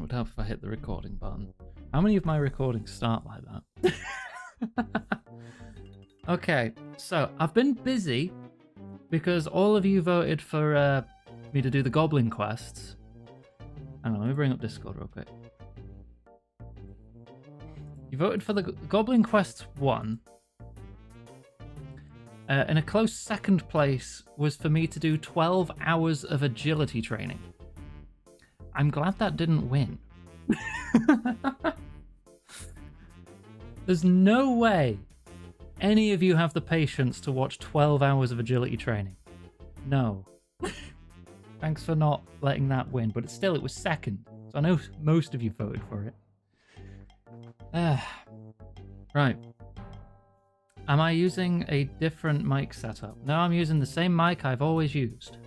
it would help if I hit the recording button. How many of my recordings start like that? Okay, so I've been busy because all of you voted for me to do the goblin quests. Hang on, let me bring up Discord real quick. You voted for the Goblin Quests 1. And a close second place was for me to do 12 hours of agility training. I'm glad that didn't win. There's no way any of you have the patience to watch 12 hours of agility training. No. Thanks for not letting that win, but still, it was second. So I know most of you voted for it. Right. Am I using a different mic setup? No, I'm using the same mic I've always used,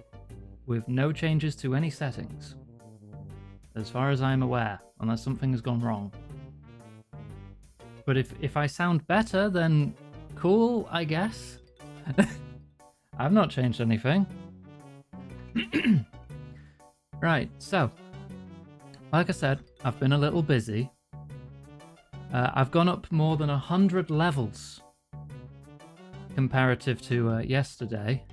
with no changes to any settings, as far as I'm aware, unless something has gone wrong. But if I sound better, then cool, I guess. I've not changed anything. Right, so, like I said, I've been a little busy. I've gone up more than 100 levels comparative to yesterday.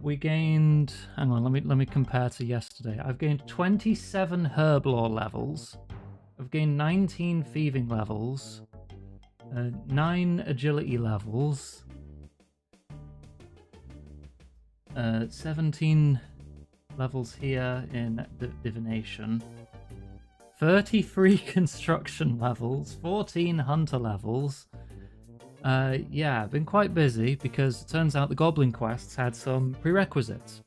We gained... Hang on, let me compare to yesterday. I've gained 27 Herblore levels. I've gained 19 Thieving levels. 9 Agility levels. 17 levels here in Divination. 33 Construction levels. 14 Hunter levels. Yeah, I've been quite busy because it turns out the Goblin quests had some prerequisites.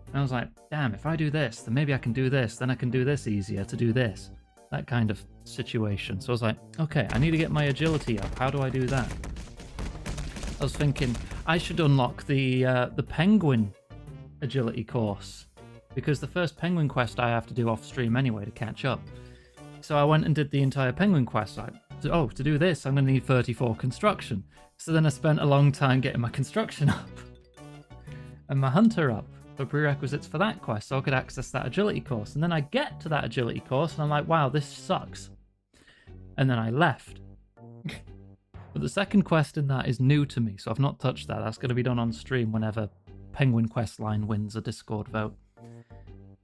And I was like, damn, if I do this, then maybe I can do this, then I can do this easier to do this. That kind of situation. So I was like, okay, I need to get my agility up. How do I do that? I was thinking I should unlock the penguin agility course, because the first penguin quest I have to do off stream anyway to catch up. So I went and did the entire penguin quest. Like, oh, to do this, I'm going to need 34 construction. So then I spent a long time getting my construction up and my hunter up for prerequisites for that quest so I could access that agility course. And then I get to that agility course and I'm like, wow, this sucks. And then I left. But the second quest in that is new to me, so I've not touched that. That's going to be done on stream whenever Penguin Questline wins a Discord vote.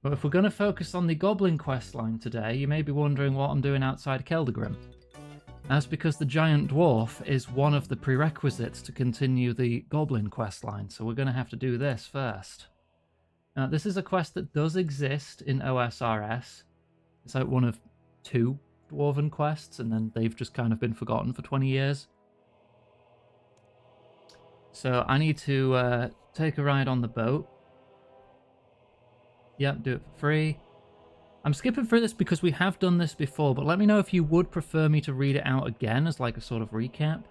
But if we're going to focus on the Goblin Questline today, you may be wondering what I'm doing outside Keldagrim. That's because the Giant Dwarf is one of the prerequisites to continue the Goblin Questline, so we're going to have to do this first. Now, this is a quest that does exist in OSRS. It's like one of 2 Dwarven quests, and then they've just kind of been forgotten for 20 years. So I need to take a ride on the boat. Yep, do it for free. I'm skipping through this because we have done this before, but let me know if you would prefer me to read it out again as like a sort of recap.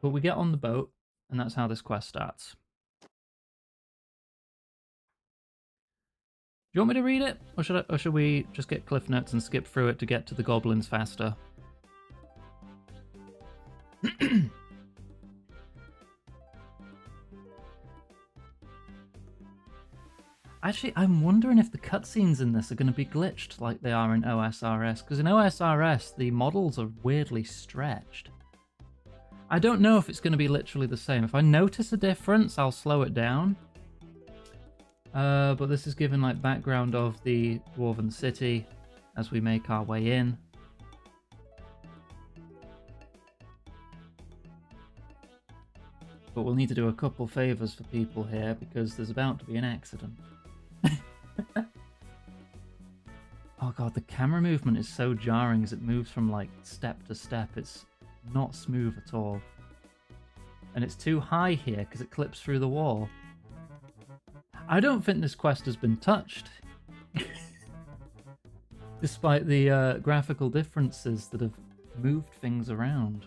But we get on the boat, and that's how this quest starts. Do you want me to read it? Or should we just get Cliff Notes and skip through it to get to the goblins faster? Actually, I'm wondering if the cutscenes in this are going to be glitched like they are in OSRS, because in OSRS, the models are weirdly stretched. I don't know if it's going to be literally the same. If I notice a difference, I'll slow it down. But this is given like background of the Dwarven City as we make our way in. But we'll need to do a couple favours for people here because there's about to be an accident. Oh god, the camera movement is so jarring as it moves from like step to step. It's not smooth at all. And it's too high here because it clips through the wall. I don't think this quest has been touched. Despite the graphical differences that have moved things around.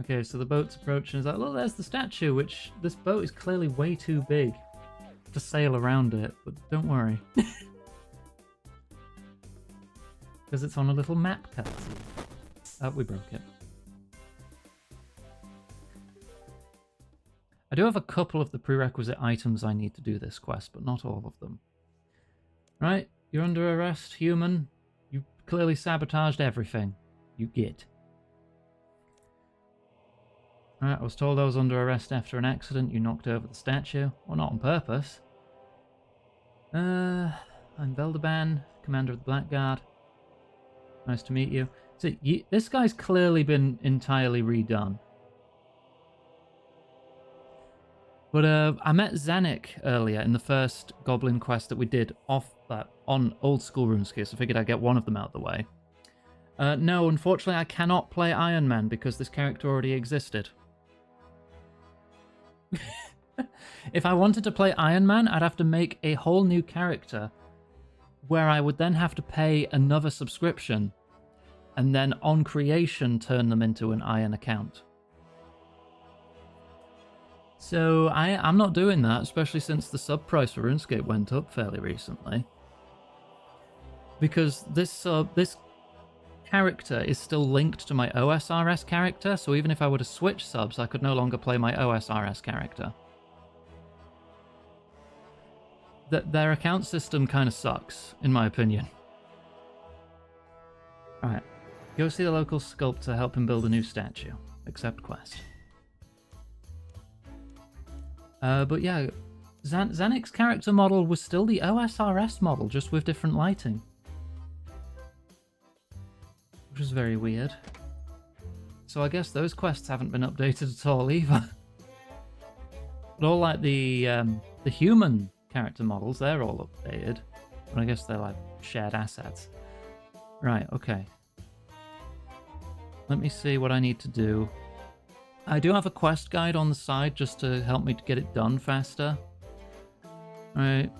Okay, so the boat's approaching. It's like, look, there's the statue, which this boat is clearly way too big to sail around it, but don't worry. Because it's on a little map cutscene. We broke it. I do have a couple of the prerequisite items I need to do this quest, but not all of them. Right, you're under arrest, human. You clearly sabotaged everything. You git. Right, I was told I was under arrest after an accident. You knocked over the statue. Well, not on purpose. I'm Veldeban, commander of the Blackguard. Nice to meet you. So, this guy's clearly been entirely redone. But I met Zanik earlier in the first goblin quest that we did on old school RuneScape, so I figured I'd get one of them out of the way. No, unfortunately I cannot play Iron Man because this character already existed. If I wanted to play Iron Man, I'd have to make a whole new character where I would then have to pay another subscription and then on creation turn them into an Iron account. So I'm not doing that, especially since the sub price for RuneScape went up fairly recently. Because this character is still linked to my OSRS character, so even if I were to switch subs, I could no longer play my OSRS character. Their account system kind of sucks, in my opinion. Alright, go see the local sculptor, help him build a new statue. Accept quest. But yeah, Zanik's character model was still the OSRS model, just with different lighting. Which is very weird. So I guess those quests haven't been updated at all either. But all like the human character models, they're all updated. But I guess they're like shared assets. Right, okay. Let me see what I need to do. I do have a quest guide on the side just to help me to get it done faster. Alright.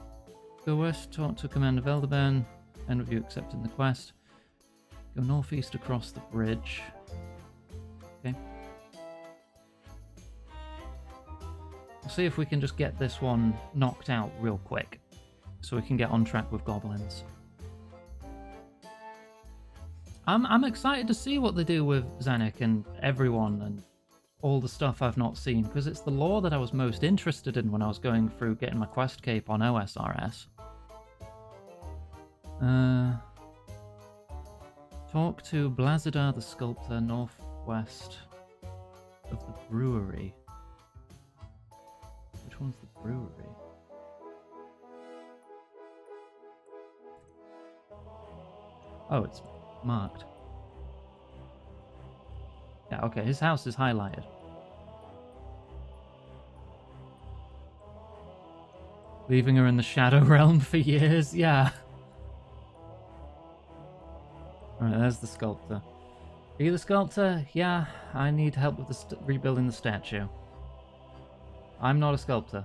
Go west, talk to Commander Veldeban. End of you accepting the quest. Go northeast across the bridge. Okay. We'll see if we can just get this one knocked out real quick, so we can get on track with goblins. I'm excited to see what they do with Zanik and everyone and all the stuff I've not seen, because it's the lore that I was most interested in when I was going through getting my quest cape on OSRS. Talk to Blazidar the sculptor northwest of the brewery. Which one's the brewery? Oh, it's marked. Yeah, okay, his house is highlighted. Leaving her in the Shadow Realm for years, yeah. Alright, there's the sculptor. Are you the sculptor? Yeah, I need help with rebuilding the statue. I'm not a sculptor.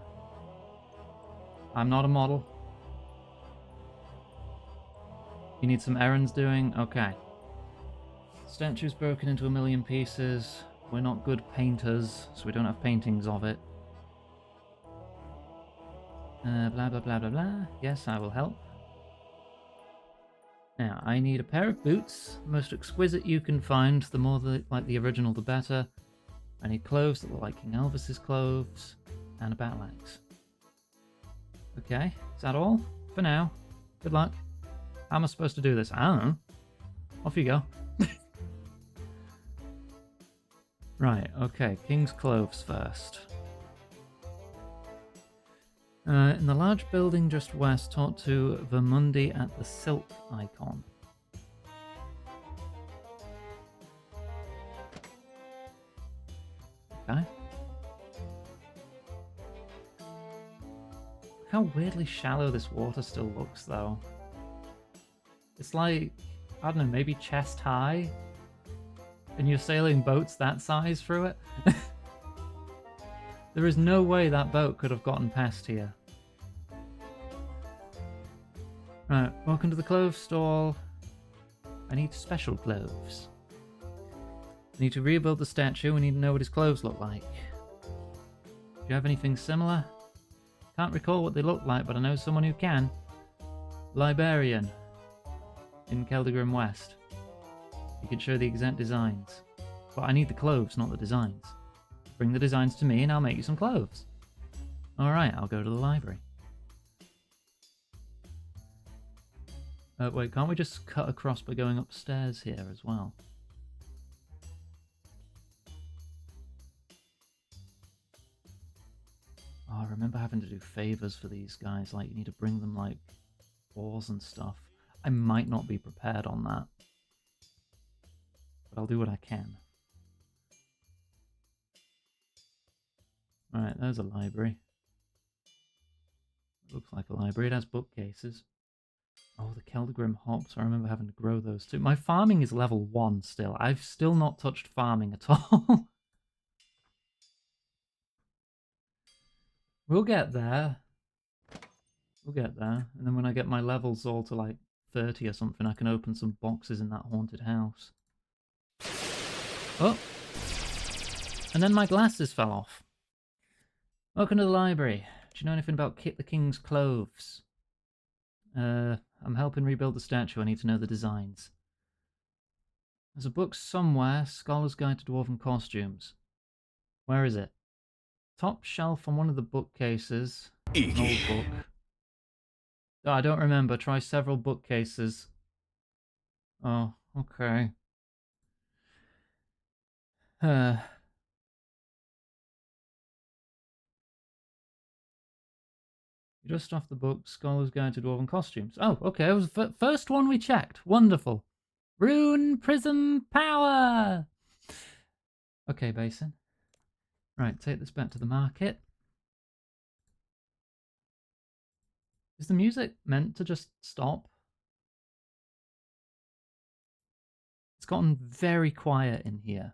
I'm not a model. You need some errands doing? Okay. Statue's broken into 1,000,000 pieces. We're not good painters, so we don't have paintings of it. Blah, blah, blah, blah, blah. Yes, I will help. Now, I need a pair of boots, the most exquisite you can find. The more like the original, the better. I need clothes that look like King Elvis's clothes, and a battle axe. Okay, is that all? For now. Good luck. How am I supposed to do this? I don't know. Off you go. Right, okay, King's clothes first. In the large building just west, talk to Vermundi at the silk icon. Okay. Look how weirdly shallow this water still looks, though. It's like, I don't know, maybe chest high? And you're sailing boats that size through it? There is no way that boat could have gotten past here. Right, welcome to the clothes stall. I need special clothes. I need to rebuild the statue. We need to know what his clothes look like. Do you have anything similar? Can't recall what they look like, but I know someone who can. Librarian. In Keldegrim West. You can show the exact designs. But I need the clothes, not the designs. Bring the designs to me and I'll make you some clothes. Alright, I'll go to the library. Wait, can't we just cut across by going upstairs here as well? Oh, I remember having to do favors for these guys, like you need to bring them like ores and stuff. I might not be prepared on that. But I'll do what I can. Alright, there's a library. It looks like a library. It has bookcases. Oh, the Keldgrim hops. I remember having to grow those too. My farming is level 1 still. I've still not touched farming at all. We'll get there. We'll get there. And then when I get my levels all to like 30 or something, I can open some boxes in that haunted house. Oh! And then my glasses fell off. Welcome to the library. Do you know anything about Kit the King's clothes? I'm helping rebuild the statue. I need to know the designs. There's a book somewhere. Scholar's Guide to Dwarven Costumes. Where is it? Top shelf on one of the bookcases. An old book. Oh, I don't remember. Try several bookcases. Oh, okay. Just off the book, Scholar's Guide to Dwarven Costumes. Oh, okay. It was the first one we checked. Wonderful. Rune Prism Power! Okay, Basin. Right, take this back to the market. Is the music meant to just stop? It's gotten very quiet in here.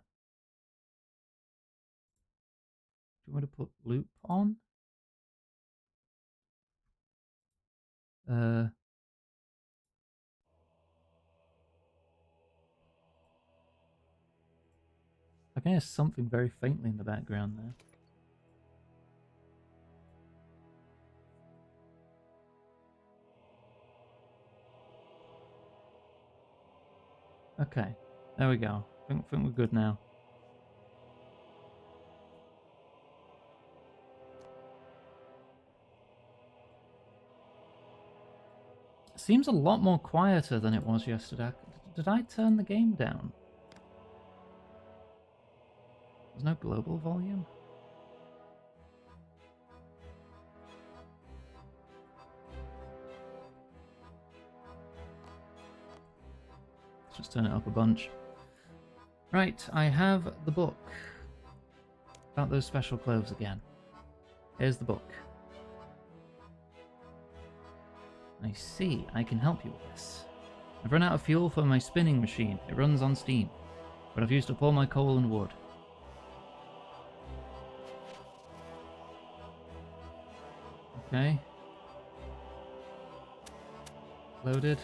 Do you want to put loop on? I can hear something very faintly in the background there. Okay, there we go. I think we're good now. Seems a lot more quieter than it was yesterday. Did I turn the game down? There's no global volume? Let's just turn it up a bunch. Right, I have the book. About those special clothes again. Here's the book. I see, I can help you with this. I've run out of fuel for my spinning machine. It runs on steam, but I've used up all my coal and wood. Okay. Loaded.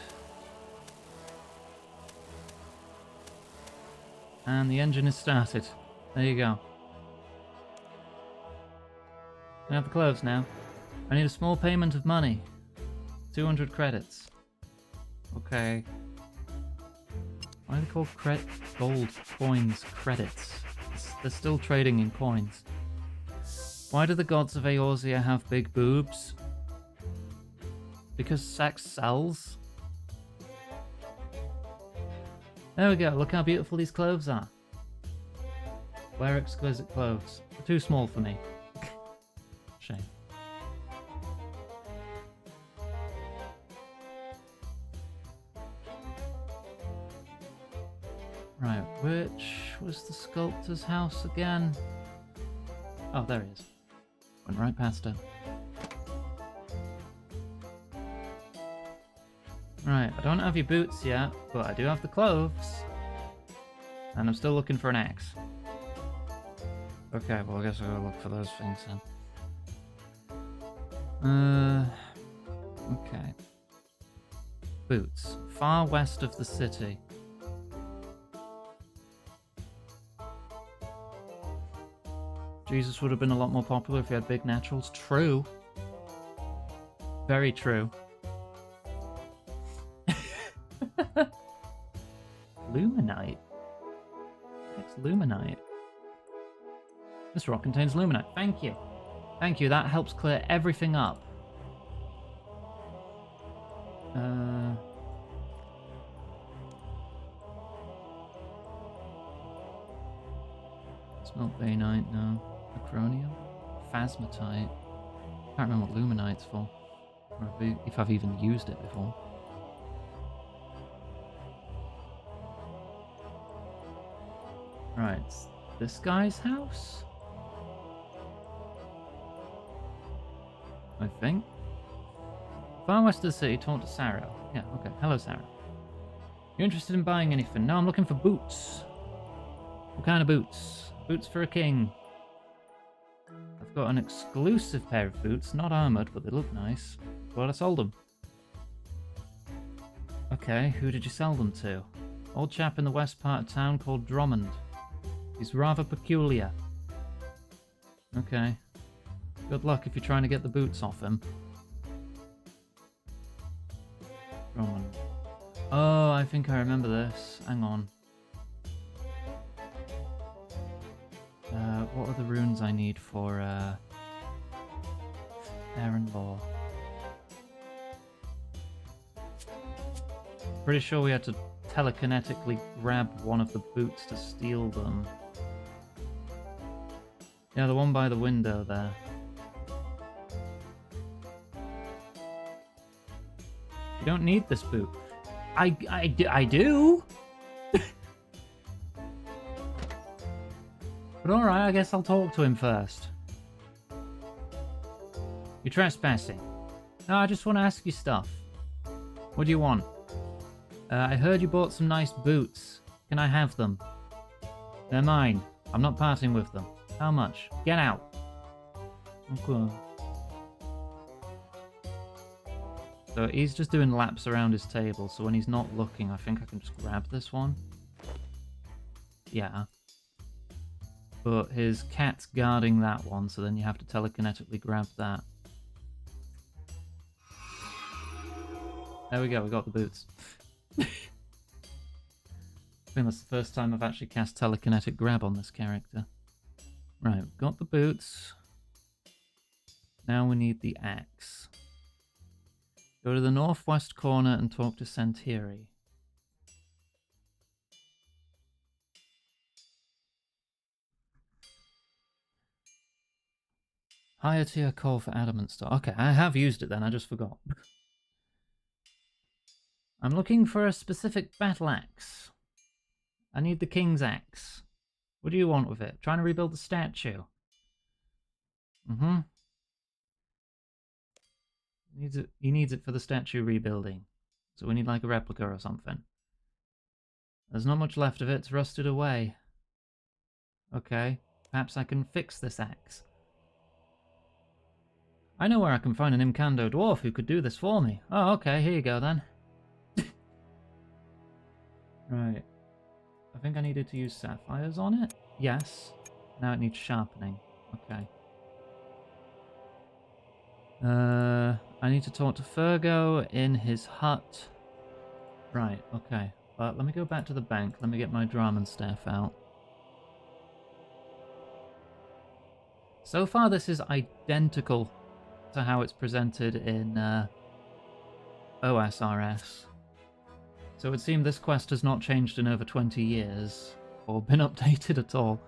And the engine is started. There you go. I have the clothes now. I need a small payment of money. 200 credits. Okay. Why are they called gold coins credits? They're still trading in coins. Why do the gods of Eorzea have big boobs? Because sex sells? There we go, look how beautiful these clothes are. Wear exquisite clothes. They're too small for me. Shame. Right, which was the sculptor's house again? Oh, there he is. Went right past her. Right, I don't have your boots yet, but I do have the clothes. And I'm still looking for an axe. Okay, well I guess I'll go look for those things then. Okay. Boots. Far west of the city. Jesus would have been a lot more popular if he had big naturals. True. Very true. luminite. It's luminite. This rock contains luminite. Thank you. Thank you. That helps clear everything up. Smelt bainite, no. Acronium? Phasmatite. Can't remember what luminite's for. Or if I've even used it before. Right, this guy's house? I think. Far west of the city, talk to Sarah. Yeah, okay. Hello, Sarah. You interested in buying anything? No, I'm looking for boots. What kind of boots? Boots for a king. I've got an exclusive pair of boots, not armoured, but they look nice. Well, I sold them. Okay, who did you sell them to? Old chap in the west part of town called Drummond. He's rather peculiar. Okay. Good luck if you're trying to get the boots off him. Drummond. Oh, I think I remember this. Hang on. What are the runes I need for, Aaron-law? Pretty sure we had to telekinetically grab one of the boots to steal them. Yeah, the one by the window there. You don't need this boot. I do! But alright, I guess I'll talk to him first. You're trespassing. No, I just want to ask you stuff. What do you want? I heard you bought some nice boots. Can I have them? They're mine. I'm not parting with them. How much? Get out. Okay. So he's just doing laps around his table, so when he's not looking, I think I can just grab this one. Yeah. But his cat's guarding that one, so then you have to telekinetically grab that. There we go, we got the boots. I think that's the first time I've actually cast telekinetic grab on this character. Right, we've got the boots. Now we need the axe. Go to the northwest corner and talk to Santiri. Higher tier call for adamant star. Okay, I have used it then, I just forgot. I'm looking for a specific battle axe. I need the king's axe. What do you want with it? Trying to rebuild the statue. He needs it for the statue rebuilding. So we need like a replica or something. There's not much left of it, it's rusted away. Okay, perhaps I can fix this axe. I know where I can find an Imkando dwarf who could do this for me. Oh, okay, here you go then. Right. I think I needed to use sapphires on it. Yes. Now it needs sharpening. Okay. I need to talk to Fergo in his hut. Right, okay. Let me go back to the bank. Let me get my Draman staff out. So far this is identical to how it's presented in OSRS. So it would seem this quest has not changed in over 20 years, or been updated at all.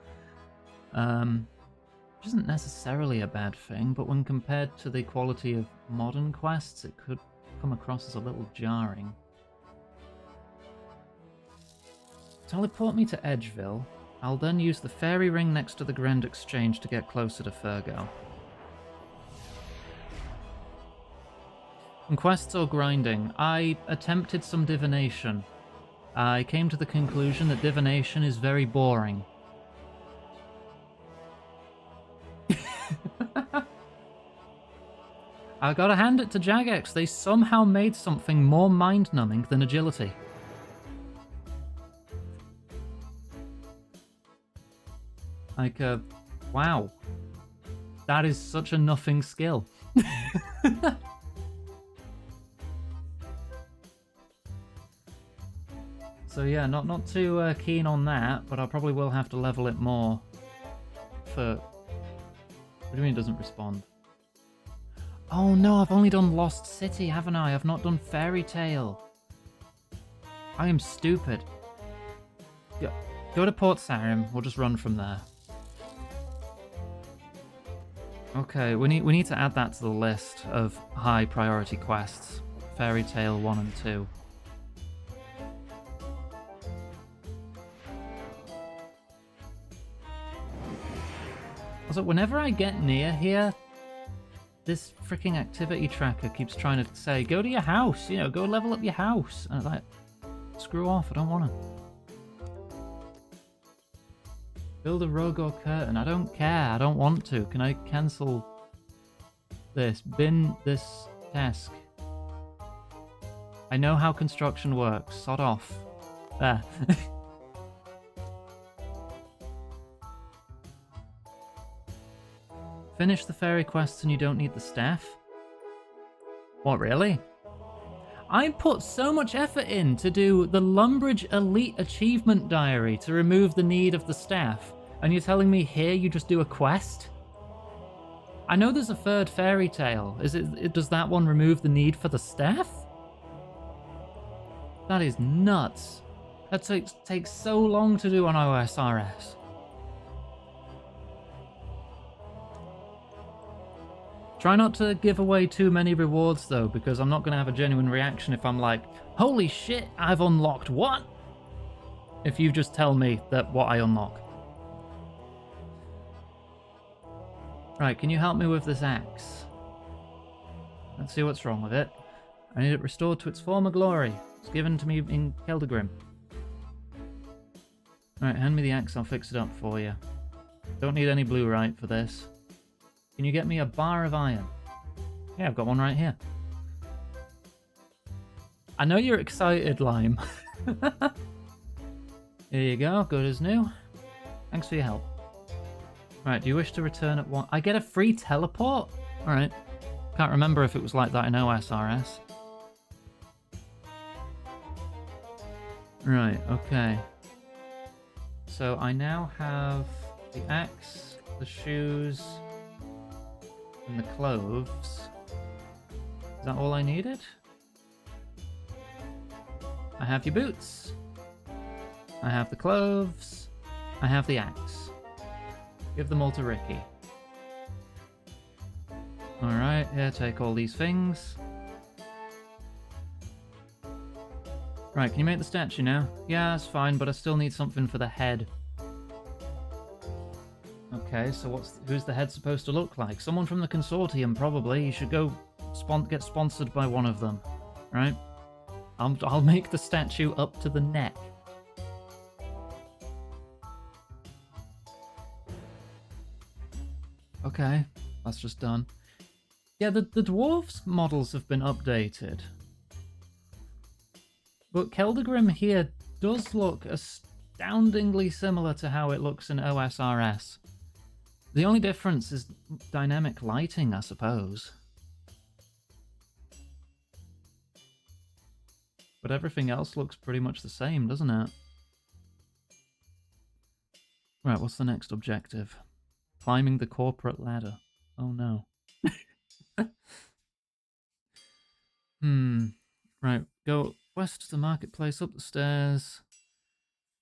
Which isn't necessarily a bad thing, but when compared to the quality of modern quests, it could come across as a little jarring. Teleport me to Edgeville. I'll then use the fairy ring next to the Grand Exchange to get closer to Fergo. And quests or grinding, I attempted some divination. I came to the conclusion that divination is very boring. I gotta hand it to Jagex, they somehow made something more mind-numbing than agility. Like, wow. That is such a nothing skill. So yeah, not too keen on that, but I probably will have to level it more for... What do you mean it doesn't respond? Oh no, I've only done Lost City, haven't I? I've not done Fairy Tale. I am stupid. Go to Port Sarim, we'll just run from there. Okay, we need to add that to the list of high priority quests. Fairy Tale 1 and 2. Also, whenever I get near here, this freaking activity tracker keeps trying to say, go to your house, you know, go level up your house. And I'm like, screw off, I don't want to. Build a rug or curtain, I don't care, I don't want to. Can I cancel this? Bin this task. I know how construction works, sod off. There. Finish the fairy quests and you don't need the staff? What, really? I put so much effort in to do the Lumbridge Elite Achievement Diary to remove the need of the staff, and you're telling me here you just do a quest? I know there's a third fairy tale. Does that one remove the need for the staff? That is nuts. That takes so long to do on OSRS. Try not to give away too many rewards, though, because I'm not going to have a genuine reaction if I'm like, holy shit, I've unlocked what? If you just tell me that what I unlock. Right, can you help me with this axe? Let's see what's wrong with it. I need it restored to its former glory. It's given to me in Keldagrim. Right, hand me the axe, I'll fix it up for you. Don't need any blue-rite for this. Can you get me a bar of iron? Yeah, I've got one right here. I know you're excited, Lime. Here you go, good as new. Thanks for your help. Right, do you wish to return at 1? I get a free teleport? Alright. Can't remember if it was like that in OSRS. Right, okay. So I now have the axe, the shoes, and the clothes. Is that all I needed? I have your boots. I have the clothes. I have the axe. Give them all to Ricky. Alright, here, take all these things. Right, can you make the statue now? Yeah, that's fine, but I still need something for the head. Okay, so who's the head supposed to look like? Someone from the consortium, probably. You should go get sponsored by one of them, right? I'll make the statue up to the neck. Okay, that's just done. Yeah, the dwarves models have been updated. But Keldagrim here does look astoundingly similar to how it looks in OSRS. The only difference is dynamic lighting, I suppose. But everything else looks pretty much the same, doesn't it? Right, what's the next objective? Climbing the corporate ladder. Oh no. Right, go west to the marketplace, up the stairs.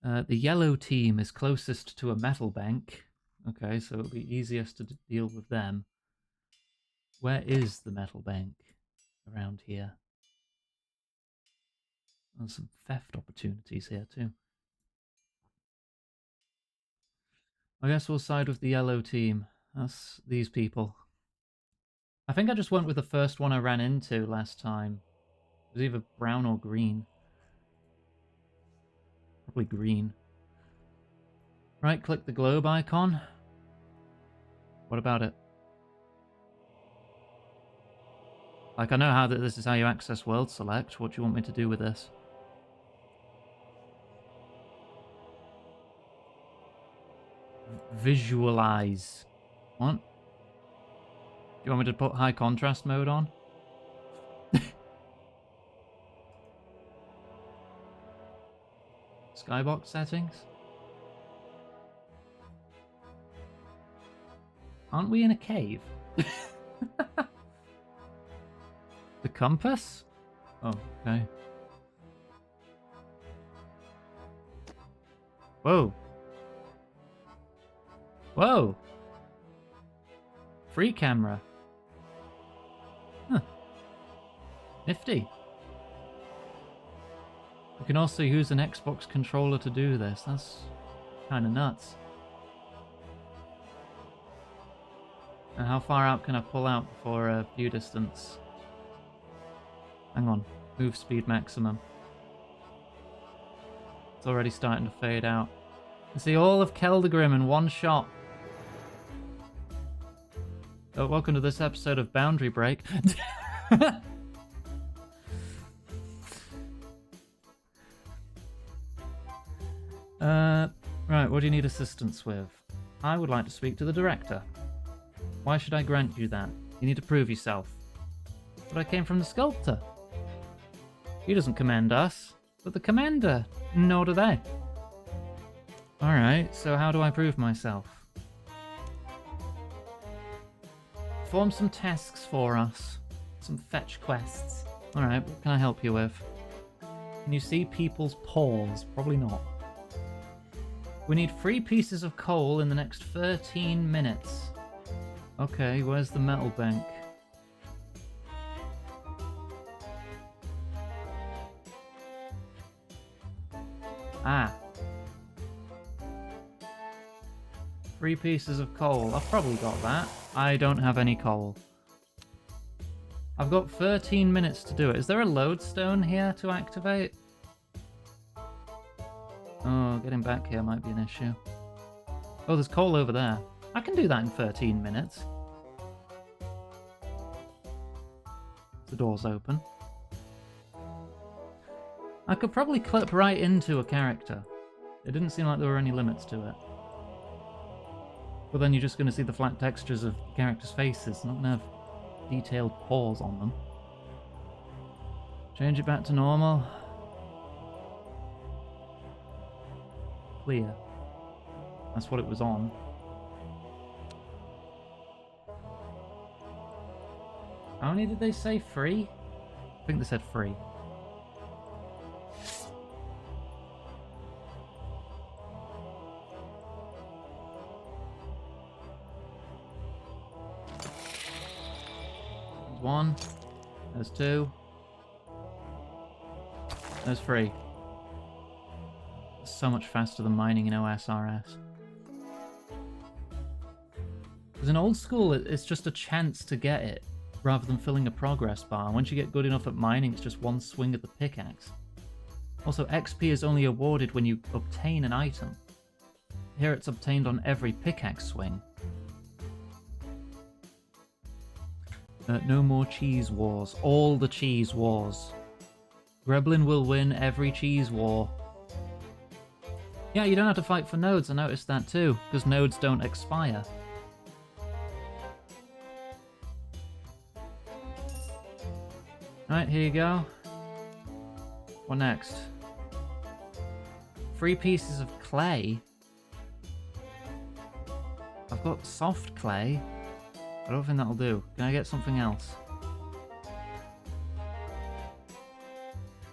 The yellow team is closest to a metal bank. Okay, so it'll be easiest to deal with them. Where is the metal bank? Around here. There's some theft opportunities here too. I guess we'll side with the yellow team. That's these people. I think I just went with the first one I ran into last time. It was either brown or green. Probably green. Right, click the globe icon. What about it? Like, I know how this is how you access World Select. What do you want me to do with this? Visualize. What? Do you want me to put high contrast mode on? Skybox settings? Aren't we in a cave? The compass? Oh, okay. Whoa. Whoa. Free camera. Huh. Nifty. You can also use an Xbox controller to do this. That's kind of nuts. And how far out can I pull out before a view distance? Hang on. Move speed maximum. It's already starting to fade out. You see all of Keldegrim in one shot. Oh, welcome to this episode of Boundary Break. Right, what do you need assistance with? I would like to speak to the director. Why should I grant you that? You need to prove yourself. But I came from the sculptor. He doesn't command us, but the commander. Nor do they. Alright, so how do I prove myself? Perform some tasks for us. Some fetch quests. Alright, what can I help you with? Can you see people's paws? Probably not. We need 3 pieces of coal in the next 13 minutes. Okay, where's the metal bank? Ah. 3 pieces of coal. I've probably got that. I don't have any coal. I've got 13 minutes to do it. Is there a lodestone here to activate? Oh, getting back here might be an issue. Oh, there's coal over there. I can do that in 13 minutes. The door's open. I could probably clip right into a character. It didn't seem like there were any limits to it. But then you're just going to see the flat textures of the characters' faces, not going to have detailed paws on them. Change it back to normal. Clear. That's what it was on. How many did they say? 3? I think they said 3. There's 1. There's 2. There's 3. It's so much faster than mining in OSRS. Because in old school, it's just a chance to get it, rather than filling a progress bar. Once you get good enough at mining, it's just one swing at the pickaxe. Also, XP is only awarded when you obtain an item. Here it's obtained on every pickaxe swing. No more cheese wars. All the cheese wars. Greblin will win every cheese war. Yeah, you don't have to fight for nodes, I noticed that too, because nodes don't expire. Alright, here you go. What next? 3 pieces of clay. I've got soft clay. I don't think that'll do. Can I get something else?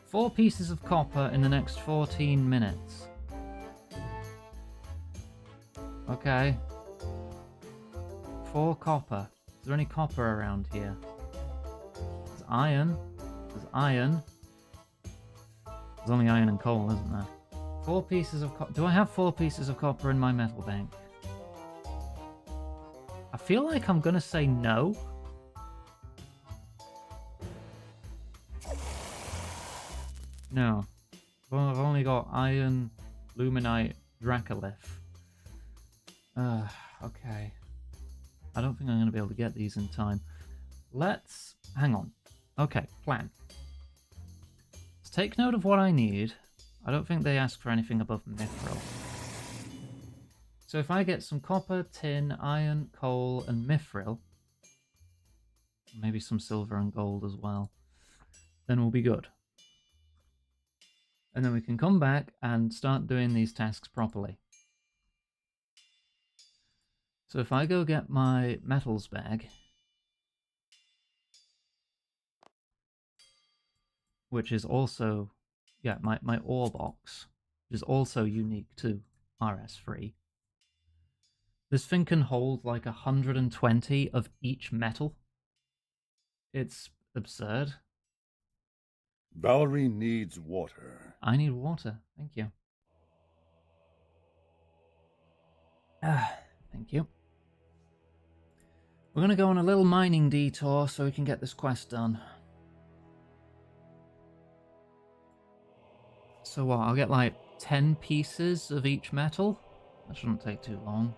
4 pieces of copper in the next 14 minutes. Okay. 4 copper. Is there any copper around here? There's iron. There's iron. There's only iron and coal, isn't there? 4 pieces of copper. Do I have 4 pieces of copper in my metal bank? I feel like I'm gonna say no. No. Well, I've only got iron, luminite, dracolith. Okay. I don't think I'm gonna be able to get these in time. Let's... hang on. Okay, plan. Let's take note of what I need. I don't think they ask for anything above mithril. So if I get some copper, tin, iron, coal, and mithril, maybe some silver and gold as well, then we'll be good. And then we can come back and start doing these tasks properly. So if I go get my metals bag, which is also, yeah, my ore box, which is also unique to RS3. This thing can hold like 120 of each metal. It's absurd. Valerie needs water. I need water. Thank you. Thank you. We're going to go on a little mining detour so we can get this quest done. So what, I'll get like 10 pieces of each metal? That shouldn't take too long.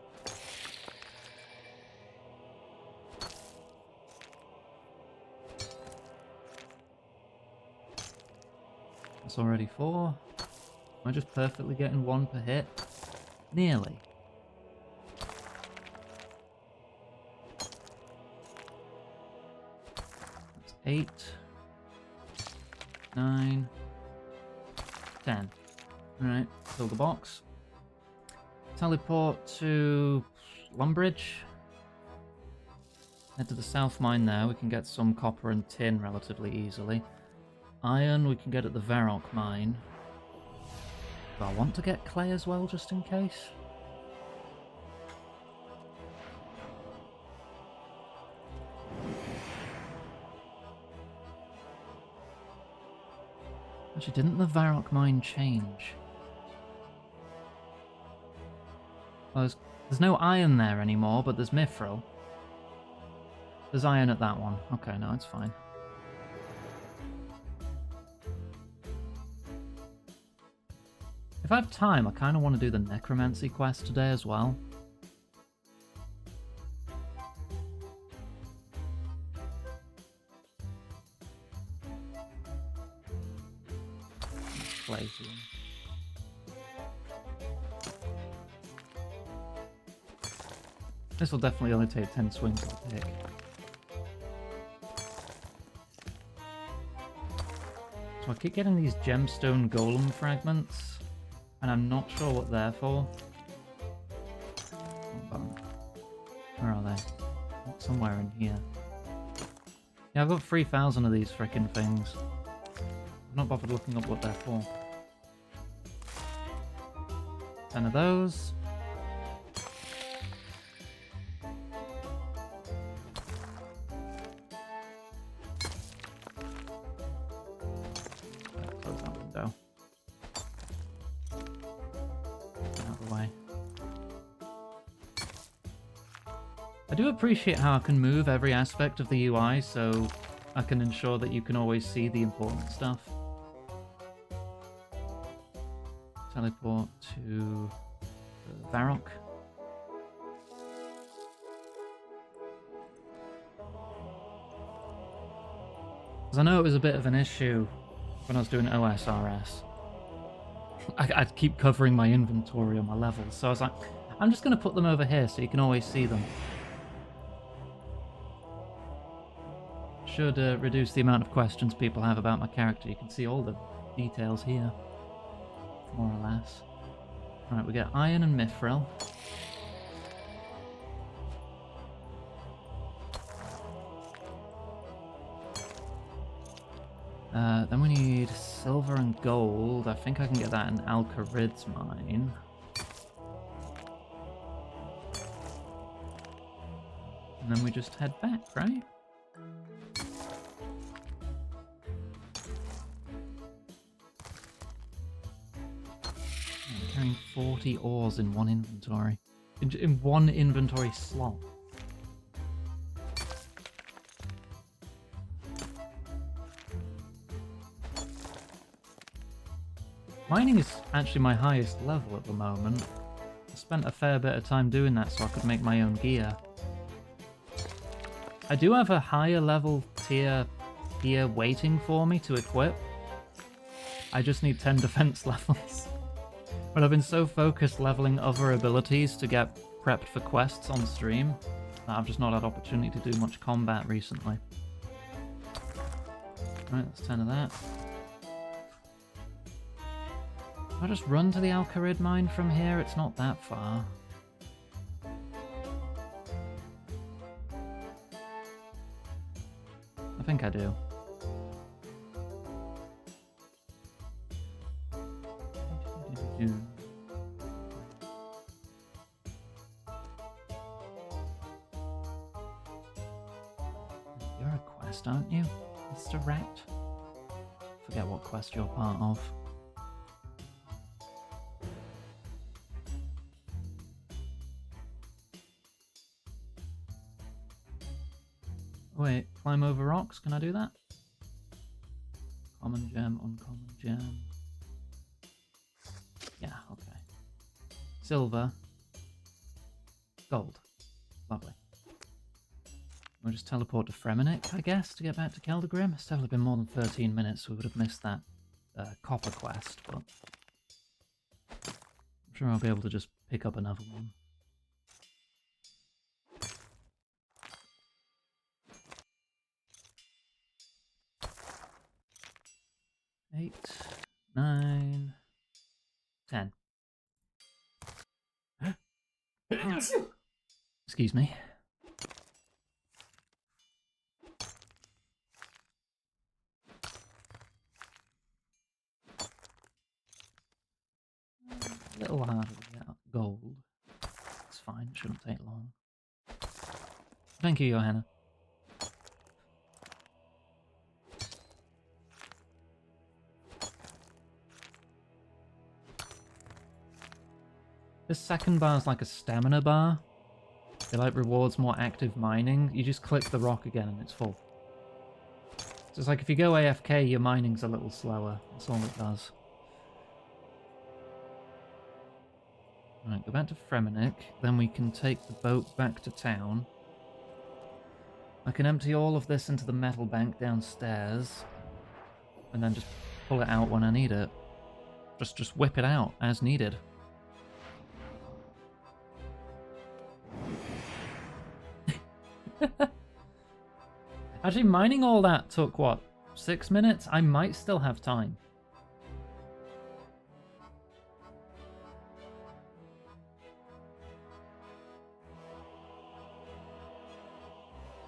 That's already 4. Am I just perfectly getting 1 per hit? Nearly. That's 8, 9, 10. Alright, fill the box. Teleport to Lumbridge. Head to the south mine there. We can get some copper and tin relatively easily. Iron we can get at the Varrock mine. Do I want to get clay as well, just in case? Actually, didn't the Varrock mine change? Well, there's no iron there anymore, but there's mithril. There's iron at that one. Okay, no, it's fine. If I have time, I kind of want to do the necromancy quest today as well. Play here. This will definitely only take 10 swings to pick. So I keep getting these gemstone golem fragments, and I'm not sure what they're for. Where are they? Somewhere in here. Yeah, I've got 3,000 of these frickin' things. I've not bothered looking up what they're for. 10 of those. Close that window. Get out of the way. I do appreciate how I can move every aspect of the UI, so I can ensure that you can always see the important stuff. Teleport to Varrock. Because I know it was a bit of an issue when I was doing OSRS. I'd keep covering my inventory on my levels, so I was like, I'm just going to put them over here so you can always see them. Should reduce the amount of questions people have about my character. You can see all the details here, more or less. Right, we get iron and mithril. Then we need silver and gold. I think I can get that in Alcarid's mine. And then we just head back, right? I'm carrying 40 ores in one inventory. In one inventory slot. Mining is actually my highest level at the moment. I spent a fair bit of time doing that so I could make my own gear. I do have a higher level tier gear waiting for me to equip. I just need 10 defense levels. But I've been so focused leveling other abilities to get prepped for quests on stream that I've just not had opportunity to do much combat recently. Right, that's 10 of that. I'll just run to the Alcarid mine from here. It's not that far. I think I do. You're a quest, aren't you, Mr. Rat? Forget what quest you're part of. Wait, climb over rocks? Can I do that? Common gem, uncommon gem. Yeah, okay. Silver. Gold. Lovely. We'll just teleport to Fremennik, I guess, to get back to Keldagrim. It's definitely been more than 13 minutes, so we would have missed that copper quest, but I'm sure I'll be able to just pick up another one. Eight, 9, 10. Excuse me. A little harder to get gold. It's fine, it shouldn't take long. Thank you, Johanna. This second bar is like a stamina bar. It like rewards more active mining. You just click the rock again and it's full. So it's like if you go AFK, your mining's a little slower. That's all it does. Right, go back to Fremennik. Then we can take the boat back to town. I can empty all of this into the metal bank downstairs. And then just pull it out when I need it. Just whip it out as needed. Actually, mining all that took, what, 6 minutes? I might still have time.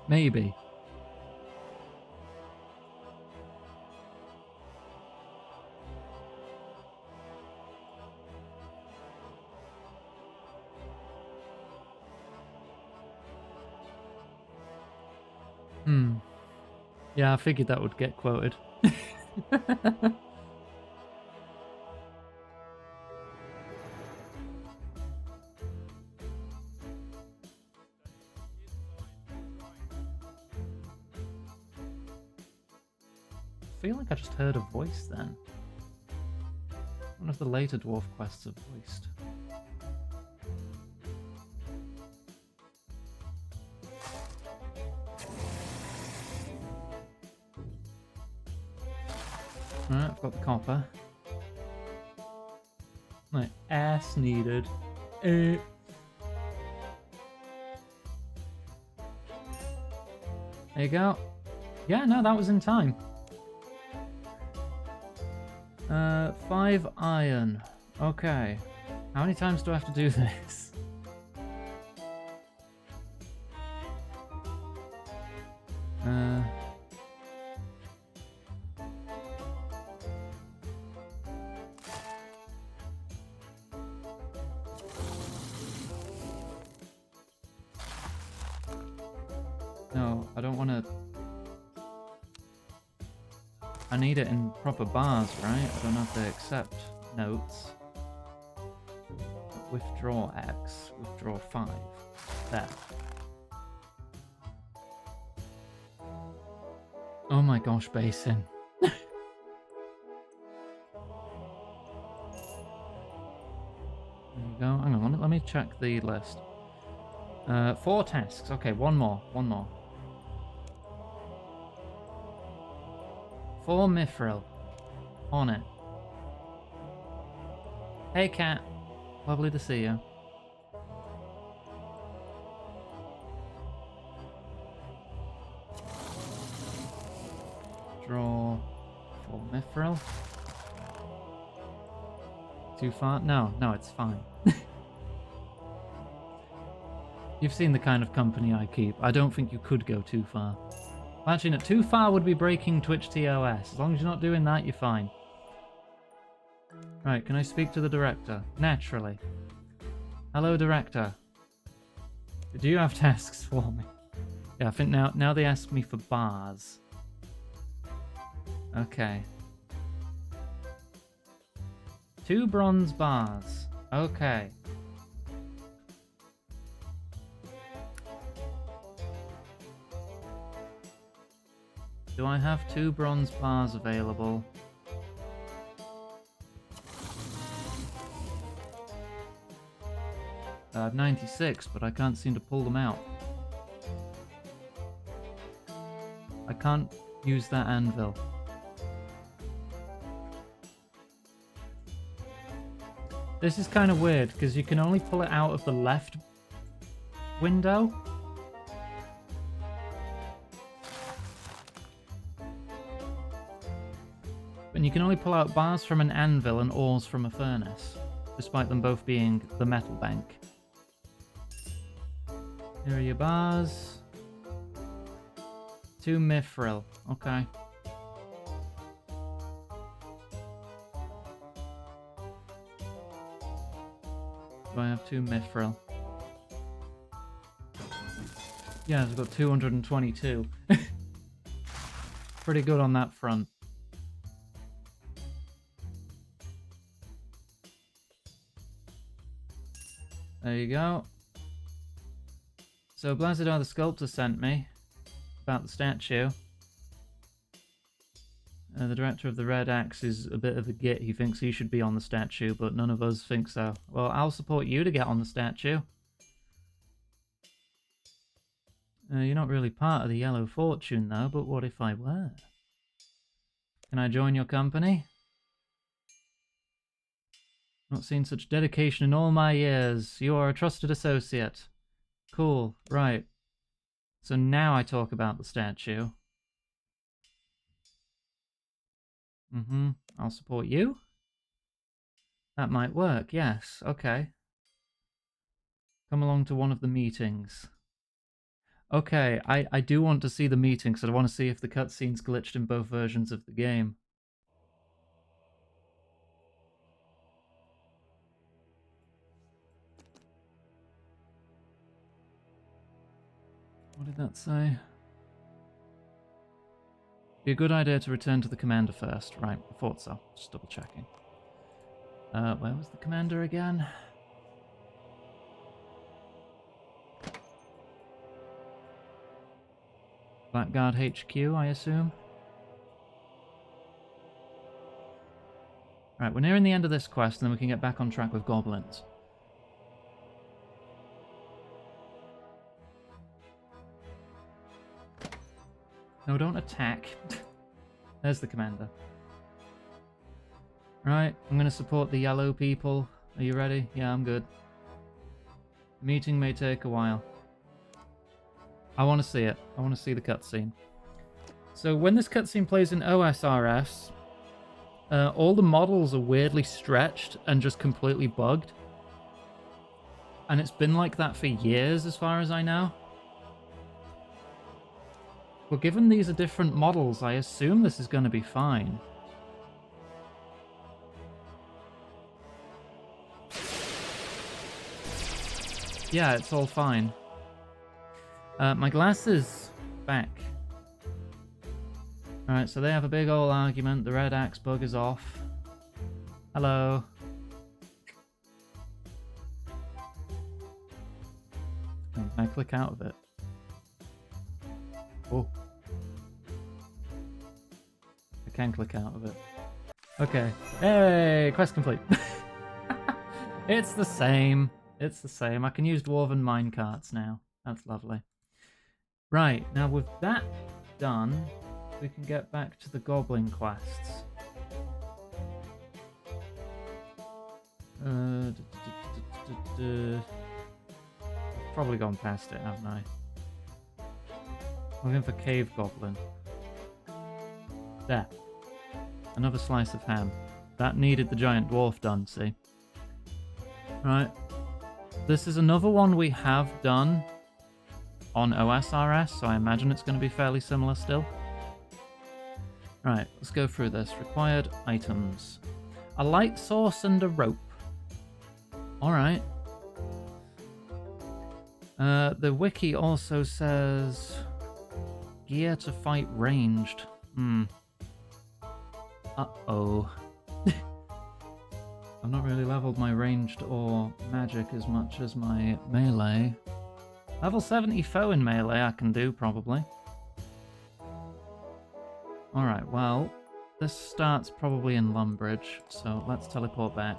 Maybe. Yeah, I figured that would get quoted. I feel like I just heard a voice then. One of the later dwarf quests are voiced. Alright, I've got the copper. My ass needed. There you go. Yeah, no, that was in time. 5 iron. Okay. How many times do I have to do this? No, I don't want to... I need it in proper bars, right? I don't know if they accept notes. Withdraw X, withdraw 5. There. Oh my gosh, Basin. There you go. Hang on, let me check the list. 4 tasks. Okay, one more. 4 mithril. On it. Hey, cat. Lovely to see you. Draw 4 mithril. Too far? No, it's fine. You've seen the kind of company I keep. I don't think you could go too far. Actually, no, too far would be breaking Twitch TOS. As long as you're not doing that, you're fine. Right, can I speak to the director? Naturally. Hello, director. Do you have tasks for me? Yeah, I think now they ask me for bars. Okay. 2 bronze bars. Okay. Do I have 2 bronze bars available? I have 96, but I can't seem to pull them out. I can't use that anvil. This is kind of weird, because you can only pull it out of the left window. And you can only pull out bars from an anvil and ores from a furnace, despite them both being the metal bank. Here are your bars. 2 mithril. Okay. Do I have 2 mithril? Yeah, I've got 222. Pretty good on that front. There you go. So Blazidar the sculptor sent me about the statue. The director of the Red Axe is a bit of a git. He thinks he should be on the statue, but none of us think so. Well, I'll support you to get on the statue. You're not really part of the Yellow Fortune, though, but what if I were? Can I join your company? Not seen such dedication in all my years. You are a trusted associate. Cool, right. So now I talk about the statue. I'll support you. That might work, yes, okay. Come along to one of the meetings. Okay, I do want to see the meeting, because I want to see if the cutscene's glitched in both versions of the game. What did that say? Be a good idea to return to the commander first. Right, I thought so. Just double checking. Where was the commander again? Blackguard HQ, I assume. Right, we're nearing the end of this quest, and then we can get back on track with goblins. No, don't attack. There's the commander. Right, I'm going to support the yellow people. Are you ready? Yeah, I'm good. The meeting may take a while. I want to see it. I want to see the cutscene. So when this cutscene plays in OSRS, all the models are weirdly stretched and just completely bugged. And it's been like that for years, as far as I know. Well, given these are different models, I assume this is going to be fine. Yeah, it's all fine. My glasses back. Alright, so they have a big old argument. The Red Axe bug is off. Hello. Can I click out of it? Oh. I can click out of it. Okay. Hey, quest complete. It's the same. It's the same. I can use dwarven minecarts now. That's lovely. Right, now with that done, we can get back to the goblin quests. Probably gone past it, haven't I? I'm looking for cave goblin. There. Another slice of ham. That needed the giant dwarf done, see? Right. This is another one we have done on OSRS, so I imagine it's going to be fairly similar still. Right, let's go through this. Required items. A light source and a rope. Alright. The wiki also says gear to fight ranged. Uh-oh. I've not really leveled my ranged or magic as much as my melee. Level 70 foe in melee I can do, probably. Alright, well, this starts probably in Lumbridge, so let's teleport back.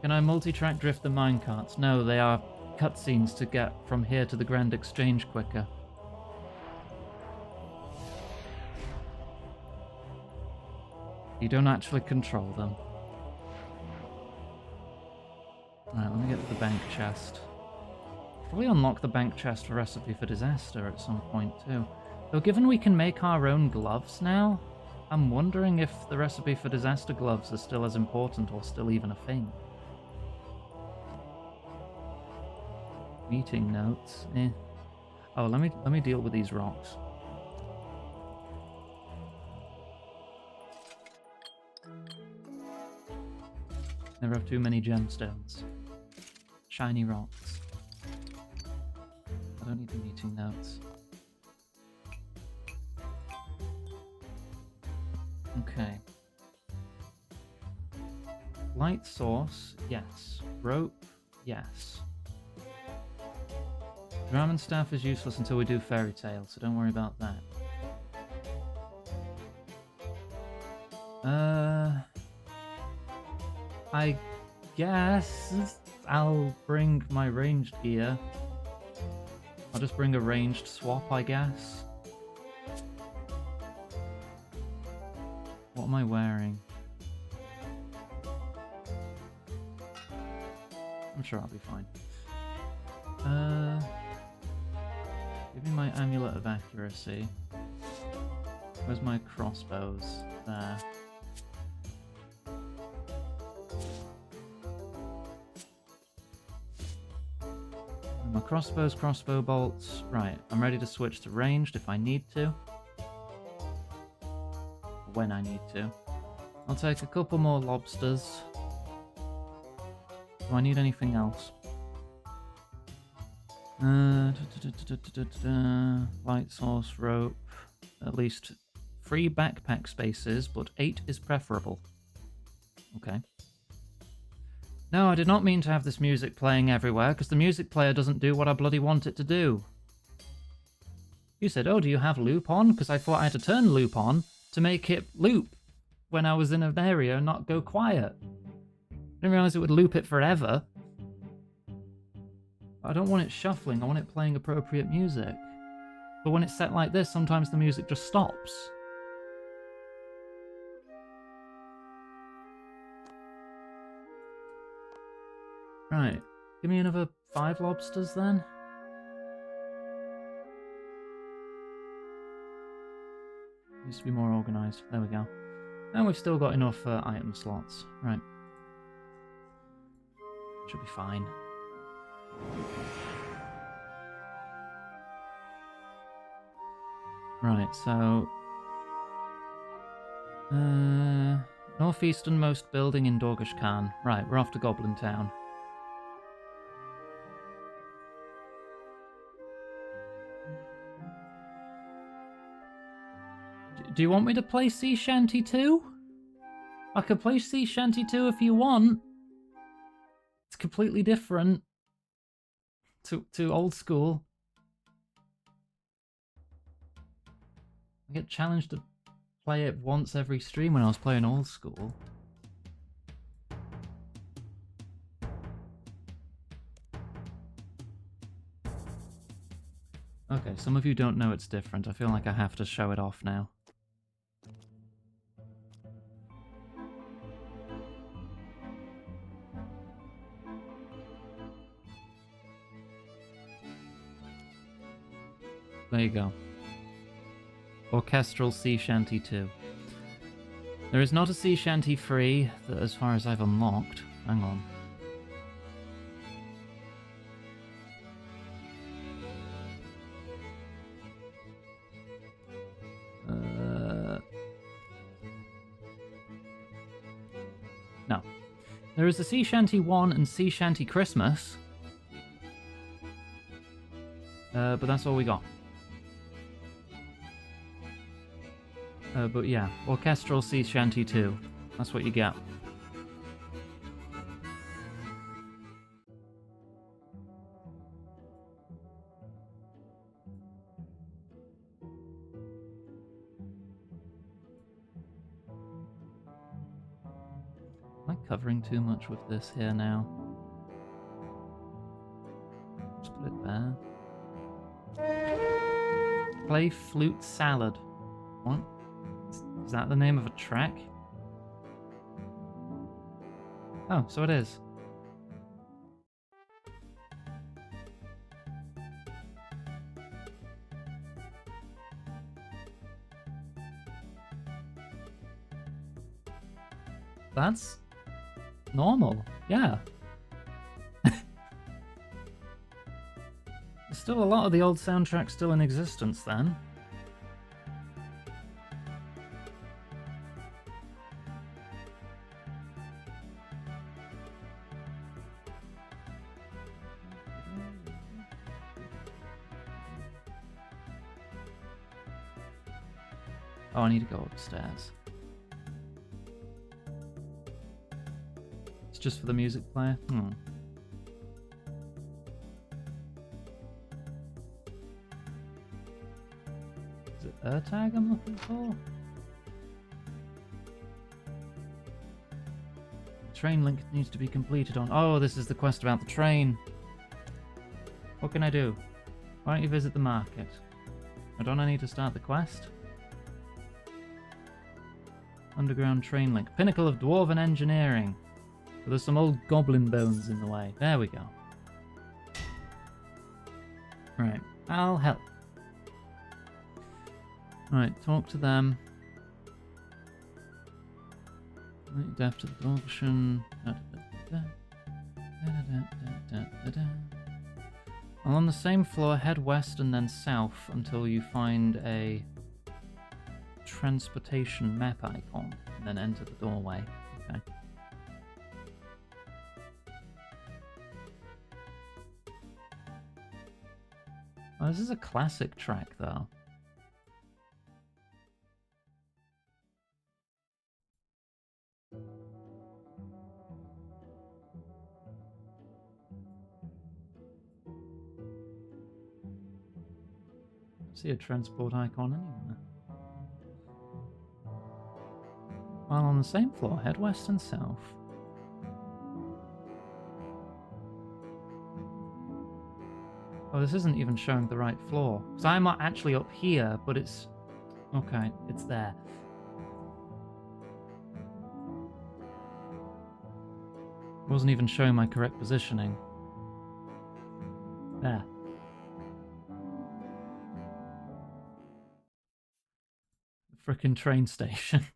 Can I multi-track drift the minecarts? No, they are cutscenes to get from here to the Grand Exchange quicker. You don't actually control them. Alright, let me get to the bank chest. Probably unlock the bank chest for Recipe for Disaster at some point too. Though given we can make our own gloves now, I'm wondering if the Recipe for Disaster gloves are still as important or still even a thing. Meeting notes, eh. Oh, let me deal with these rocks. Never have too many gemstones. Shiny rocks. I don't need the meeting notes. Okay. Light source, yes. Rope, yes. Drum and staff is useless until we do fairy tale, so don't worry about that. I guess I'll bring my ranged gear. I'll just bring a ranged swap, I guess. What am I wearing? I'm sure I'll be fine. Give me my amulet of accuracy. Where's my crossbows? There. My crossbows, crossbow bolts. Right, I'm ready to switch to ranged if I need to. When I need to. I'll take a couple more lobsters. Do I need anything else? Light source, rope. At least 3 backpack spaces, but 8 is preferable. Okay. No, I did not mean to have this music playing everywhere, because the music player doesn't do what I bloody want it to do. You said, oh, do you have loop on? Because I thought I had to turn loop on to make it loop when I was in an area and not go quiet. I didn't realize it would loop it forever. I don't want it shuffling, I want it playing appropriate music. But when it's set like this, sometimes the music just stops. Right, give me another 5 lobsters then. Needs to be more organised. There we go. And we've still got enough item slots. Right. Should be fine. Right, so... northeasternmost building in Dorgish Khan. Right, we're off to Goblin Town. Do you want me to play Sea Shanty 2? I could play Sea Shanty 2 if you want. It's completely different to old school. I get challenged to play it once every stream when I was playing old school. Okay, some of you don't know it's different. I feel like I have to show it off now. There you go. Orchestral Sea Shanty 2. There is not a sea shanty free, that as far as I've unlocked. Hang on. No. There is a Sea Shanty 1 and Sea Shanty Christmas. But that's all we got. But yeah, Orchestral Sea Shanty 2. That's what you get. Am I covering too much with this here now? Just put it there. Play Flute Salad. What? Is that the name of a track? Oh, so it is. That's normal, yeah. There's still a lot of the old soundtrack still in existence then. Oh, I need to go upstairs. It's just for the music player? Is it AirTag I'm looking for? Train link needs to be completed on... Oh, this is the quest about the train. What can I do? Why don't you visit the market? Don't I need to start the quest? Underground train link. Pinnacle of Dwarven Engineering. But there's some old goblin bones in the way. There we go. Right. I'll help. Right, talk to them. Right, deaf to the auction. Well, on the same floor, head west and then south until you find a transportation map icon, and then enter the doorway. Okay. Oh, this is a classic track, though. I see a transport icon anywhere. While on the same floor, head west and south. Oh, this isn't even showing the right floor. Because I'm actually up here, but it's... Okay, it's there. It wasn't even showing my correct positioning. There. The frickin' train station.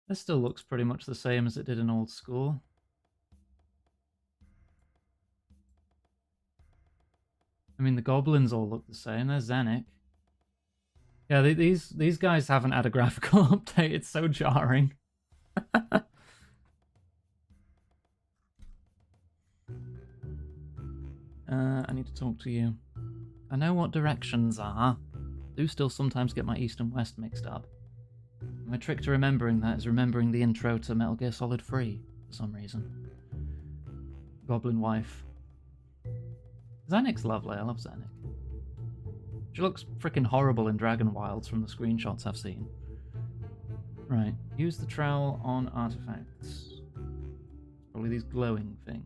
This still looks pretty much the same as it did in old school. I mean, the goblins all look the same. There's Zanuck. Yeah, these guys haven't had a graphical update. It's so jarring. I need to talk to you. I know what directions are. I do still sometimes get my east and west mixed up. My trick to remembering that is remembering the intro to Metal Gear Solid 3 for some reason. Goblin wife. Zanuck's lovely, I love Zanuck. She looks freaking horrible in Dragon Wilds from the screenshots I've seen. Right, use the trowel on artifacts. Probably these glowing things.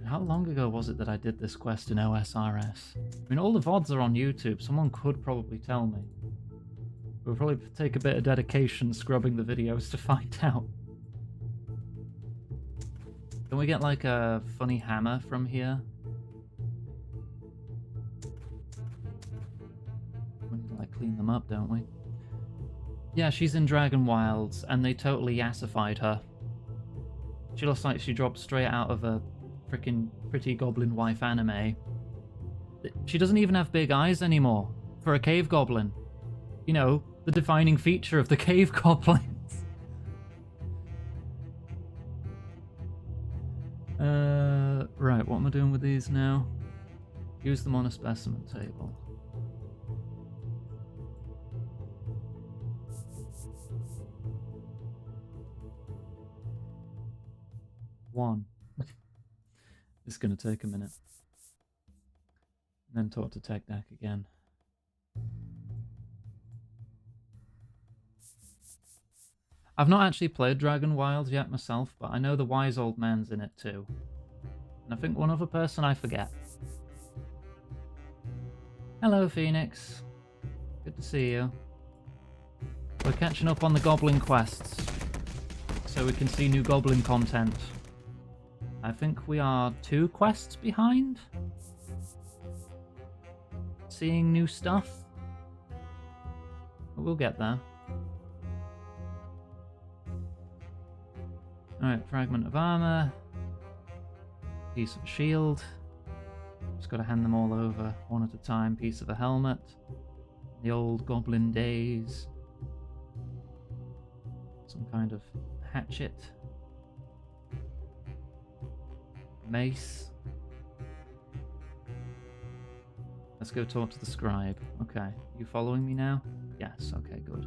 How long ago was it that I did this quest in OSRS? I mean, all the VODs are on YouTube. Someone could probably tell me. It would probably take a bit of dedication scrubbing the videos to find out. Can we get like a funny hammer from here? We need to like clean them up, don't we? Yeah, she's in Dragon Wilds, and they totally yassified her. She looks like she dropped straight out of a freaking Pretty Goblin Wife anime. She doesn't even have big eyes anymore for a cave goblin. You know, the defining feature of the cave goblins. Right, what am I doing with these now? Use them on a specimen table. One. It's gonna take a minute. And then talk to Tech Deck again. I've not actually played Dragon Wilds yet myself, but I know the wise old man's in it too. And I think one other person I forget. Hello, Phoenix. Good to see you. We're catching up on the goblin quests, so we can see new goblin content. I think we are 2 quests behind. Seeing new stuff. But we'll get there. Alright, fragment of armor. Piece of a shield. Just gotta hand them all over one at a time. Piece of a helmet. The old goblin days. Some kind of hatchet. Mace. Let's go talk to the scribe. Okay, you following me now? Yes, okay, good.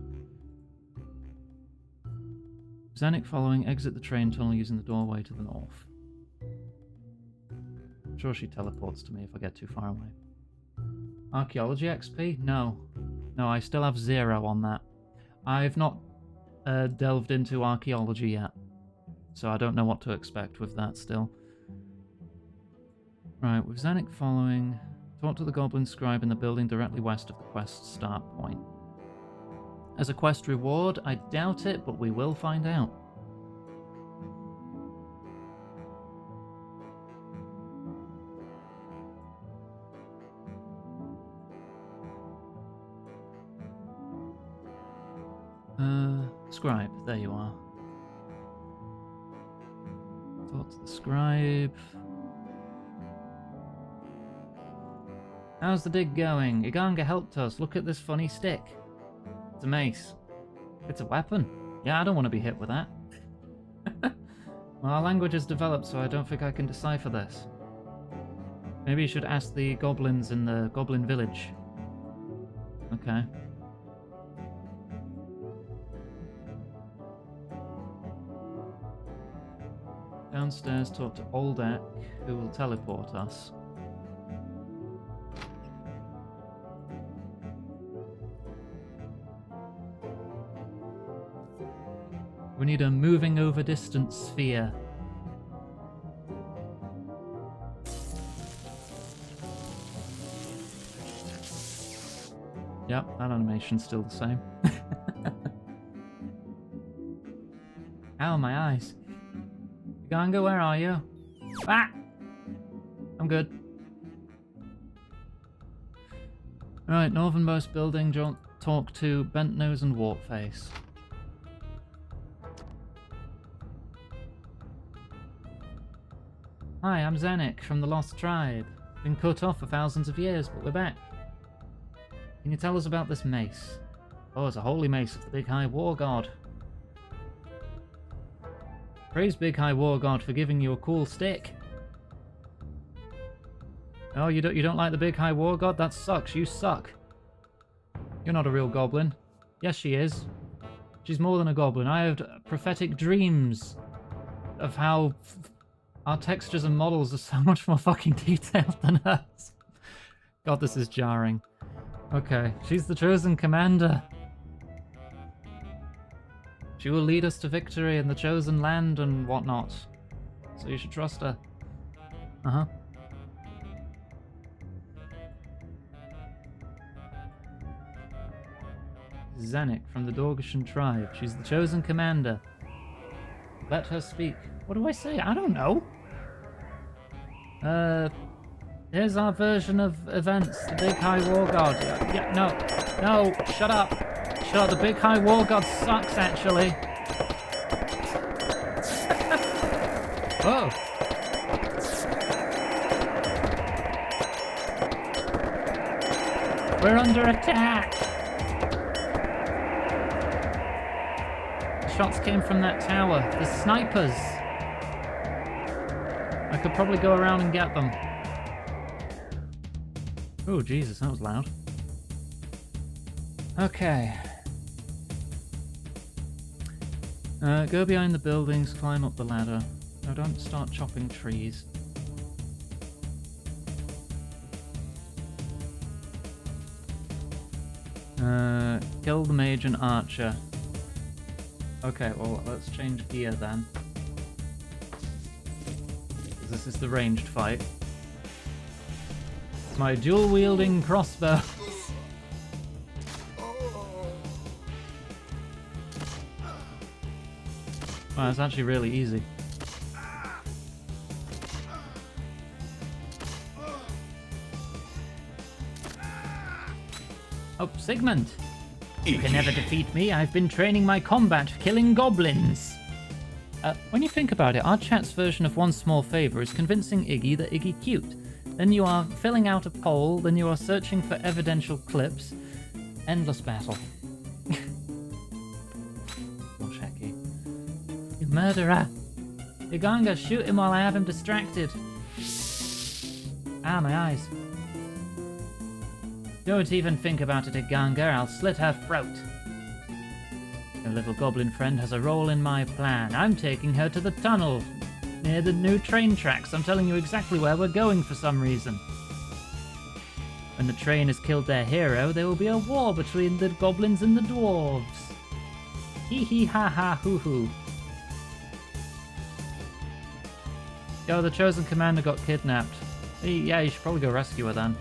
Xenic following, exit the train tunnel using the doorway to the north. I'm sure she teleports to me if I get too far away. Archaeology XP? No. No, I still have 0 on that. I've not delved into archaeology yet, so I don't know what to expect with that still. Right, with Xenic following, talk to the goblin scribe in the building directly west of the quest start point. As a quest reward, I doubt it, but we will find out. Scribe, there you are. Talk to the scribe. How's the dig going? Iganga helped us. Look at this funny stick. It's a mace. It's a weapon. Yeah, I don't want to be hit with that. Well, our language has developed, so I don't think I can decipher this. Maybe you should ask the goblins in the goblin village. Okay. Downstairs, talk to Oldak, who will teleport us. We need a moving over distance sphere. Yep, that animation's still the same. Ow, my eyes. Ganga, where are you? Ah! I'm good. Right, northernmost building, talk to Bent Nose and Wartface. Hi, I'm Xenic from the Lost Tribe. Been cut off for thousands of years, but we're back. Can you tell us about this mace? Oh, it's a holy mace of the Big High War God. Praise Big High War God for giving you a cool stick. Oh, you don't like the Big High War God? That sucks. You suck. You're not a real goblin. Yes, she is. She's more than a goblin. I had prophetic dreams of how our textures and models are so much more fucking detailed than hers. God, this is jarring. Okay, she's the chosen commander. She will lead us to victory in the chosen land and whatnot. So you should trust her. Uh-huh. Xenic from the Dorgashan tribe. She's the chosen commander. Let her speak. What do I say? I don't know. Here's our version of events. The Big High War God. Yeah, no. No, shut up. Shut up. The Big High War God sucks, actually. Whoa. We're under attack. The shots came from that tower. The snipers. I could probably go around and get them. Oh, Jesus, that was loud. Okay. Go behind the buildings, climb up the ladder. No, don't start chopping trees. Kill the mage and archer. Okay, well, let's change gear then. This is the ranged fight. My dual-wielding crossbow. Wow, it's actually really easy. Oh, Sigmund! You can never defeat me. I've been training my combat, killing goblins. When you think about it, our chat's version of One Small Favor is convincing Iggy that Iggy cute. Then you are filling out a poll, then you are searching for evidential clips. Endless battle. Gosh, Hecky. You murderer! Iganga, shoot him while I have him distracted. Ah, my eyes. Don't even think about it, Iganga. I'll slit her throat. Your little goblin friend has a role in my plan. I'm taking her to the tunnel near the new train tracks. I'm telling you exactly where we're going for some reason. When the train has killed their hero, there will be a war between the goblins and the dwarves. Hee hee ha ha hoo hoo. Yo, the chosen commander got kidnapped. Yeah, you should probably go rescue her then.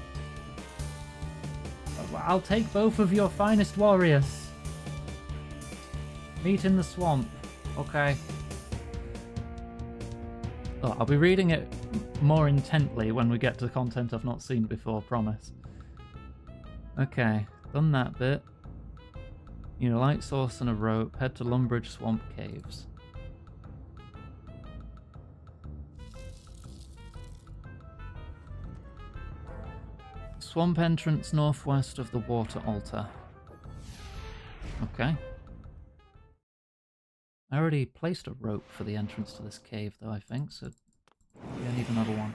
I'll take both of your finest warriors. Meet in the swamp. Okay. Oh, I'll be reading it more intently when we get to content I've not seen before, promise. Okay, done that bit. You need a light source and a rope. Head to Lumbridge Swamp Caves. Swamp entrance northwest of the water altar. Okay. I already placed a rope for the entrance to this cave, though, I think, so yeah, I need another one.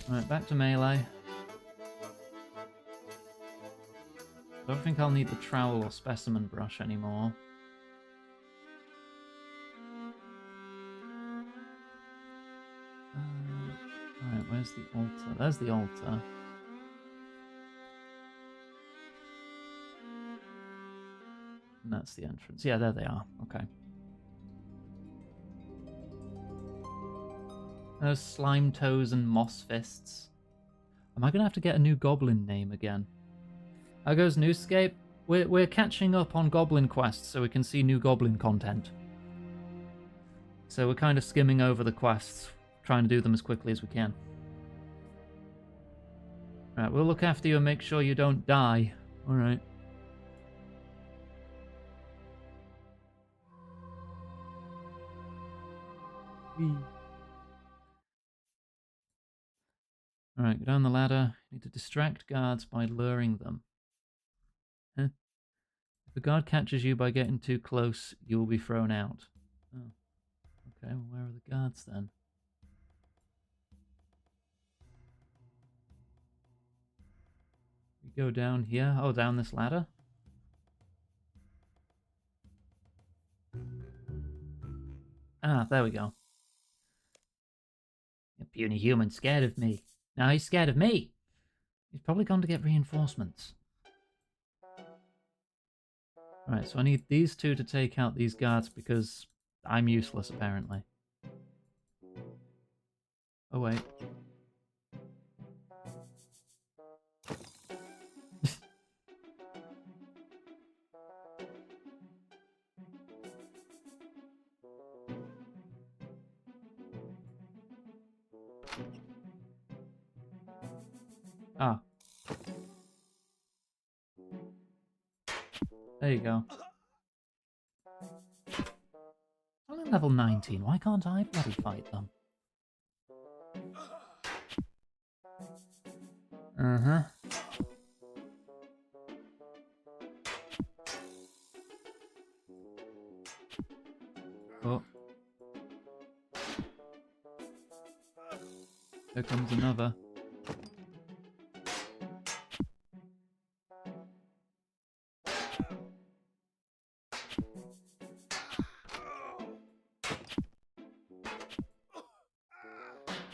Alright, back to melee. Don't think I'll need the trowel or specimen brush anymore. Alright, where's the altar? There's the altar. And that's the entrance. Yeah, there they are. Okay. There's slime toes and moss fists. Am I going to have to get a new goblin name again? How goes Runescape? We're catching up on goblin quests so we can see new goblin content. So we're kind of skimming over the quests, trying to do them as quickly as we can. Right, we'll look after you and make sure you don't die. Alright. Alright, go down the ladder. You need to distract guards by luring them. Huh? If a guard catches you by getting too close, you will be thrown out. Oh. Okay, well, where are the guards then? We go down here. Oh, down this ladder? Ah, there we go. A puny human scared of me. Now he's scared of me. He's probably gone to get reinforcements. Right, so I need these two to take out these guards because I'm useless, apparently. Oh, wait. Ah. There you go. I'm on level 19. Why can't I bloody fight them? Uh-huh. Oh. There comes another.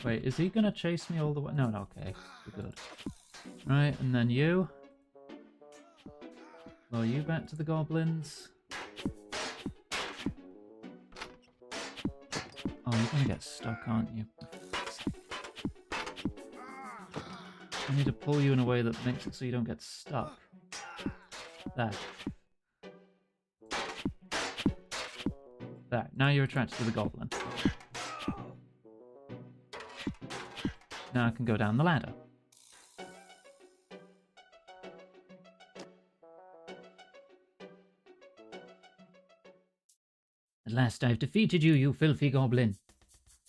Wait, is he gonna chase me all the way? No, no, okay. We're good. Right, and then you. Lure you back to the goblins. Oh, you're gonna get stuck, aren't you? I need to pull you in a way that makes it so you don't get stuck. There. There. Now you're attracted to the goblin. Now I can go down the ladder. At last I've defeated you, you filthy goblin.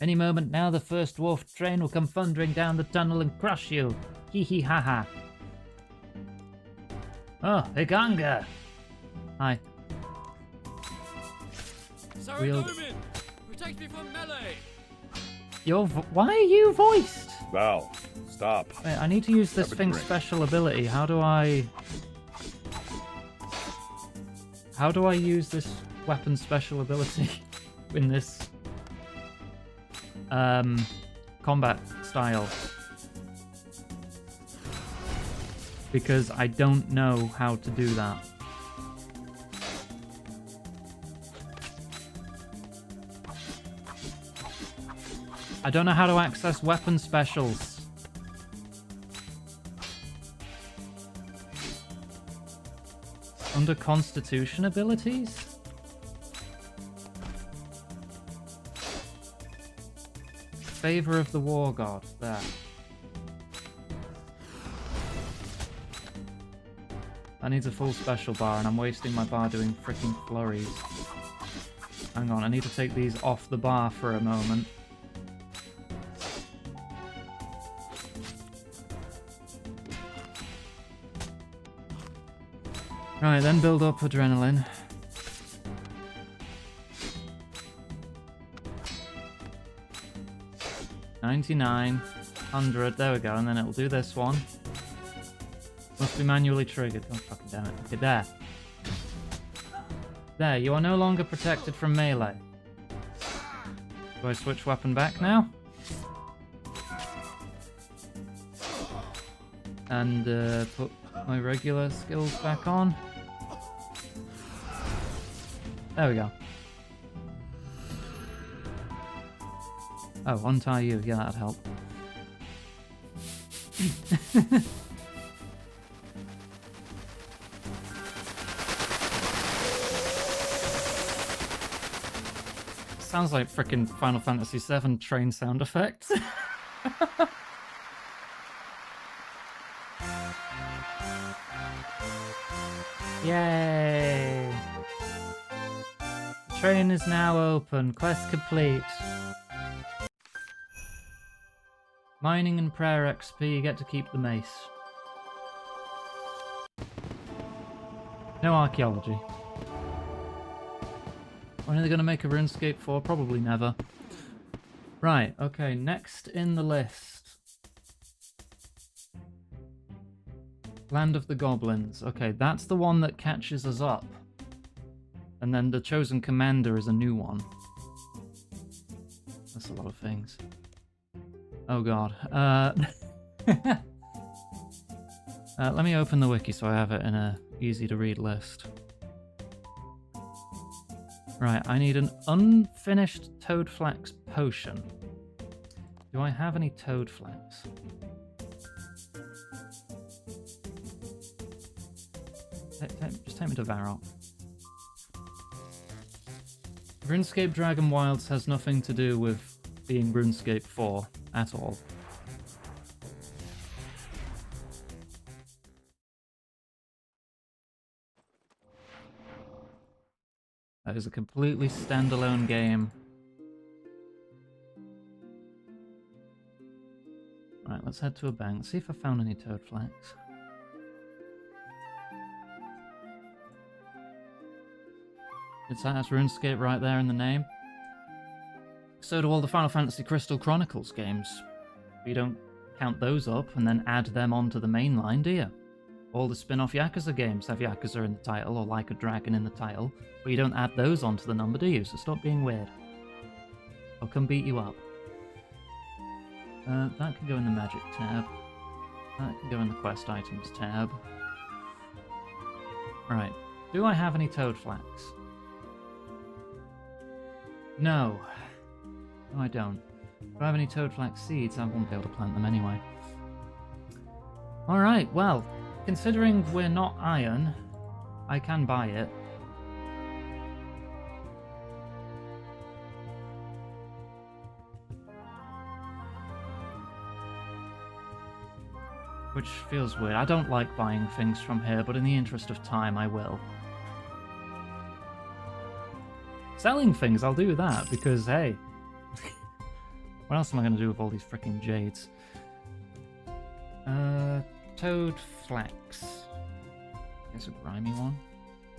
Any moment now the first dwarf train will come thundering down the tunnel and crush you. Hee hee ha ha. Oh, Higanga! Hi. Sorry, Omen! Protect me from melee! Why are you voiced? Val, stop. Wait, I need to use this Have a thing's drink. special ability. How do I use this weapon's special ability in this combat style? Because I don't know how to do that. I don't know how to access weapon specials. Under Constitution abilities? Favor of the War God. There. That needs a full special bar, and I'm wasting my bar doing freaking flurries. Hang on, I need to take these off the bar for a moment. Right, then build up adrenaline. $99, 100, there we go, and then it'll do this one. Must be manually triggered. Oh, fucking damn it. Okay, there. There, you are no longer protected from melee. Do I switch weapon back now? And put my regular skills back on. There we go. Oh, untie you. Yeah, that'd help. Sounds like frickin' Final Fantasy VII train sound effects. Yay! Train is now open. Quest complete. Mining and prayer XP, you get to keep the mace. No archaeology. When are they going to make a Runescape 4? Probably never. Right, okay, next in the list. Land of the Goblins. Okay, that's the one that catches us up. And then the Chosen Commander is a new one. That's a lot of things. Oh god. Let me open the wiki so I have it in a easy to read list. Right, I need an unfinished Toadflax potion. Do I have any Toadflax? Just take me to Varrock. RuneScape Dragon Wilds has nothing to do with being RuneScape 4 at all. That is a completely standalone game. Right, let's head to a bank. See if I found any toad flax. It has RuneScape right there in the name. So do all the Final Fantasy Crystal Chronicles games. But you don't count those up and then add them onto the main line, do you? All the spin-off Yakuza games have Yakuza in the title, or Like a Dragon in the title, but you don't add those onto the number, do you? So stop being weird. I'll come beat you up. That can go in the Magic tab. That can go in the Quest Items tab. Right. Do I have any toad flax? No. No, I don't. Do I have any toad flax seeds? I won't be able to plant them anyway. Alright, well, considering we're not iron, I can buy it. Which feels weird. I don't like buying things from here, but in the interest of time, I will. Selling things, I'll do that, because, hey... what else am I going to do with all these freaking jades? Toad flax. It's a grimy one.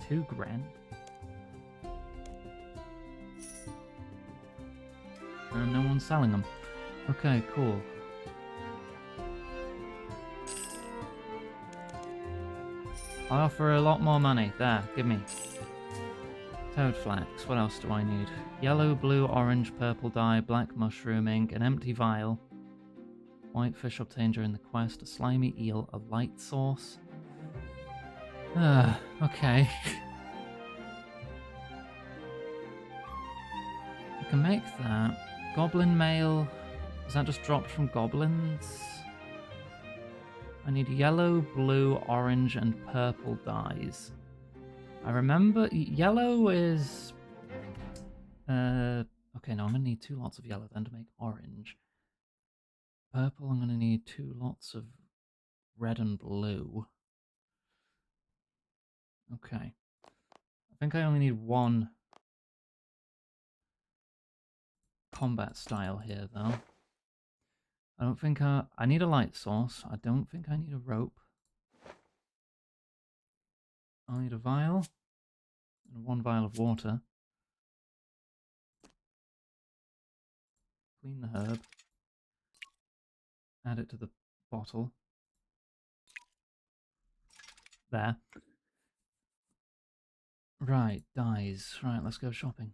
2 grand. And no one's selling them. Okay, cool. I offer a lot more money. There, give me. Toad flax. What else do I need? Yellow, blue, orange, purple dye, black mushroom ink, an empty vial. White fish obtained during the quest, a slimy eel, a light sauce. Okay. I can make that. Goblin mail. Is that just dropped from goblins? I need yellow, blue, orange, and purple dyes. I remember yellow is... okay, no, I'm going to need 2 lots of yellow then to make orange. Purple, I'm going to need 2 lots of red and blue. Okay. I think I only need 1 combat style here, though. I don't think I need a light source. I don't think I need a rope. I'll need a vial. And 1 vial of water. Clean the herb. Add it to the bottle. There. Right, dyes. Right, let's go shopping.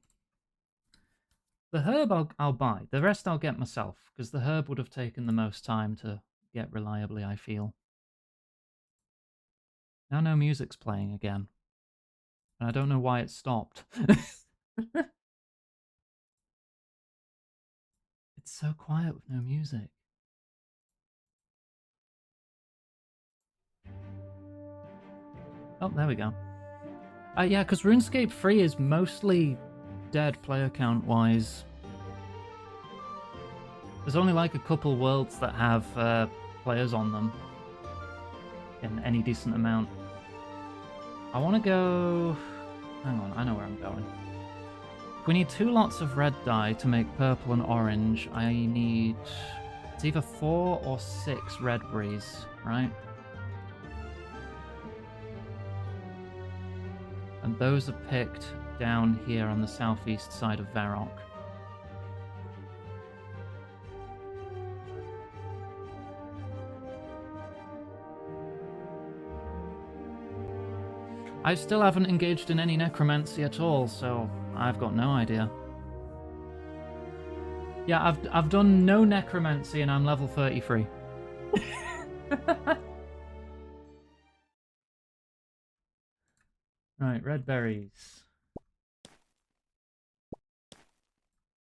The herb I'll buy. The rest I'll get myself, because the herb would have taken the most time to get reliably, I feel. Now no music's playing again. And I don't know why it stopped. It's so quiet with no music. Oh, there we go. Yeah, because RuneScape 3 is mostly dead player count-wise. There's only like a couple worlds that have players on them in any decent amount. I want to go... Hang on, I know where I'm going. We need 2 lots of red dye to make purple and orange. I need... It's either 4 or 6 red berries, right? And those are picked down here on the southeast side of Varrock. I still haven't engaged in any necromancy at all, so I've got no idea. Yeah, I've done no necromancy and I'm level 33. Right, red berries.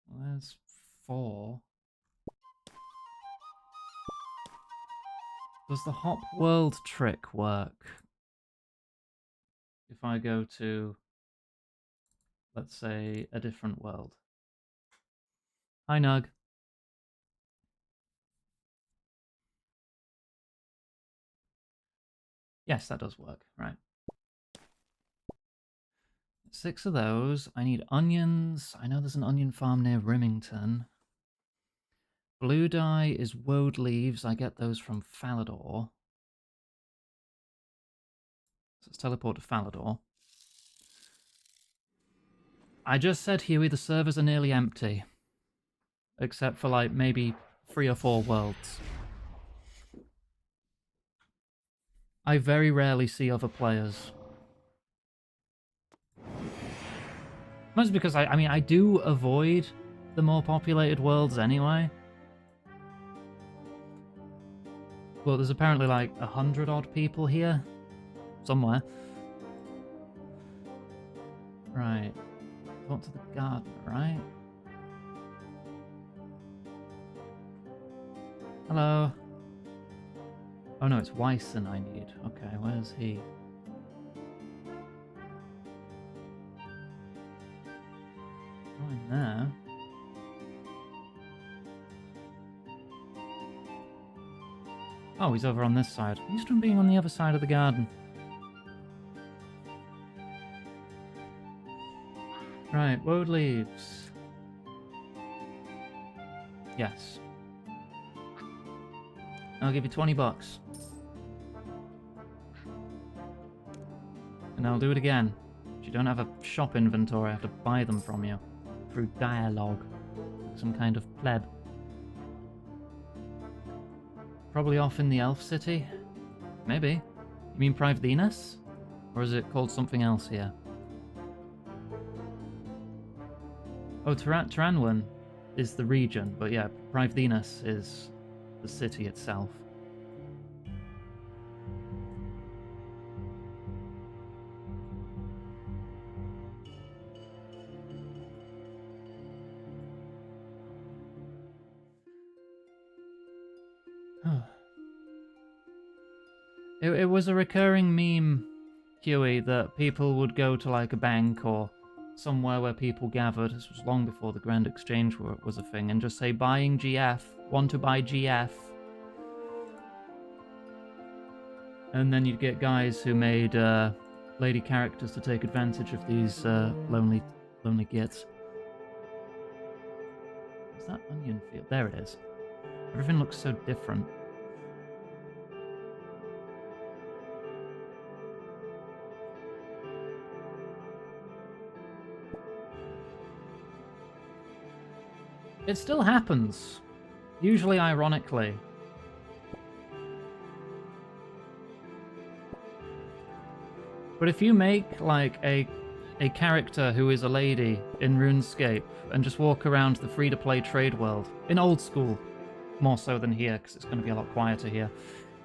Well, there's 4. Does the hop world trick work? If I go to, let's say, a different world. Hi, Nug. Yes, that does work. Right. 6 of those. I need onions. I know there's an onion farm near Rimington. Blue dye is woad leaves. I get those from Falador. So let's teleport to Falador. I just said, Huey, the servers are nearly empty. Except for, like, maybe 3 or 4 worlds. I very rarely see other players. Mostly because, I mean, I do avoid the more populated worlds anyway. Well, there's apparently like 100 odd people here. Somewhere. Right. Talk to the gardener, right? Hello. Oh no, it's Wyson I need. Okay, where's he? Oh, in there. Oh, he's over on this side. I'm used to him being on the other side of the garden. Right, woad leaves. Yes. I'll give you 20 bucks. And I'll do it again. If you don't have a shop inventory, I have to buy them from you. Through dialogue. Some kind of pleb. Probably off in the Elf City? Maybe. You mean Private Venus? Or is it called something else here? Oh, Taranwen is the region, but yeah, Private Venus is the city itself. It was a recurring meme, Huey, that people would go to like a bank or somewhere where people gathered, this was long before the Grand Exchange was a thing, and just say, buying GF, want to buy GF. And then you'd get guys who made lady characters to take advantage of these lonely gits. What's that onion field? There it is. Everything looks so different. It still happens. Usually ironically. But if you make, like, a character who is a lady in RuneScape and just walk around the free-to-play trade world, in old school, more so than here, because it's going to be a lot quieter here,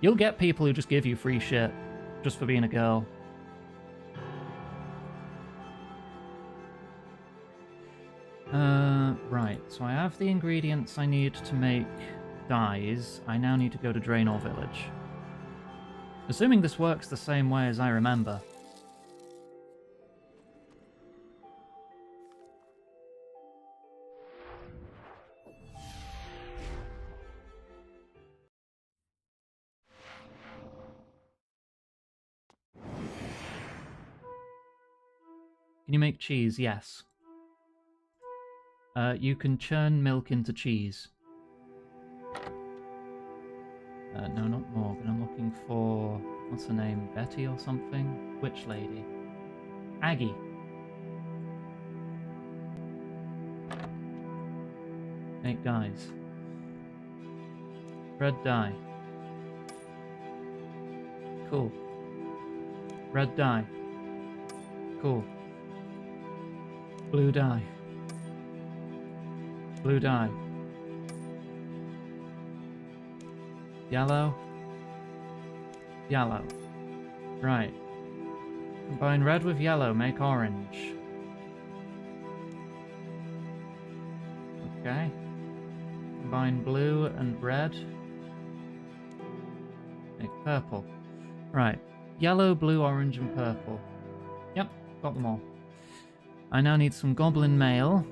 you'll get people who just give you free shit just for being a girl. Right, so I have the ingredients I need to make dyes. I now need to go to Draenor Village. Assuming this works the same way as I remember. Can you make cheese? Yes. You can churn milk into cheese. No, not Morgan. I'm looking for... what's her name? Betty or something? Witch lady. Aggie. Make dyes. Red dye. Cool. Red dye. Cool. Blue dye. Blue dye. Yellow. Yellow. Right. Combine red with yellow, make orange. Okay. Combine blue and red. Make purple. Right. Yellow, blue, orange, and purple. Yep, got them all. I now need some goblin mail.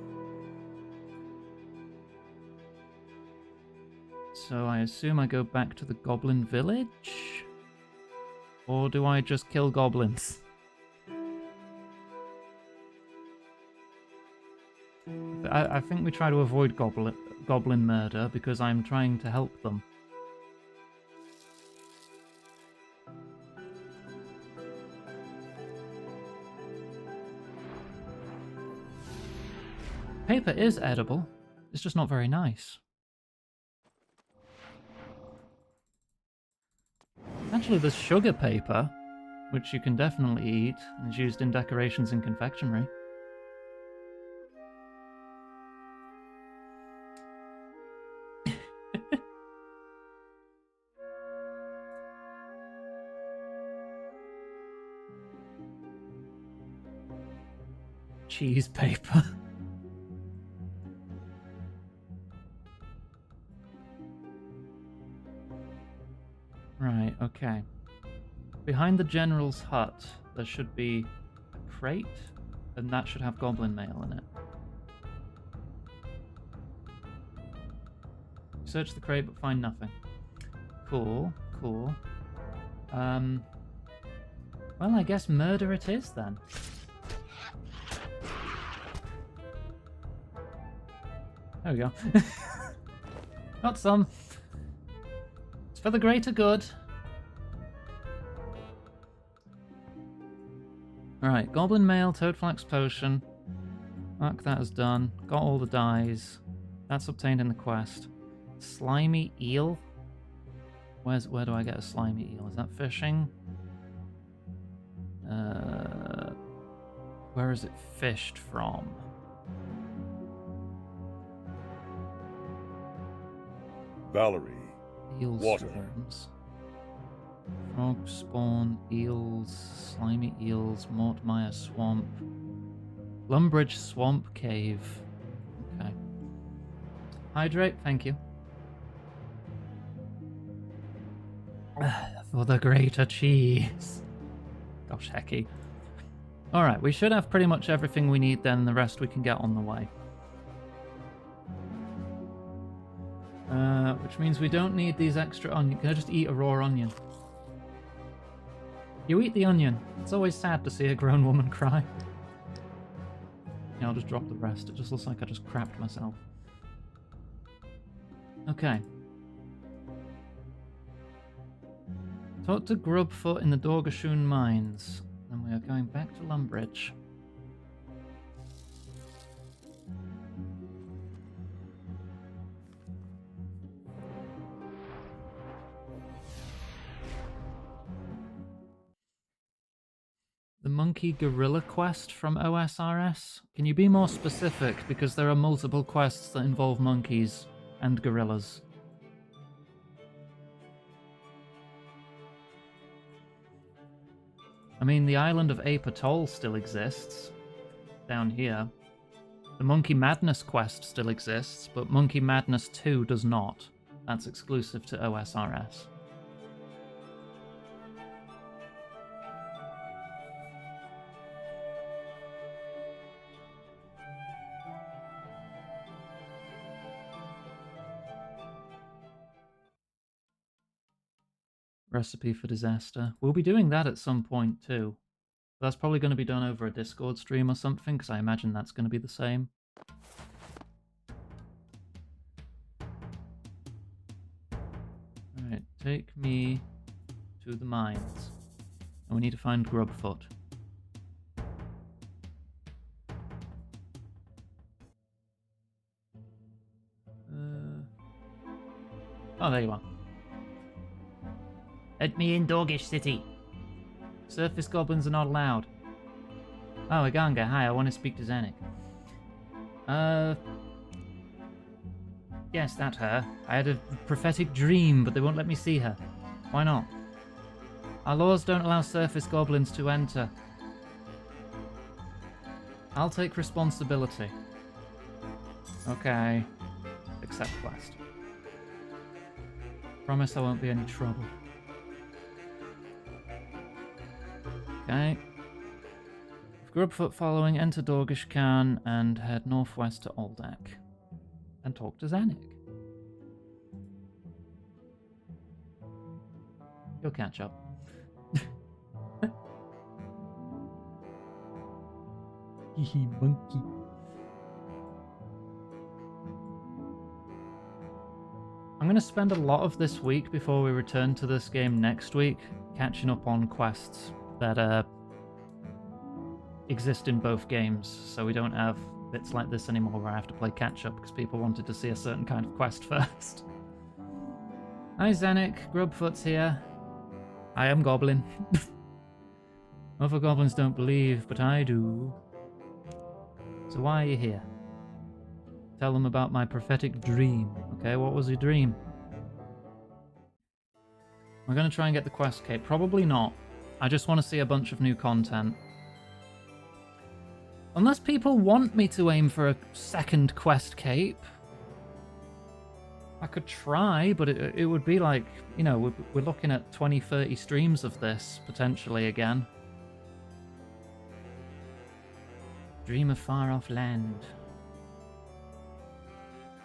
So I assume I go back to the goblin village? Or do I just kill goblins? I think we try to avoid goblin murder because I'm trying to help them. Paper is edible. It's just not very nice. Actually, there's sugar paper, which you can definitely eat, and is used in decorations and confectionery. Cheese paper. Right, okay. Behind the general's hut, there should be a crate, and that should have goblin mail in it. Search the crate, but find nothing. Cool, cool. Well, I guess murder it is, then. There we go. Got some. It's for the greater good. Alright, Goblin Mail, Toadflax Potion. Mark that as done. Got all the dyes. That's obtained in the quest. Slimy Eel? Where do I get a slimy eel? Is that fishing? Where is it fished from? Valerie. Eel Water. swarms. Frog spawn, eels, slimy eels, Mortmire swamp. Lumbridge swamp cave. Okay. Hydrate, thank you. For the greater cheese. Gosh, hecky. Alright, we should have pretty much everything we need then, the rest we can get on the way. Which means we don't need these extra onions. Can I just eat a raw onion? You eat the onion. It's always sad to see a grown woman cry. Yeah, I'll just drop the rest. It just looks like I just crapped myself. Okay. Talk to Grubfoot in the Dorgashun mines. And we are going back to Lumbridge. The Monkey Gorilla quest from OSRS? Can you be more specific? Because there are multiple quests that involve monkeys and gorillas. I mean, the island of Ape Atoll still exists. Down here. The Monkey Madness quest still exists, but Monkey Madness 2 does not. That's exclusive to OSRS. Recipe for disaster. We'll be doing that at some point too. That's probably going to be done over a Discord stream or something, because I imagine that's going to be the same. Alright, take me to the mines. And we need to find Grubfoot. Oh, there you are. Let me in, Doggish City. Surface goblins are not allowed. Oh, Aganga, hi, I want to speak to Zanik. Yes, that her. I had a prophetic dream, but they won't let me see her. Why not? Our laws don't allow surface goblins to enter. I'll take responsibility. Okay. Accept quest. Promise I won't be any trouble. Okay. Grubfoot following, enter Dorgish Khan and head northwest to Oldak. And talk to Zanik. You'll catch up. Hee monkey. I'm going to spend a lot of this week before we return to this game next week, catching up on quests that exist in both games, so we don't have bits like this anymore where I have to play catch-up because people wanted to see a certain kind of quest first. Hi Zanik, Grubfoot's here. I am Goblin. Other goblins don't believe, but I do. So why are you here? Tell them about my prophetic dream. Okay, what was your dream? We're going to try and get the quest cape. Probably not. I just want to see a bunch of new content. Unless people want me to aim for a second quest cape, I could try, but it would be like, you know, we're looking at 20, 30 streams of this, potentially, again. Dream of far-off land.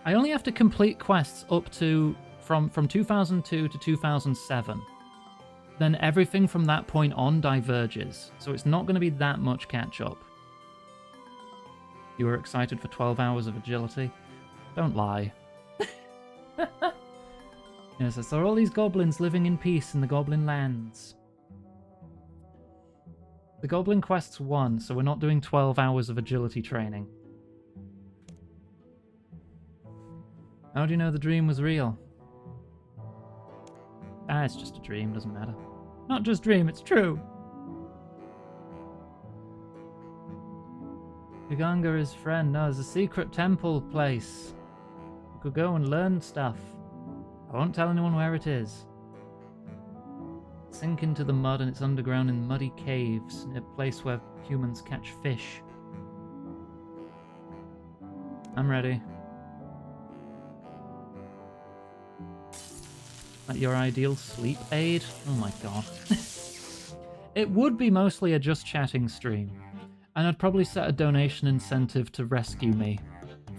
I only have to complete quests up to, from 2002 to 2007. Then everything from that point on diverges, so it's not going to be that much catch-up. You were excited for 12 hours of agility? Don't lie. Yes, I saw all these goblins living in peace in the goblin lands. The goblin quest's 1, so we're not doing 12 hours of agility training. How do you know the dream was real? Ah, it's just a dream, doesn't matter. Not just dream, it's true! Uganga is friend. No, there's a secret temple place. You could go and learn stuff. I won't tell anyone where it is. Sink into the mud and it's underground in muddy caves, a place where humans catch fish. I'm ready. That your ideal sleep aid? Oh my god. It would be mostly a just chatting stream. And I'd probably set a donation incentive to rescue me.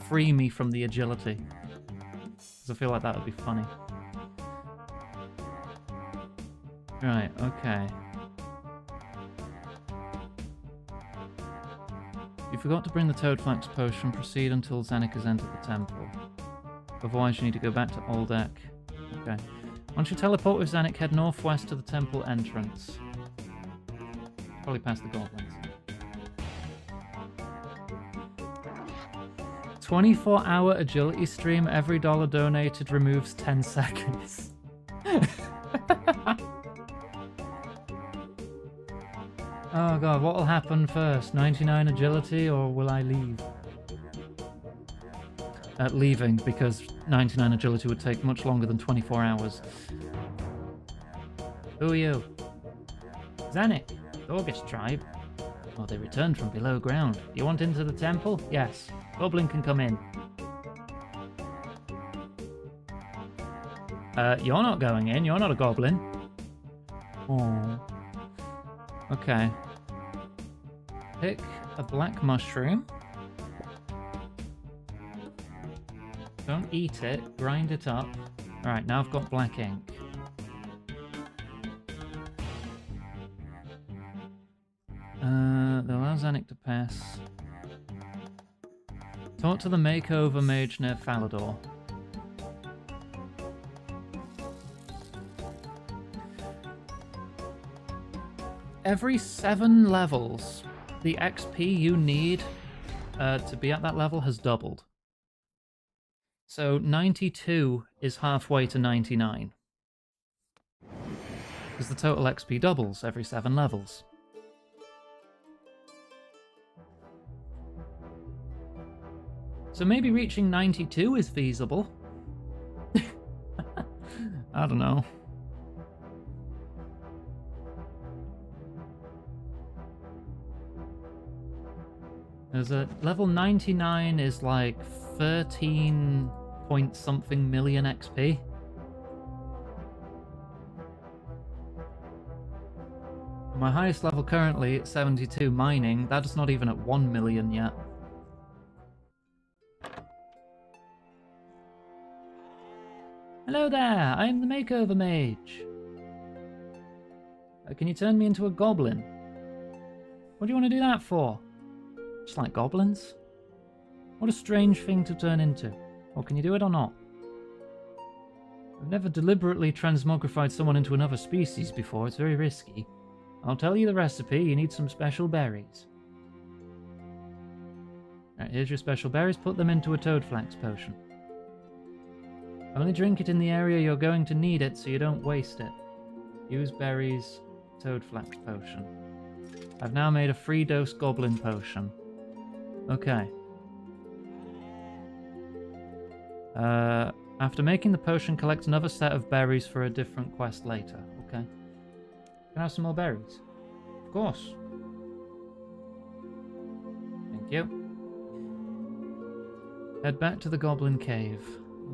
Free me from the agility. Because I feel like that would be funny. Right, okay. You forgot to bring the Toadflax potion. Proceed until Zanik has entered the temple. Otherwise you need to go back to Oldek. Okay. Once you teleport with Zanik, head northwest to the temple entrance. Probably past the goblins. 24-hour agility stream, every dollar donated removes 10 seconds. Oh god, what will happen first? 99 agility or will I leave? Leaving, because 99 agility would take much longer than 24 hours. Who are you? Zanik, August tribe. Oh, they returned from below ground. You want into the temple? Yes. Goblin can come in. You're not going in. You're not a goblin. Oh. Okay. Pick a black mushroom. Don't eat it. Grind it up. Alright, now I've got black ink. They'll allow Zanik to pass. Talk to the makeover mage near Falador. Every 7 levels, the XP you need to be at that level has doubled. So 92 is halfway to 99. Because the total XP doubles every 7 levels. So maybe reaching 92 is feasible. I don't know. There's a level 99 is like 13 point something million XP. My highest level currently at 72 mining, that's not even at 1 million yet. Hello there, I am the makeover mage. Can you turn me into a goblin? What do you want to do that for? Just like goblins? What a strange thing to turn into. Or can you do it or not? I've never deliberately transmogrified someone into another species before. It's very risky. I'll tell you the recipe. You need some special berries. Right, here's your special berries. Put them into a toadflax potion. Only drink it in the area you're going to need it so you don't waste it. Use berries, toadflax potion. I've now made a 3-dose goblin potion. Okay. After making the potion, collect another set of berries for a different quest later. Okay. Can I have some more berries? Of course. Thank you. Head back to the goblin cave.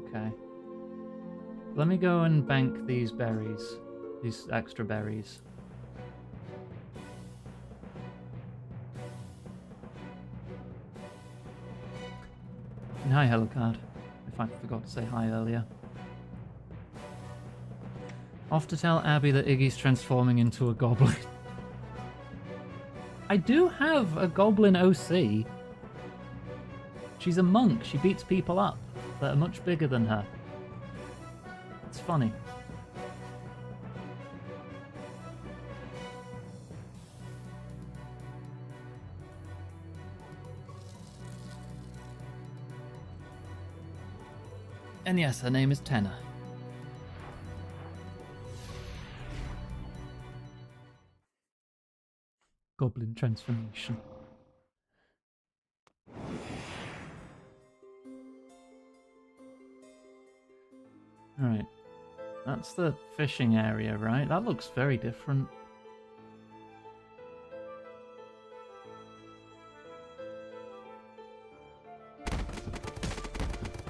Okay. Let me go and bank these berries. These extra berries. And hi, Hellocard. If I forgot to say hi earlier. Off to tell Abby that Iggy's transforming into a goblin. I do have a goblin OC. She's a monk. She beats people up that are much bigger than her. It's funny. And yes, her name is Tenna. Goblin transformation. Alright. That's the fishing area, right? That looks very different.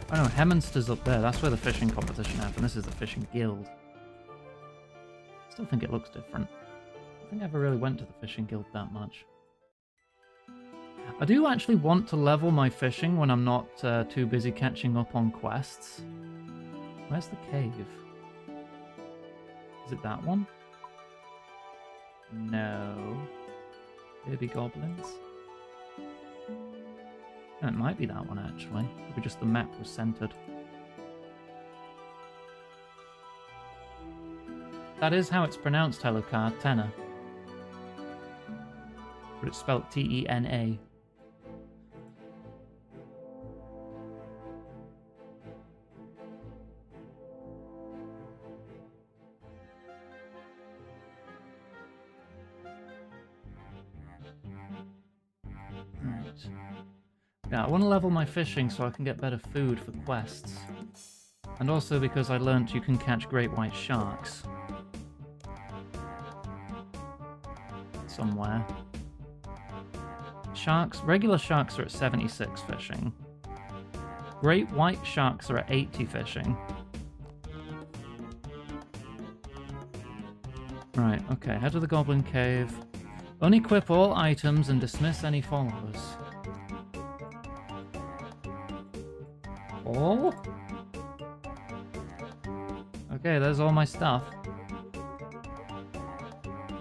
Oh no, Hemmonster's up there. That's where the fishing competition happened. This is the fishing guild. Still think it looks different. I don't think I ever really went to the fishing guild that much. I do actually want to level my fishing when I'm not too busy catching up on quests. Where's the cave? Is it that one? No. Baby goblins? Oh, it might be that one, actually. Maybe just the map was centered. That is how it's pronounced, Hellocard, Tenna. But it's spelled T-E-N-A. Yeah, I want to level my fishing so I can get better food for quests. And also because I learned you can catch great white sharks. Somewhere. Sharks, regular sharks are at 76 fishing. Great white sharks are at 80 fishing. Right, okay, head to the goblin cave. Unequip all items and dismiss any followers. All? Okay, there's all my stuff.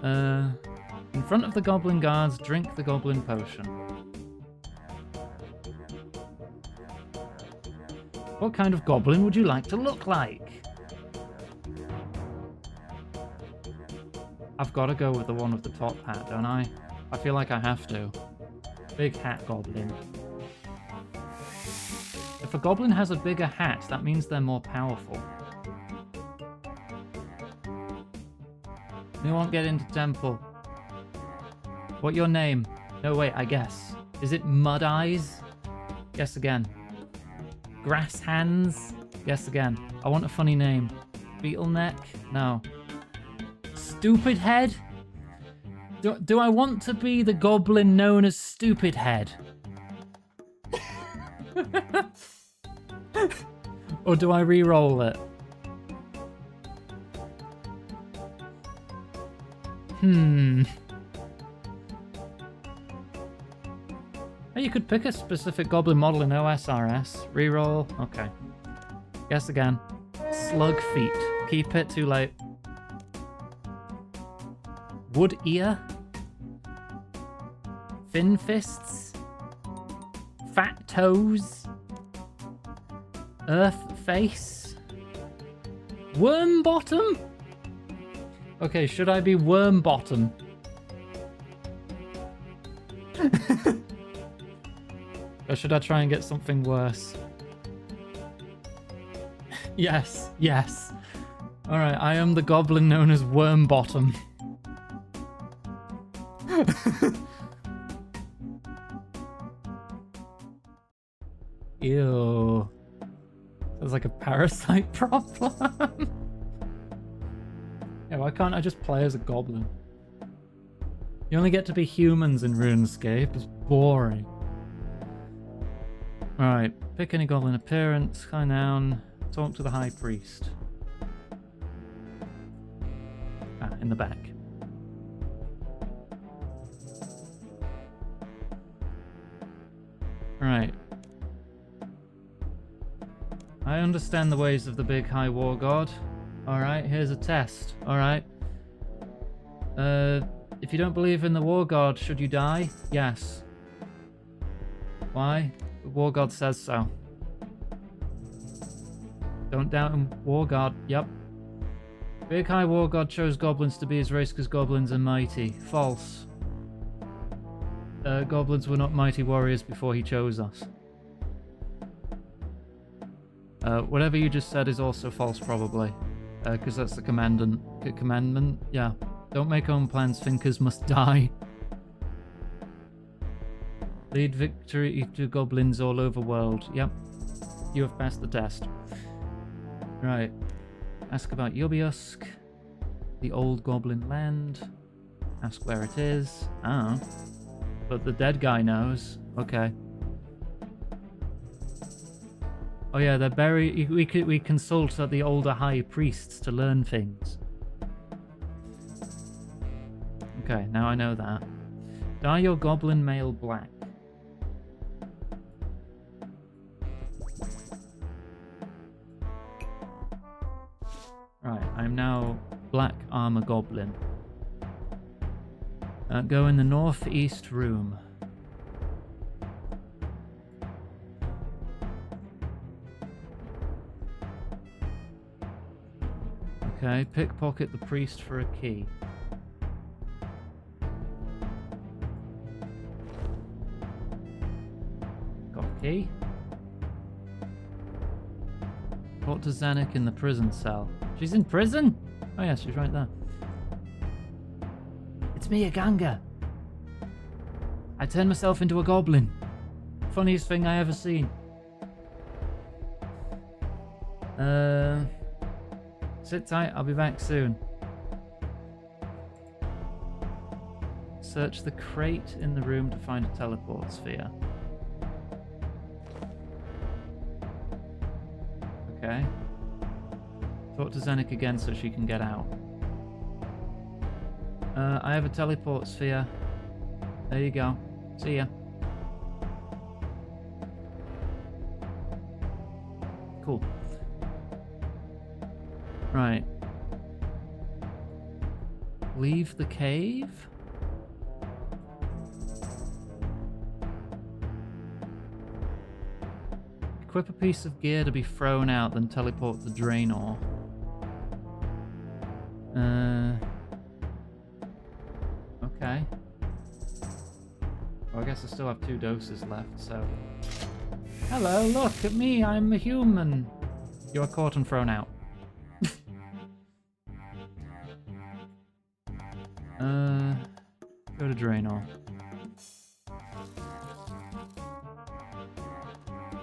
In front of the goblin guards, drink the goblin potion. What kind of goblin would you like to look like? I've got to go with the one with the top hat, don't I? I feel like I have to. Big hat goblin. If a goblin has a bigger hat, that means they're more powerful. We won't get into temple. What your name? No, wait, I guess. Is it Mud Eyes? Guess again. Grass Hands? Guess again. I want a funny name. Beetle Neck? No. Stupid Head? Do I want to be the goblin known as Stupid Head? Or do I re-roll it? Oh, you could pick a specific goblin model in OSRS. Reroll. Okay. Guess again. Slug Feet. Keep it, too late. Wood Ear. Thin Fists. Fat Toes. Earth Face. Worm bottom? Okay, should I be worm bottom? Or should I try and get something worse? Yes, yes. Alright, I am the goblin known as Worm Bottom. Ew. Sounds like a parasite problem. Yeah, why can't I just play as a goblin? You only get to be humans in RuneScape. It's boring. Alright, pick any goblin appearance, high noun, talk to the high priest. Ah, in the back. Right. I understand the ways of the big high war god. Alright, here's a test. Alright. If you don't believe in the war god, should you die? Yes. Why? The war god says so. Don't doubt him. War god. Yep. Big high war god chose goblins to be his race because goblins are mighty. False. Goblins were not mighty warriors before he chose us. Whatever you just said is also false, probably. Because that's the commandment. Yeah. Don't make own plans, thinkers must die. Lead victory to goblins all over world. Yep. You have passed the test. Right. Ask about Yobiusk. The old goblin land. Ask where it is. Ah. But the dead guy knows. Okay. Oh yeah, they're buried. We consult the older high priests to learn things. Okay, now I know that. Dye your goblin mail black. Right, I'm now black armor goblin. Go in the northeast room. Okay, pickpocket the priest for a key. Got a key. Talk to Zanuck in the prison cell. She's in prison? Oh yeah, she's right there. It's me, Aganga. I turned myself into a goblin. Funniest thing I ever seen. Sit tight, I'll be back soon. Search the crate in the room to find a teleport sphere. Okay. Talk to Zanuck again so she can get out. I have a teleport sphere. There you go. See ya. Cool. Right. Leave the cave? Equip a piece of gear to be thrown out, then teleport to Draenor. Okay. Well, I guess I still have 2 doses left, so... Hello, look at me, I'm a human. You are caught and thrown out. Go to Draenor. I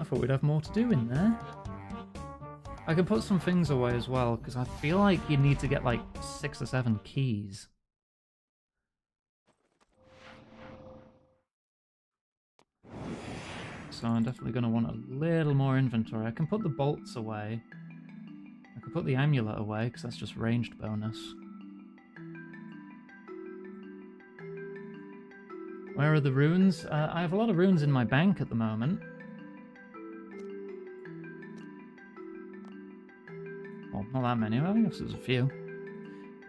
thought we'd have more to do in there. I can put some things away as well, because I feel like you need to get like 6 or 7 keys. So I'm definitely going to want a little more inventory. I can put the bolts away. I can put the amulet away, because that's just ranged bonus. Where are the runes? I have a lot of runes in my bank at the moment. Well, not that many. I guess there's a few.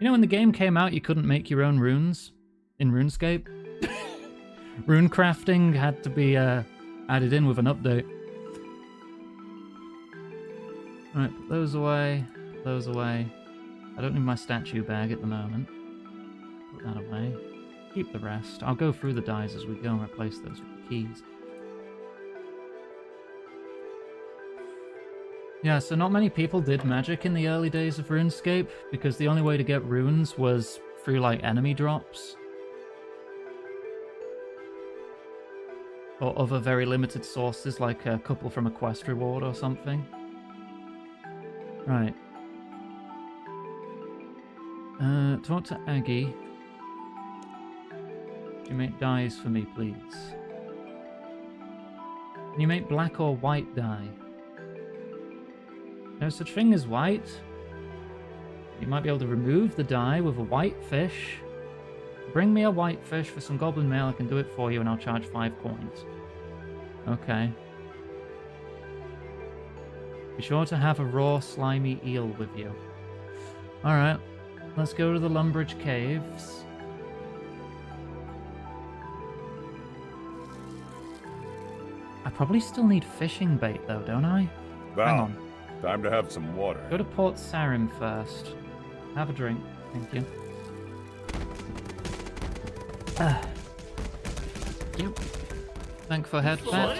You know, when the game came out, you couldn't make your own runes in RuneScape? Rune crafting had to be added in with an update. Alright, put those away. those away. I don't need my statue bag at the moment. Put that away. Keep the rest. I'll go through the dies as we go and replace those with the keys. Yeah, so not many people did magic in the early days of RuneScape, because the only way to get runes was through, like, enemy drops. Or other very limited sources, like a couple from a quest reward or something. Right. Talk to Aggie. Can you make dyes for me, please? Can you make black or white dye? No such thing as white. You might be able to remove the dye with a white fish. Bring me a white fish for some goblin mail. I can do it for you and I'll charge 5 coins. Okay. Be sure to have a raw, slimy eel with you. Alright. Let's go to the Lumbridge Caves. I probably still need fishing bait though, don't I? Val, Hang on. time to have some water. Go to Port Sarim first. Have a drink. Thank you. Yep. Thank for headset.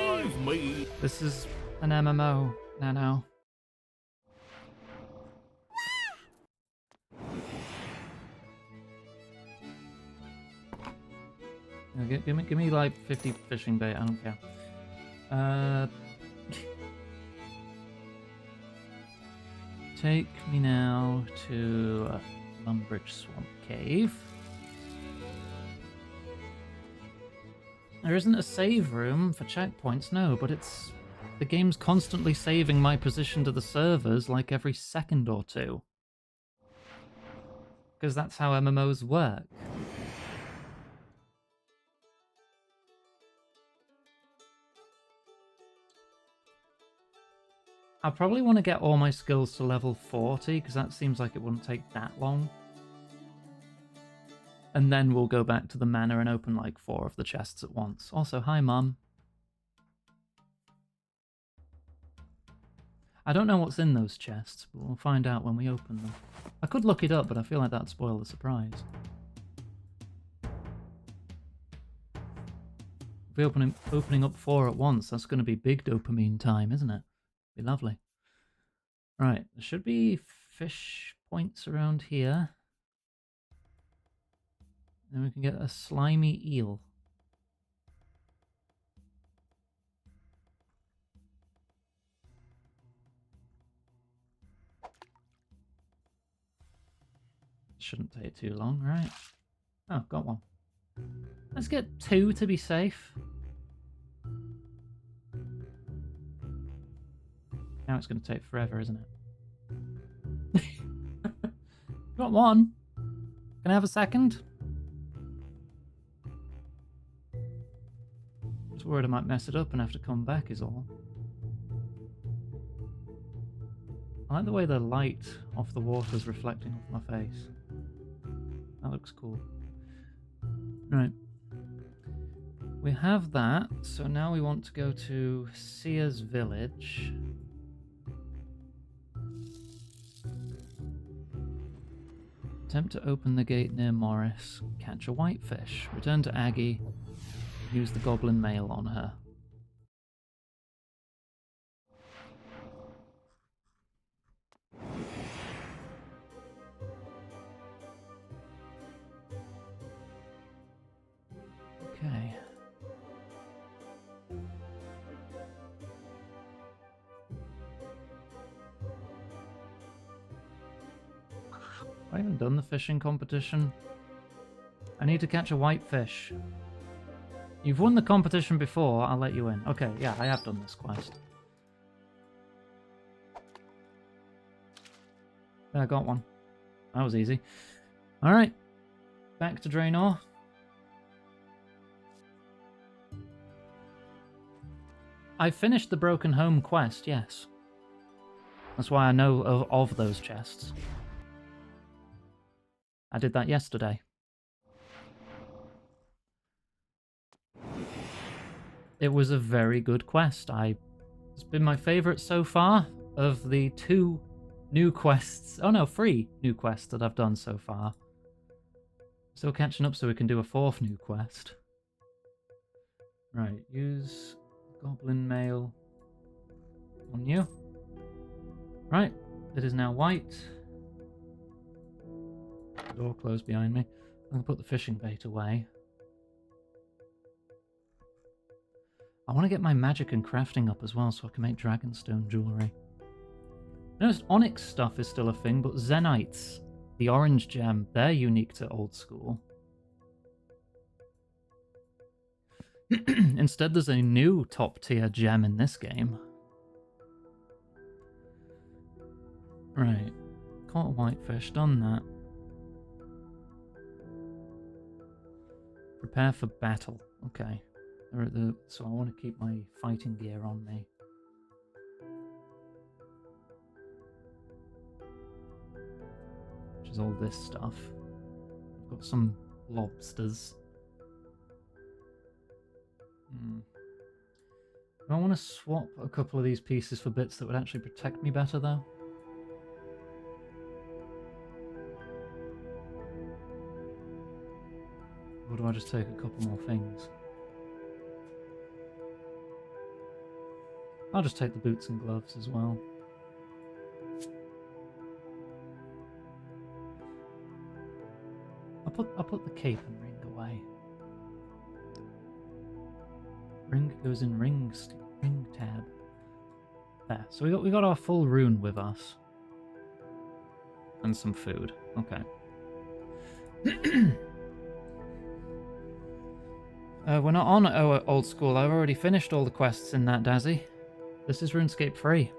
This is an MMO, Nano. Give me like 50 fishing bait, I don't care. Take me now to Lumbridge Swamp Cave. There isn't a save room for checkpoints, no, but the game's constantly saving my position to the servers like every second or two. Because that's how MMOs work. I probably want to get all my skills to level 40, because that seems like it wouldn't take that long. And then we'll go back to the manor and open like 4 of the chests at once. Also, hi Mum. I don't know what's in those chests, but we'll find out when we open them. I could look it up, but I feel like that'd spoil the surprise. If we're opening up 4 at once, that's going to be big dopamine time, isn't it? Be lovely. Right, there should be fish points around here. Then we can get a slimy eel. Shouldn't take too long, right? Oh, got one. Let's get 2 to be safe. Now it's going to take forever, isn't it? Got 1. Can I have a second? Just worried I might mess it up and have to come back is all. I like the way the light off the water is reflecting off my face. That looks cool. Right. We have that, so now we want to go to Sea's village. Attempt to open the gate near Morris. Catch a whitefish. Return to Aggie. Use the goblin mail on her. Okay. I haven't done the fishing competition. I need to catch a whitefish. You've won the competition before, I'll let you in. Okay, yeah, I have done this quest. Yeah, I got one. That was easy. Alright. Back to Draenor. I finished the Broken Home quest, yes. That's why I know of those chests. I did that yesterday. It was a very good quest. It's been my favourite so far of the 2 new quests. Oh no, 3 new quests that I've done so far. Still catching up so we can do a 4th new quest. Right, use goblin mail on you. Right, it is now white. Door closed behind me. I'm going to put the fishing bait away. I want to get my magic and crafting up as well so I can make dragonstone jewellery. I noticed onyx stuff is still a thing, but zenites, the orange gem, they're unique to old school. Instead, there's a new top tier gem in this game. Right. Caught a whitefish, done that. Prepare for battle. Okay. So I want to keep my fighting gear on me. Which is all this stuff. I've got some lobsters. I want to swap a couple of these pieces for bits that would actually protect me better, though. Or do I just take a couple more things? I'll just take the boots and gloves as well. I'll put the cape and ring away. Ring goes in ring tab. There. So we got our full rune with us. And some food. Okay. We're not on old school. I've already finished all the quests in that, Dazzy. This is RuneScape 3.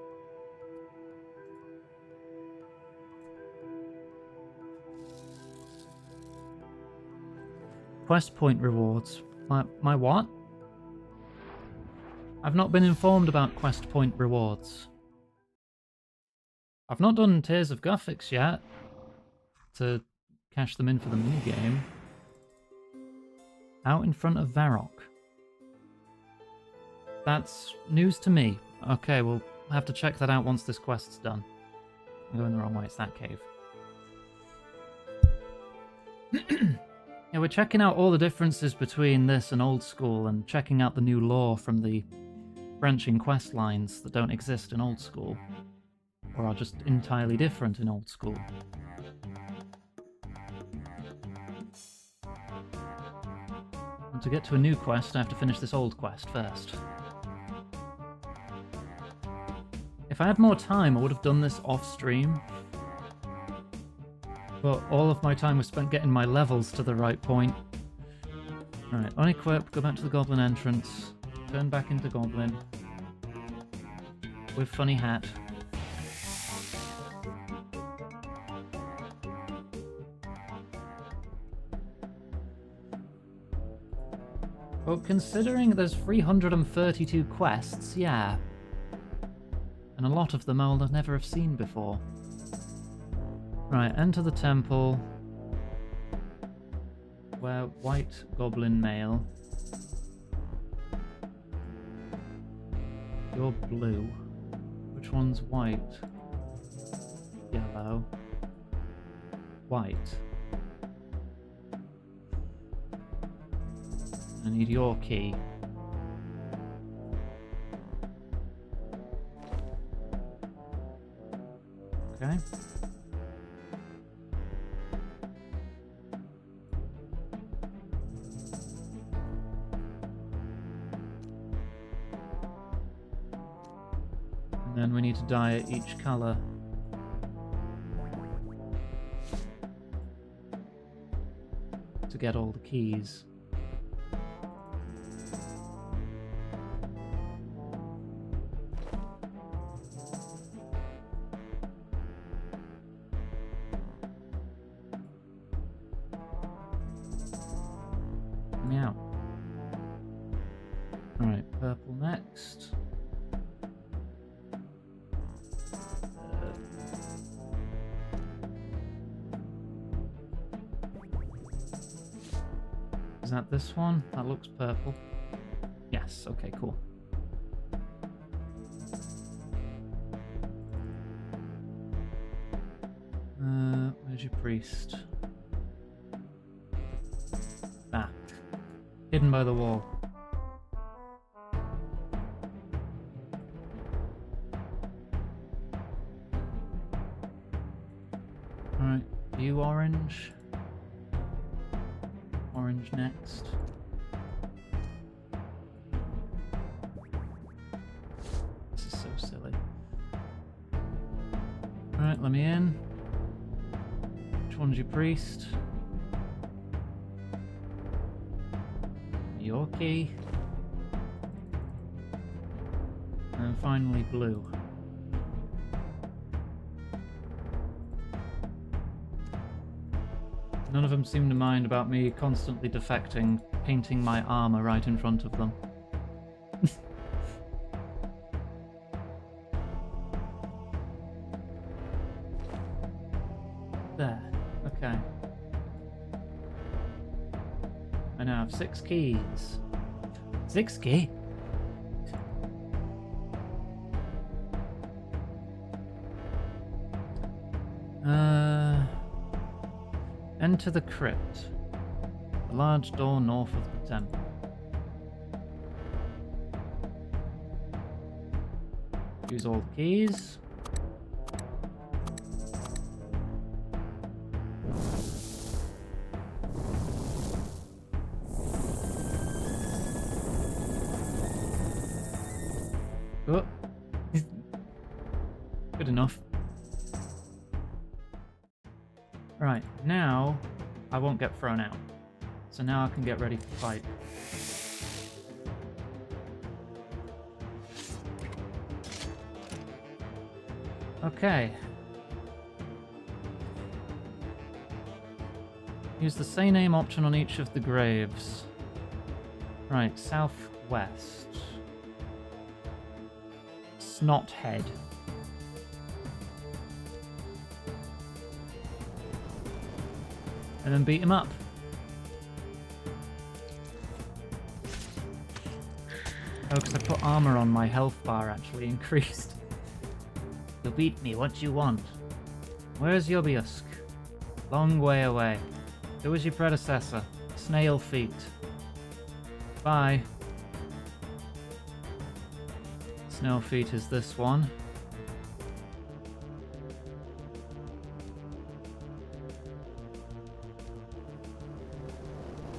Quest point rewards. My what? I've not been informed about quest point rewards. I've not done Tears of Guthix yet to cash them in for the minigame. Out in front of Varrock. That's news to me. Okay, we'll have to check that out once this quest's done. I'm going the wrong way, it's that cave. Yeah, we're checking out all the differences between this and old school and checking out the new lore from the branching quest lines that don't exist in old school. Or are just entirely different in old school. And to get to a new quest, I have to finish this old quest first. If I had more time, I would have done this off-stream. But all of my time was spent getting my levels to the right point. Alright, unequip, go back to the goblin entrance, turn back into goblin. With funny hat. But considering there's 332 quests, yeah. And a lot of them I'll never have seen before. Right, enter the temple. Wear white goblin mail. You're blue. Which one's white? Yellow. White. I need your key. Okay. And then we need to dye it each colour. To get all the keys. Meow. Alright, purple next. Is that this one? That looks purple. Yes, okay, cool. your priest? Ah. Hidden by the wall. Alright, you orange. Orange next. This is so silly. Alright, let me in. Which one's your priest? Yorkie. And then finally blue. None of them seem to mind about me constantly defecting, painting my armor right in front of them. There. Okay. I now have 6 keys. 6 keys? Enter the crypt. The large door north of the temple. Use all the keys. Oh. Good enough. Right, now I won't get thrown out. So now I can get ready to fight. Okay. Use the say name option on each of the graves. Right, southwest. Snothead. And then beat him up. Oh, because I put armor on, my health bar actually increased. You'll beat me, what you want? Where's Yobiusk? Long way away. Who was your predecessor? Snail feet. Bye. Snail feet is this one.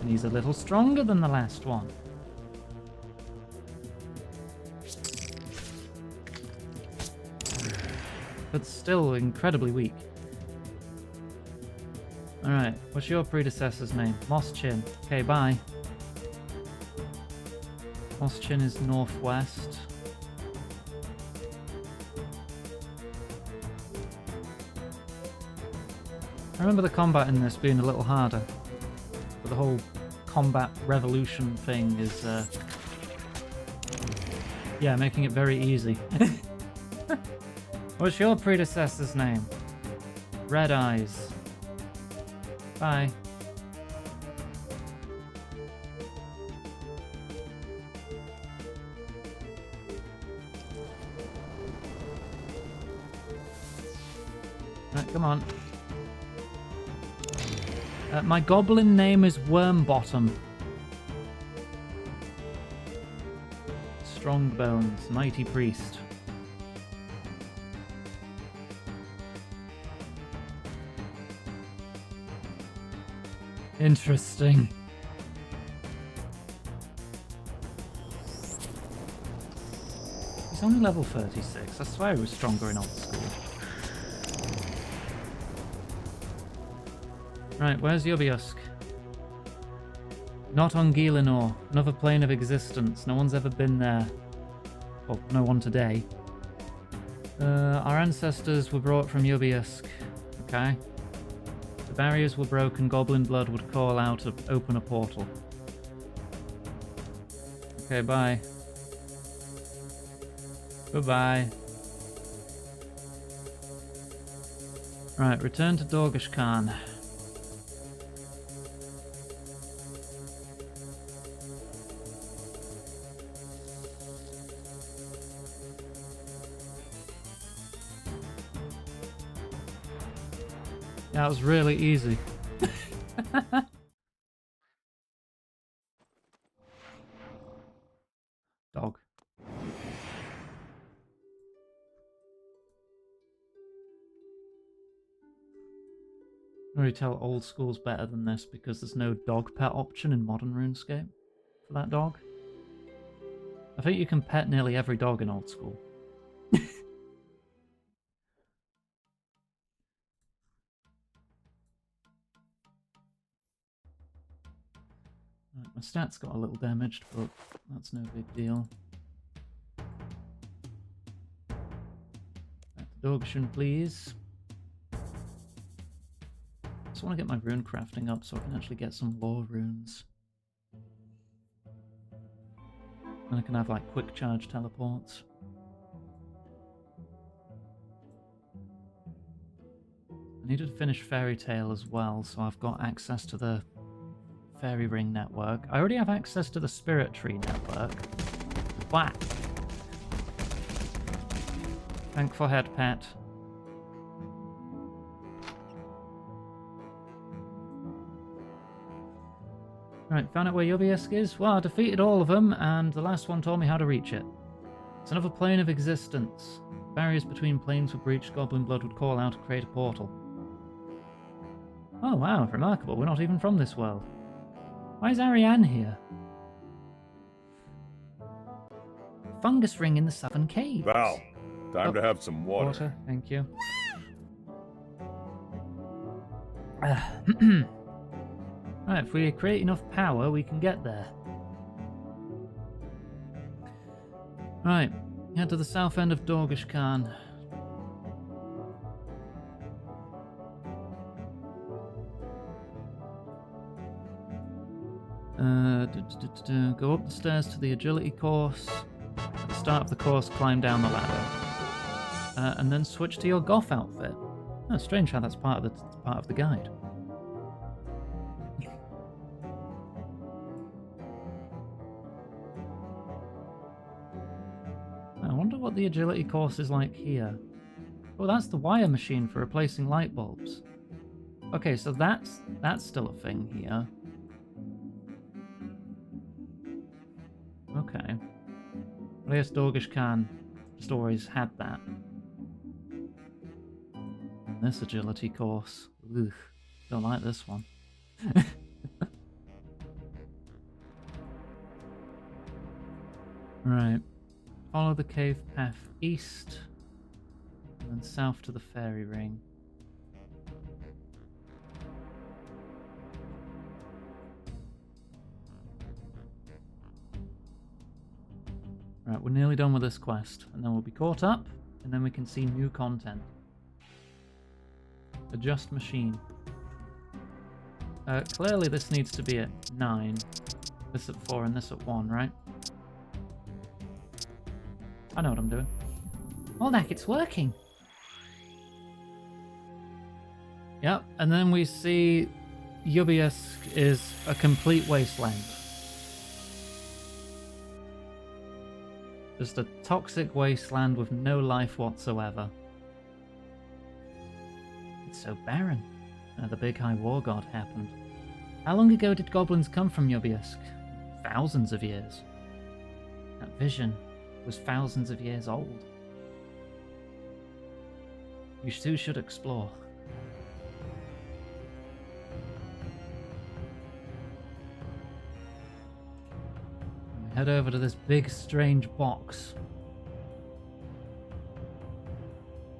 And he's a little stronger than the last one. But still incredibly weak. Alright, what's your predecessor's name? Moschin. Okay, bye. Moschin is northwest. I remember the combat in this being a little harder. But the whole combat revolution thing is, yeah, making it very easy. What's your predecessor's name? Red Eyes. Bye. Right, come on. My goblin name is Wormbottom. Strong bones, mighty priest. Interesting. He's only level 36. I swear he was stronger in old school. Right, where's Yobiusk? Not on Gilinor. Another plane of existence. No one's ever been there. Well, no one today. Our ancestors were brought from Yobiusk. Okay. The barriers were broken. Goblin blood would call out to open a portal. Okay, bye. Goodbye. Right, return to Dorgish Khan. That was really easy. Dog. I already tell old school's better than this because there's no dog pet option in modern RuneScape for that dog. I think you can pet nearly every dog in old school. Right, my stats got a little damaged, but that's no big deal. Back to Dogshin, please. Just want to get my rune crafting up so I can actually get some lore runes. And I can have like quick charge teleports. I needed to finish Fairy Tale as well, so I've got access to the Fairy Ring network. I already have access to the Spirit Tree network. Whack! Thank for head pet. Right, found out where Yobiusk is? Well, I defeated all of them, and the last one told me how to reach it. It's another plane of existence. Barriers between planes were breached, goblin blood would call out to create a portal. Oh wow, remarkable, we're not even from this world. Why is Ariane here? Fungus ring in the southern caves. Val, time to have some water. Water, thank you. Right, if we create enough power, we can get there. Right, head to the south end of Dorgish Khan. Go up the stairs to the agility course. At the start of the course, climb down the ladder. And then switch to your goth outfit. Oh, strange how that's part of the guide. I wonder what the agility course is like here. Oh, that's the wire machine for replacing light bulbs. Okay, so that's still a thing here. Okay. Well, I guess Dorgish Khan stories had that. And this agility course. Ugh, don't like this one. Right. Follow the cave path east, and then south to the fairy ring. Right, we're nearly done with this quest, and then we'll be caught up, and then we can see new content. Adjust machine. Clearly this needs to be at 9, this at 4, and this at 1, right? I know what I'm doing. Moldak, it's working! Yep, and then we see Yobiusk is a complete wasteland. Just a toxic wasteland with no life whatsoever. It's so barren. The big high war god happened. How long ago did goblins come from Yobiusk? Thousands of years. That vision was thousands of years old. You too should explore. We head over to this big strange box.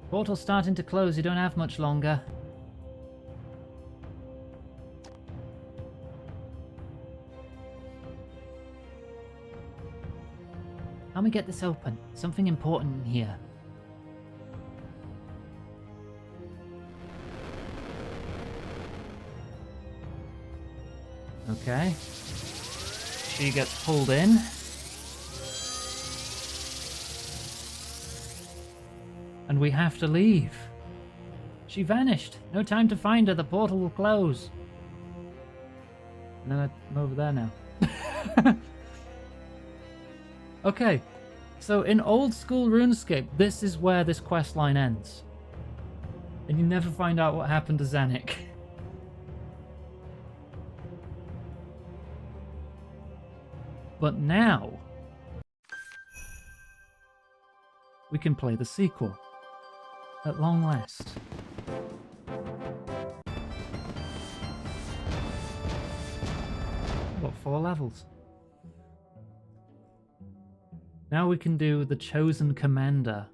Portal's starting to close, you don't have much longer. Help me get this open. Something important in here. Okay. She gets pulled in. And we have to leave. She vanished. No time to find her. The portal will close. And then I'm over there now. Okay, so in old school RuneScape, this is where this quest line ends. And you never find out what happened to Zanuck. But now, we can play the sequel. At long last. What, 4 levels? Now we can do the Chosen Commander,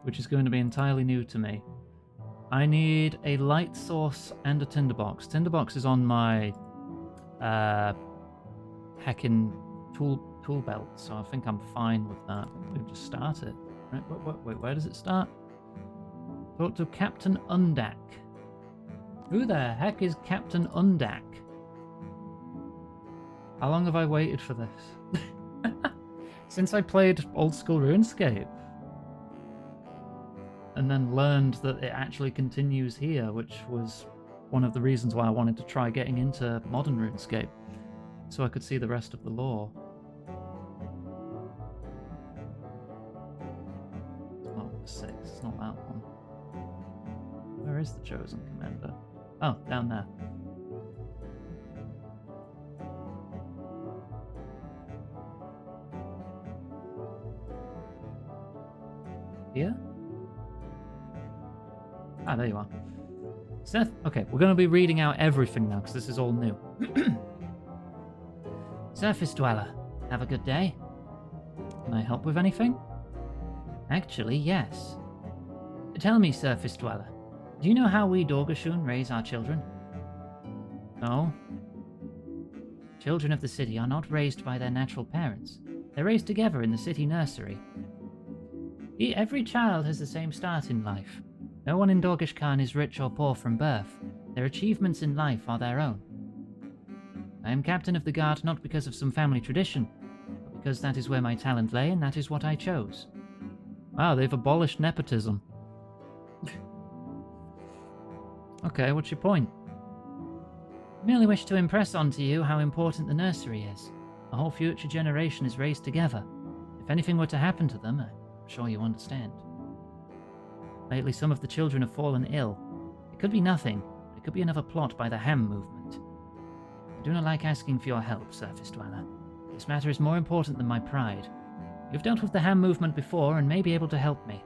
which is going to be entirely new to me. I need a light source and a tinderbox. Tinderbox is on my heckin' tool belt, so I think I'm fine with that. We'll just start it. Right, wait, where does it start? Talk to Captain Undak. Who the heck is Captain Undak? How long have I waited for this? Since I played old school RuneScape. And then learned that it actually continues here, which was one of the reasons why I wanted to try getting into modern RuneScape, so I could see the rest of the lore. It's not the 6, it's not that one. Where is the Chosen Commander? Oh, down there. Here? Ah, there you are. Seth, okay, we're going to be reading out everything now, because this is all new. Surface Dweller, have a good day. Can I help with anything? Actually, yes. Tell me, Surface Dweller, do you know how we Dorgashun raise our children? No. Children of the city are not raised by their natural parents. They're raised together in the city nursery. Every child has the same start in life. No one in Dorgish Khan is rich or poor from birth. Their achievements in life are their own. I am captain of the guard not because of some family tradition, but because that is where my talent lay and that is what I chose. Wow, they've abolished nepotism. Okay, what's your point? I merely wish to impress onto you how important the nursery is. A whole future generation is raised together. If anything were to happen to them, I'm sure you understand. Lately, some of the children have fallen ill. It could be nothing. It could be another plot by the Ham movement. I do not like asking for your help, Surface Dweller. This matter is more important than my pride. You've dealt with the Ham movement before and may be able to help me.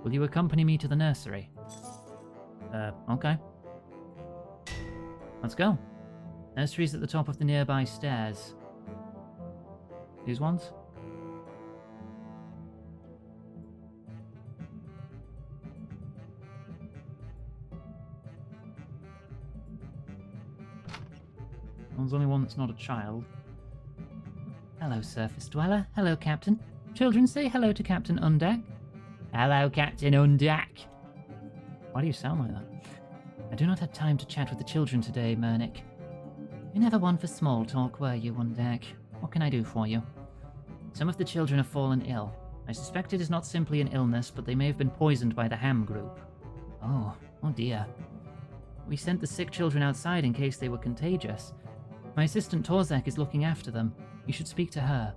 Will you accompany me to the nursery? Okay. Let's go. Nursery's at the top of the nearby stairs. These ones? There's only one that's not a child. Hello, Surface Dweller. Hello, Captain. Children, say hello to Captain Undak. Hello, Captain Undak. Why do you sound like that? I do not have time to chat with the children today, Murnick. You're never one for small talk, were you, Undak? What can I do for you? Some of the children have fallen ill. I suspect it is not simply an illness, but they may have been poisoned by the Ham group. Oh dear. We sent the sick children outside in case they were contagious. My assistant Torzak is looking after them. You should speak to her.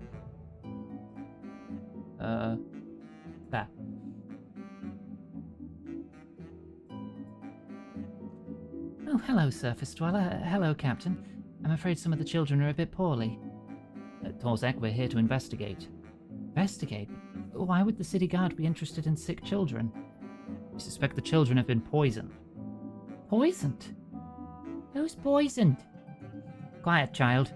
That. Oh, hello, Surface Dweller. Hello, Captain. I'm afraid some of the children are a bit poorly. Torzak, we're here to investigate. Investigate? Why would the city guard be interested in sick children? We suspect the children have been poisoned. Poisoned? Who's poisoned? Quiet, child.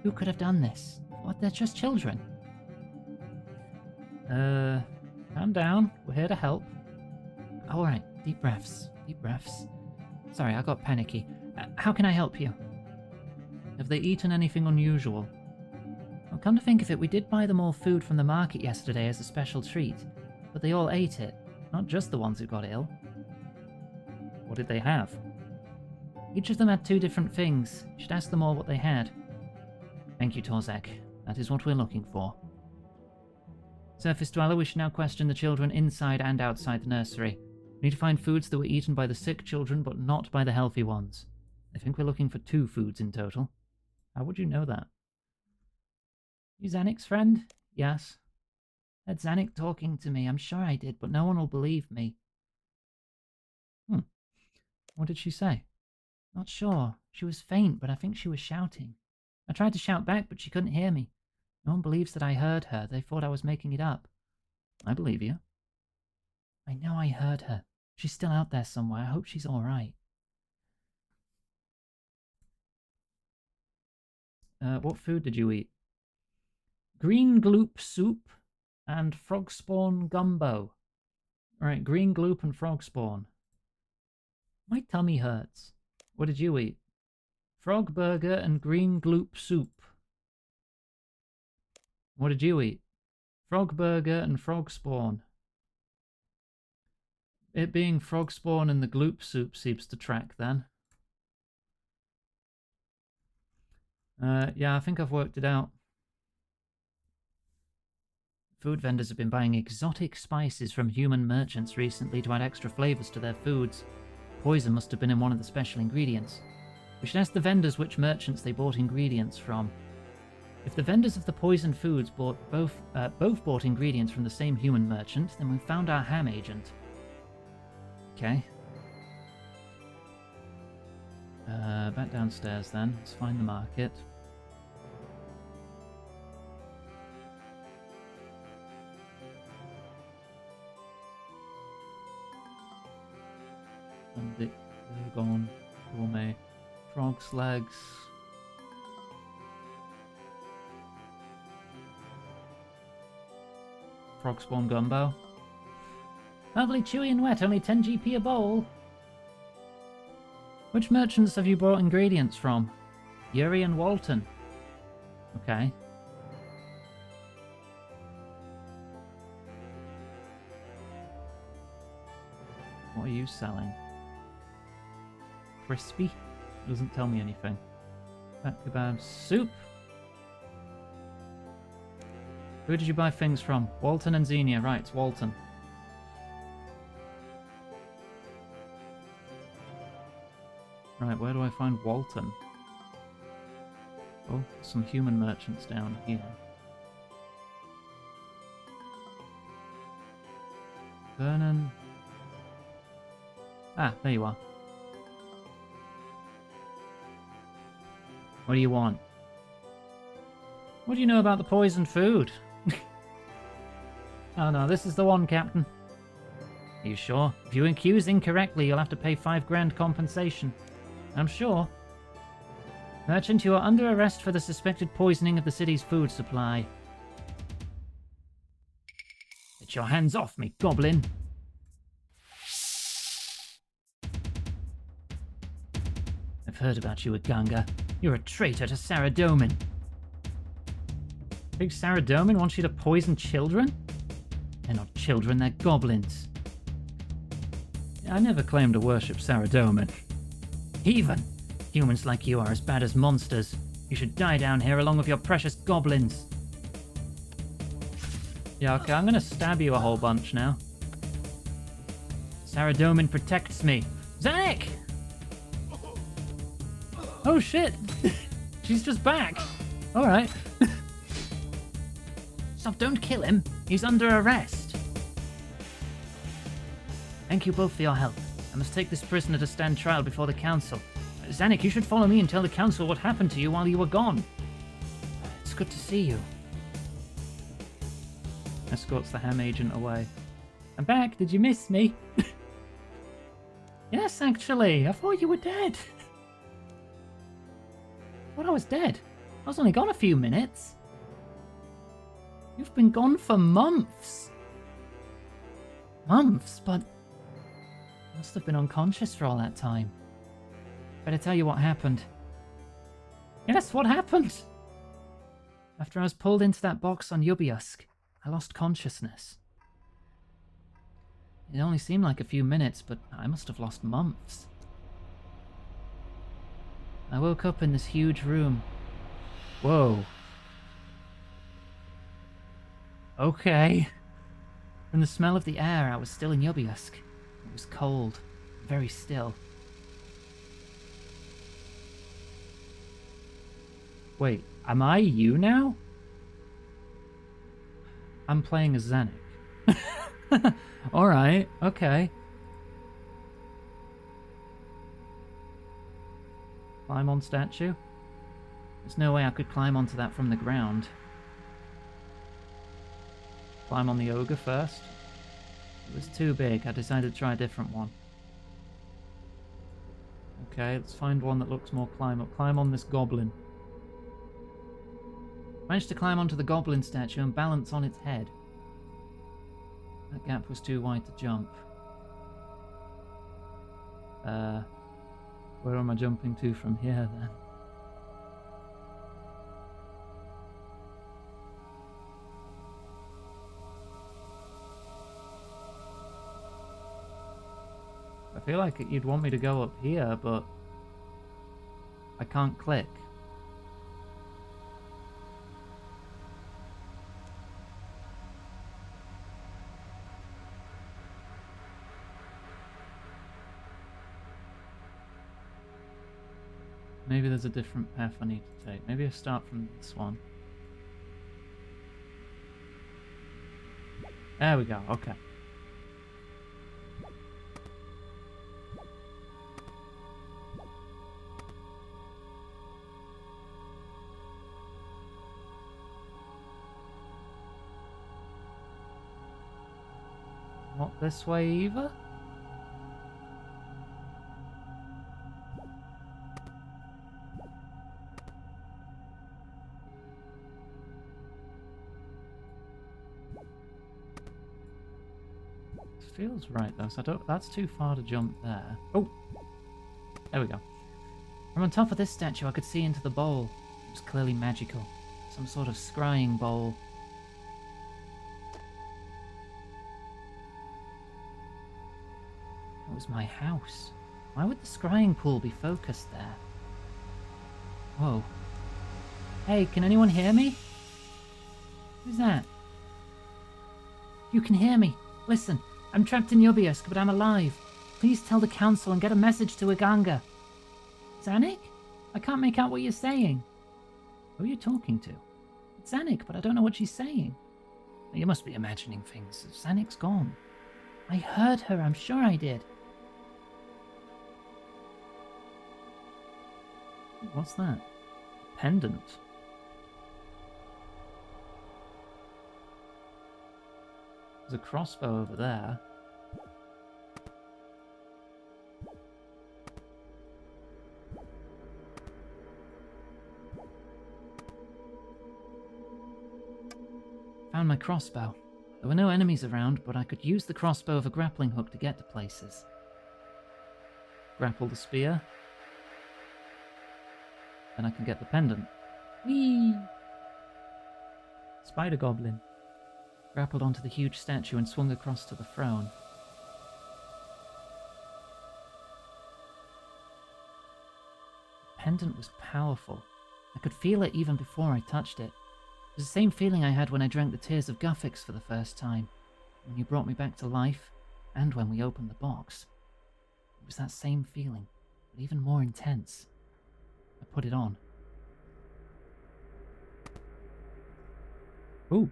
Who could have done this? What, they're just children. Calm down. We're here to help. Alright, deep breaths. Deep breaths. Sorry, I got panicky. How can I help you? Have they eaten anything unusual? Well, come to think of it, we did buy them all food from the market yesterday as a special treat, but they all ate it. Not just the ones who got ill. What did they have? Each of them had 2 different things. You should ask them all what they had. Thank you, Torzak. That is what we're looking for. Surface Dweller, we should now question the children inside and outside the nursery. We need to find foods that were eaten by the sick children, but not by the healthy ones. I think we're looking for 2 foods in total. How would you know that? You Zanuck's friend? Yes. Had Zanuck talking to me. I'm sure I did, but no one will believe me. What did she say? Not sure. She was faint, but I think she was shouting. I tried to shout back, but she couldn't hear me. No one believes that I heard her. They thought I was making it up. I believe you. I know I heard her. She's still out there somewhere. I hope she's all right. What food did you eat? Green gloop soup and frog spawn gumbo. Alright, green gloop and frog spawn. My tummy hurts. What did you eat? Frog burger and green gloop soup. What did you eat? Frog burger and frog spawn. It being frog spawn and the gloop soup seems to track then. Yeah, I think I've worked it out. Food vendors have been buying exotic spices from human merchants recently to add extra flavors to their foods. Poison must have been in one of the special ingredients. We should ask the vendors which merchants they bought ingredients from. If the vendors of the poisoned foods both bought ingredients from the same human merchant, then we've found our ham agent. Okay. Back downstairs then. Let's find the market. Bandit, Gorgon, Gourmet, Frog's Legs. Frog Spawn Gumbo. Lovely, chewy and wet, only 10 GP a bowl. Which merchants have you brought ingredients from? Yuri and Walton. Okay. What are you selling? Crispy? Doesn't tell me anything. Fat kebab soup. Who did you buy things from? Walton and Xenia. Right, it's Walton. Right, where do I find Walton? Oh, some human merchants down here. Vernon. Ah, there you are. What do you want? What do you know about the poisoned food? Oh no, this is the one, Captain. Are you sure? If you accuse incorrectly, you'll have to pay 5 grand compensation. I'm sure. Merchant, you are under arrest for the suspected poisoning of the city's food supply. Get your hands off me, goblin! I've heard about you, Aganga. You're a traitor to Saradomin. Big Saradomin wants you to poison children? They're not children, they're goblins. I never claimed to worship Saradomin. Heathen! Humans like you are as bad as monsters. You should die down here along with your precious goblins. Yeah, okay, I'm gonna stab you a whole bunch now. Saradomin protects me. Zanuck! Oh shit! She's just back! Alright. Stop, don't kill him. He's under arrest. Thank you both for your help. I must take this prisoner to stand trial before the council. Zanuck, you should follow me and tell the council what happened to you while you were gone. It's good to see you. Escorts the ham agent away. I'm back. Did you miss me? Yes, actually. I thought you were dead. I thought I was dead. I was only gone a few minutes. You've been gone for months. Months, but... I must have been unconscious for all that time. Better tell you what happened. Yes, what happened? After I was pulled into that box on Yubiusk, I lost consciousness. It only seemed like a few minutes, but I must have lost months. I woke up in this huge room. Whoa. Okay. From the smell of the air, I was still in Yubiusk. It was cold, very still. Wait, am I you now? I'm playing as Xenic. Alright, okay. Climb on statue? There's no way I could climb onto that from the ground. Climb on the ogre first. It was too big. I decided to try a different one. Okay, let's find one that looks more climb up. Climb on this goblin. Managed to climb onto the goblin statue and balance on its head. That gap was too wide to jump. Where am I jumping to from here then? I feel like you'd want me to go up here, but I can't click. Maybe there's a different path I need to take. Maybe I start from this one. There we go, okay. Not this way either? Feels right though, so that's too far to jump there. Oh! There we go. From on top of this statue I could see into the bowl. It was clearly magical. Some sort of scrying bowl. It was my house. Why would the scrying pool be focused there? Whoa. Hey, can anyone hear me? Who's that? You can hear me. Listen. I'm trapped in Yubiusk, but I'm alive. Please tell the council and get a message to Iganga. Xanic? I can't make out what you're saying. Who are you talking to? It's Xanic, but I don't know what she's saying. You must be imagining things. Xanic's gone. I heard her, I'm sure I did. What's that? Pendant. There's a crossbow over there. Found my crossbow. There were no enemies around, but I could use the crossbow of a grappling hook to get to places. Grapple the spear. Then I can get the pendant. Whee! Spider goblin. Grappled onto the huge statue and swung across to the throne. The pendant was powerful. I could feel it even before I touched it. It was the same feeling I had when I drank the tears of Guffix for the first time, when you brought me back to life, and when we opened the box. It was that same feeling, but even more intense. I put it on. Ooh.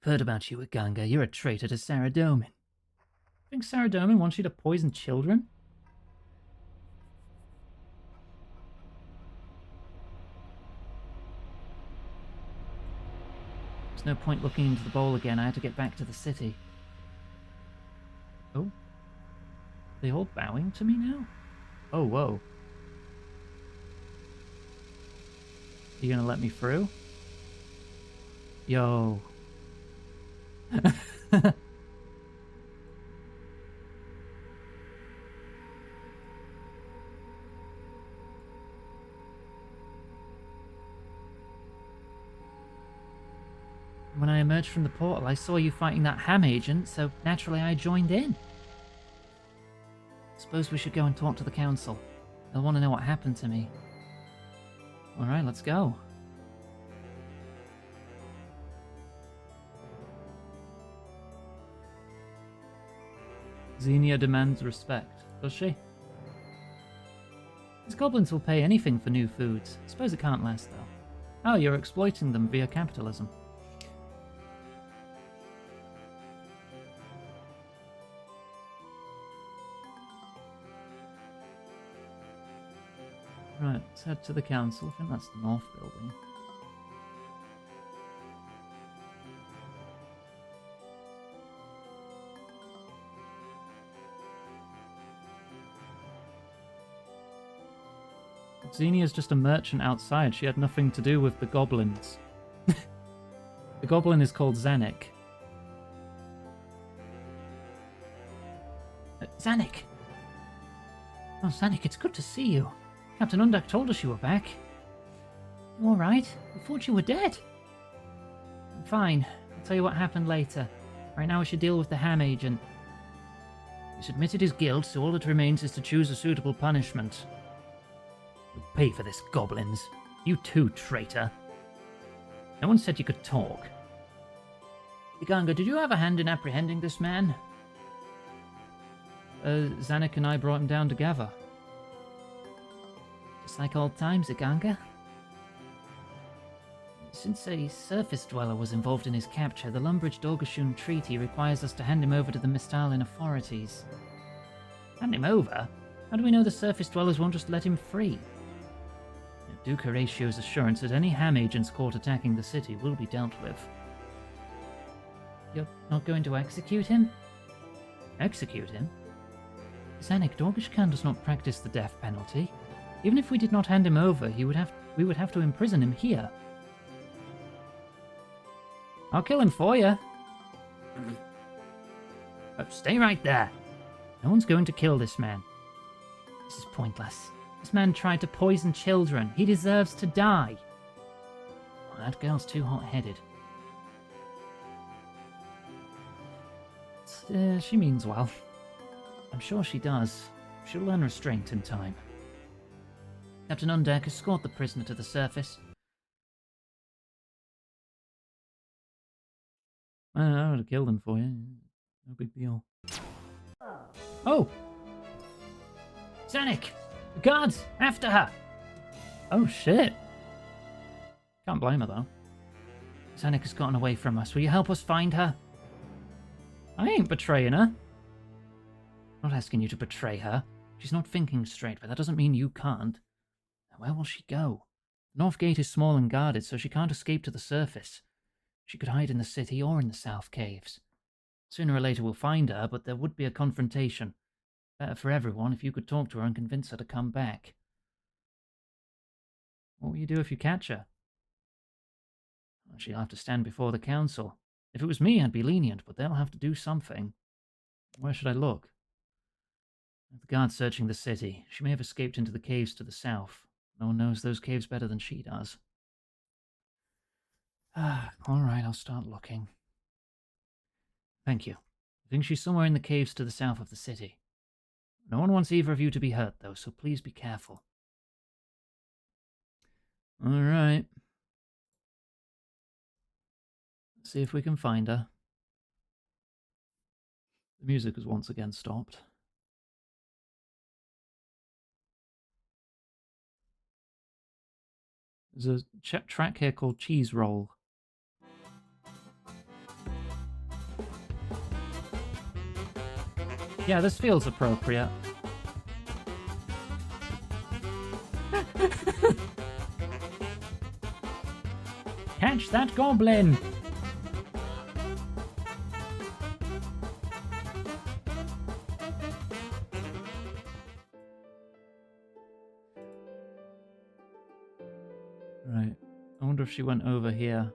Heard about you at Ganga. You're a traitor to Saradomin. Think Saradomin wants you to poison children? There's no point looking into the bowl again. I had to get back to the city. Oh? Are they all bowing to me now? Oh, whoa. Are you gonna let me through? Yo. When I emerged from the portal, I saw you fighting that ham agent, so naturally I joined in. Suppose we should go and talk to the council. They'll want to know what happened to me. Alright, let's go. Xenia demands respect. Does she? These goblins will pay anything for new foods. I suppose it can't last, though. Oh, you're exploiting them via capitalism. Right, let's head to the council. I think that's the north building. Xenia's just a merchant outside. She had nothing to do with the goblins. The goblin is called Zanuck. Zanuck! Oh, Zanuck, it's good to see you. Captain Undak told us you were back. You alright? We thought you were dead. I'm fine. I'll tell you what happened later. Right now we should deal with the ham agent. He's admitted his guilt, so all that remains is to choose a suitable punishment. You'll pay for this, goblins. You too, traitor. No one said you could talk. Iganga, did you have a hand in apprehending this man? Zanuck and I brought him down together. Just like old times, Iganga. Since a surface dweller was involved in his capture, the Lumbridge-Dorgashun Treaty requires us to hand him over to the Mistalin authorities. Hand him over? How do we know the surface dwellers won't just let him free? Duke Horatio's assurance that any ham agents caught attacking the city will be dealt with. You're not going to execute him? Execute him? Zanuck, Dorgashkan does not practice the death penalty. Even if we did not hand him over, we would have to imprison him here. I'll kill him for you. Oh, stay right there. No one's going to kill this man. This is pointless. This man tried to poison children. He deserves to die. Oh, that girl's too hot-headed. She means well. I'm sure she does. She'll learn restraint in time. Captain Undak, escort the prisoner to the surface. I would have killed him for you. No big deal. Oh! Zanuck! Guards! After her! Oh shit! Can't blame her though. Zanuck has gotten away from us. Will you help us find her? I ain't betraying her. I'm not asking you to betray her. She's not thinking straight, but that doesn't mean you can't. Now, where will she go? The north gate is small and guarded, so she can't escape to the surface. She could hide in the city or in the south caves. Sooner or later we'll find her, but there would be a confrontation. Better for everyone if you could talk to her and convince her to come back. What will you do if you catch her? Well, she'll have to stand before the council. If it was me, I'd be lenient, but they'll have to do something. Where should I look? The guard's searching the city. She may have escaped into the caves to the south. No one knows those caves better than she does. Alright, I'll start looking. Thank you. I think she's somewhere in the caves to the south of the city. No one wants either of you to be hurt, though, so please be careful. Alright. Let's see if we can find her. The music has once again stopped. There's a track here called Cheese Roll. Yeah, this feels appropriate. Catch that goblin! Right. I wonder if she went over here.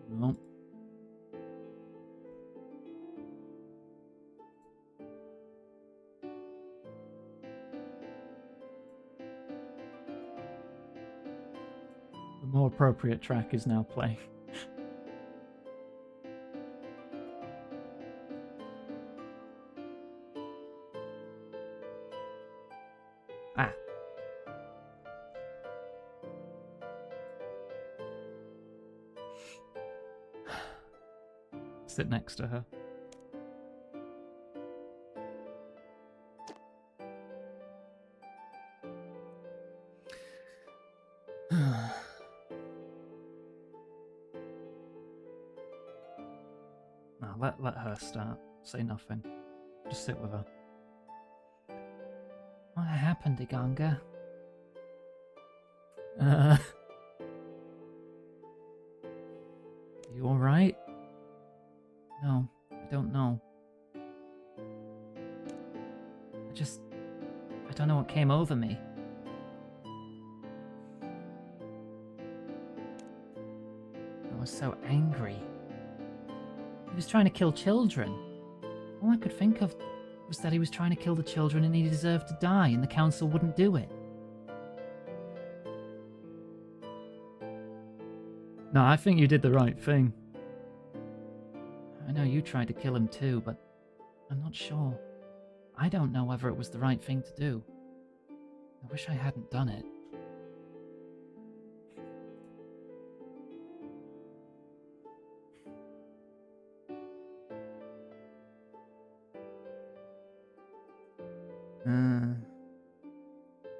No. The more appropriate track is now playing. Sit next to her. No, let her start. Say nothing. Just sit with her. What happened, Iganga? You alright? No, I don't know. I don't know what came over me. I was so angry. He was trying to kill children. All I could think of was that he was trying to kill the children and he deserved to die, and the council wouldn't do it. No, I think you did the right thing. I know you tried to kill him too, but I'm not sure. I don't know whether it was the right thing to do. I wish I hadn't done it.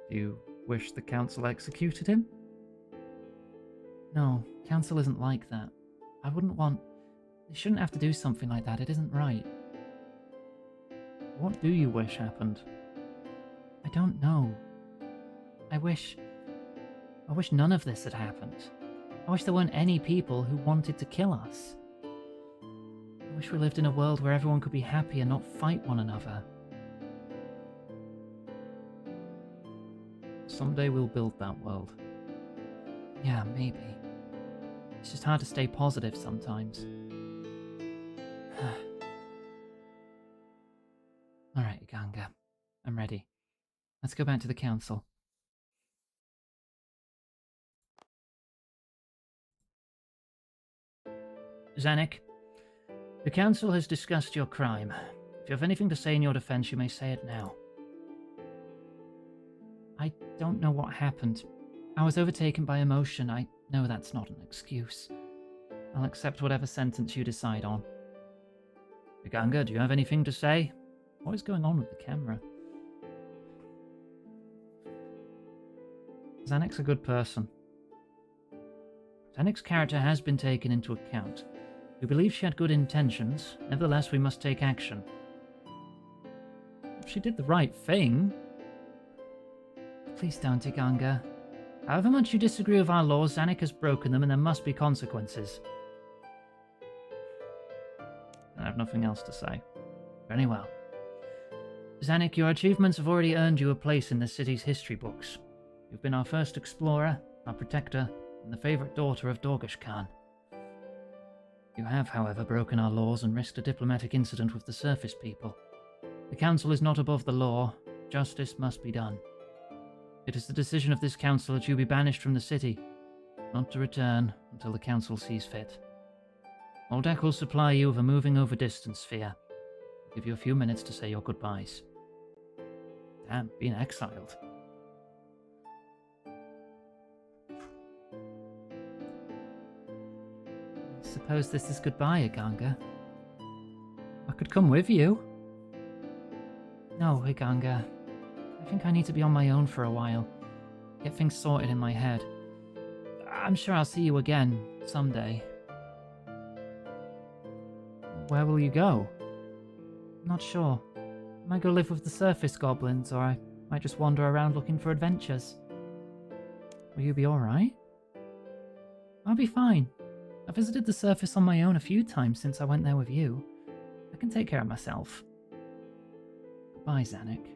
Do you wish the council executed him? No, council isn't like that. I wouldn't want... They shouldn't have to do something like that, it isn't right. What do you wish happened? I don't know. I wish none of this had happened. I wish there weren't any people who wanted to kill us. I wish we lived in a world where everyone could be happy and not fight one another. Someday we'll build that world. Yeah, maybe. It's just hard to stay positive sometimes. Alright, Iganga. I'm ready. Let's go back to the council. Zanuck, the council has discussed your crime. If you have anything to say in your defense, you may say it now. I don't know what happened. I was overtaken by emotion. I know that's not an excuse. I'll accept whatever sentence you decide on. Iganga, do you have anything to say? What is going on with the camera? Zanuck's a good person. Zanuck's character has been taken into account. We believe she had good intentions. Nevertheless, we must take action. She did the right thing. Please don't, Iganga. However much you disagree with our laws, Zanuck has broken them and there must be consequences. I have nothing else to say. Very well. Zanuck, your achievements have already earned you a place in the city's history books. You've been our first explorer, our protector, and the favourite daughter of Dorgesh Khan. You have, however, broken our laws and risked a diplomatic incident with the surface people. The council is not above the law. Justice must be done. It is the decision of this council that you be banished from the city, not to return until the council sees fit. Oldek will supply you with a moving over distance sphere. I'll give you a few minutes to say your goodbyes. Damn, being exiled. Suppose this is goodbye, Iganga. I could come with you. No, Iganga. I think I need to be on my own for a while. Get things sorted in my head. I'm sure I'll see you again, someday. Where will you go? I'm not sure. I might go live with the surface goblins, or I might just wander around looking for adventures. Will you be alright? I'll be fine. I visited the surface on my own a few times since I went there with you. I can take care of myself. Goodbye, Zanuck.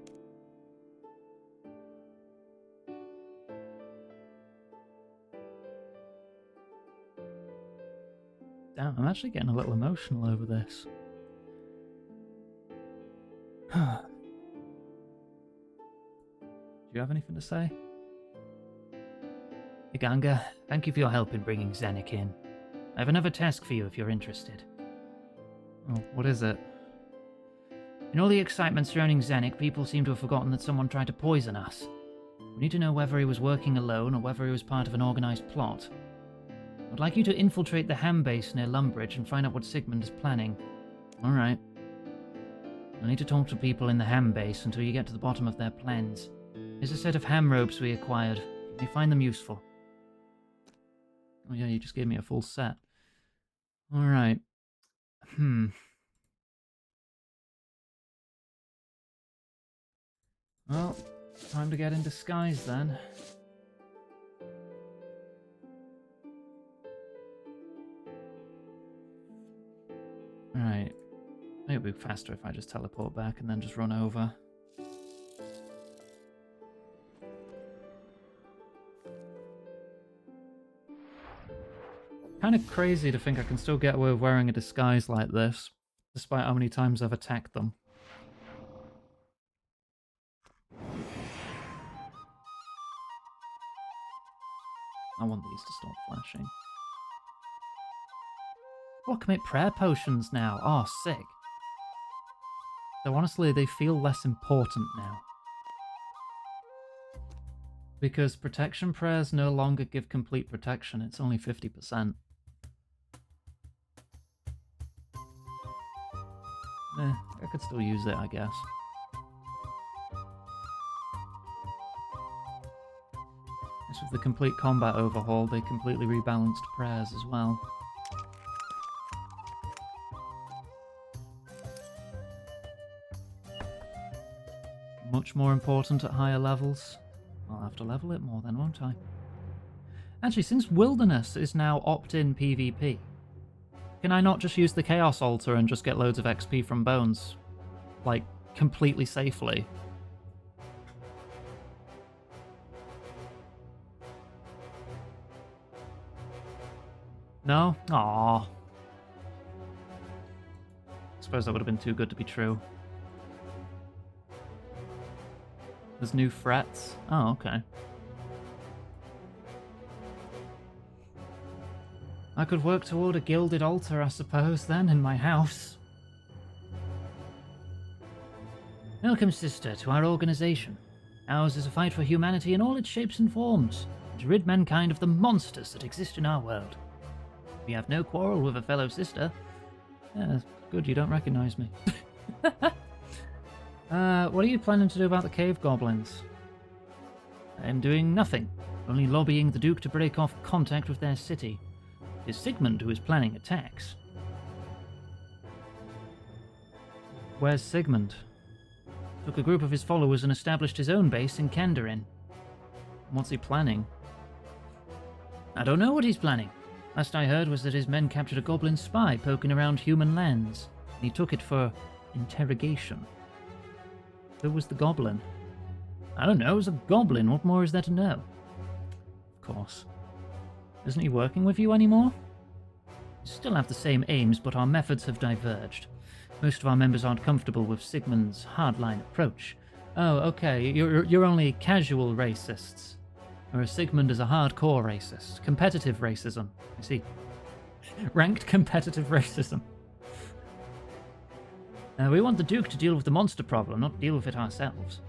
Damn, I'm actually getting a little emotional over this. Do you have anything to say? Iganga, thank you for your help in bringing Zanuck in. I have another task for you if you're interested. Oh, what is it? In all the excitement surrounding Zanuck, people seem to have forgotten that someone tried to poison us. We need to know whether he was working alone or whether he was part of an organized plot. I'd like you to infiltrate the ham base near Lumbridge and find out what Sigmund is planning. Alright. I need to talk to people in the ham base until you get to the bottom of their plans. Here's a set of ham ropes we acquired. You may find them useful. Oh yeah, you just gave me a full set. Alright. Well, time to get in disguise then. Right. It'll be faster if I just teleport back and then just run over. Kind of crazy to think I can still get away with wearing a disguise like this, despite how many times I've attacked them. I want these to stop flashing. Oh, I can make prayer potions now. Oh, sick. So honestly, they feel less important now. Because protection prayers no longer give complete protection, it's only 50%. I could still use it, I guess. This with the complete combat overhaul, they completely rebalanced prayers as well. Much more important at higher levels. I'll have to level it more then, won't I? Actually, since Wilderness is now opt-in PvP, can I not just use the Chaos Altar and just get loads of XP from bones? Like, completely safely? No? Aww. Suppose that would have been too good to be true. There's new threats? Oh, okay. I could work toward a gilded altar, I suppose, then, in my house. Welcome, sister, to our organization. Ours is a fight for humanity in all its shapes and forms, to rid mankind of the monsters that exist in our world. We have no quarrel with a fellow sister. Yeah, good you don't recognize me. What are you planning to do about the cave goblins? I am doing nothing, only lobbying the Duke to break off contact with their city. It is Sigmund who is planning attacks. Where's Sigmund? Took a group of his followers and established his own base in Kandarin. What's he planning? I don't know what he's planning. Last I heard was that his men captured a goblin spy poking around human lands, and he took it for interrogation. Who was the goblin? I don't know, it was a goblin. What more is there to know? Of course. Isn't he working with you anymore? We still have the same aims, but our methods have diverged. Most of our members aren't comfortable with Sigmund's hardline approach. Oh, okay, you're only casual racists. Whereas Sigmund is a hardcore racist. Competitive racism. I see. Ranked competitive racism. We want the Duke to deal with the monster problem, not deal with it ourselves.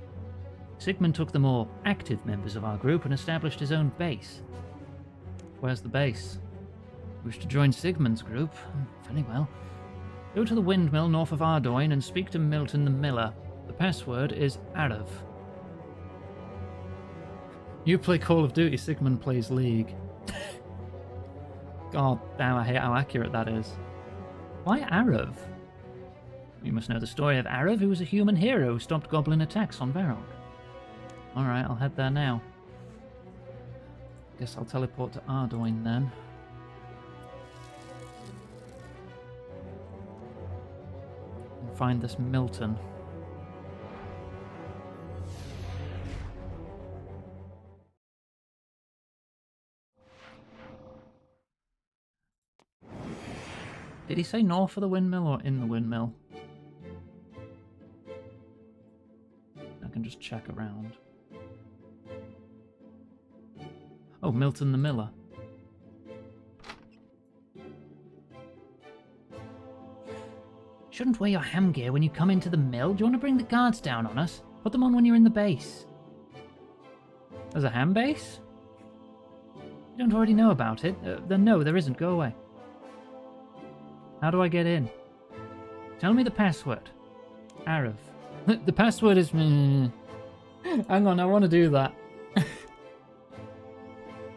Sigmund took the more active members of our group and established his own base. Where's the base? Wish to join Sigmund's group? Very well. Go to the windmill north of Ardoyne and speak to Milton the Miller. The password is Arav. You play Call of Duty, Sigmund plays League. God damn, I hate how accurate that is. Why Arav? You must know the story of Arav, who was a human hero who stopped goblin attacks on Varrock. Alright, I'll head there now. Guess I'll teleport to Ardoyne then. And find this Milton. Did he say north of the windmill or in the windmill? I can just check around. Oh, Milton the Miller. Shouldn't wear your ham gear when you come into the mill. Do you want to bring the guards down on us? Put them on when you're in the base. There's a ham base? You don't already know about it? Then no, there isn't. Go away. How do I get in? Tell me the password. Arav. The password is... Hang on, I want to do that.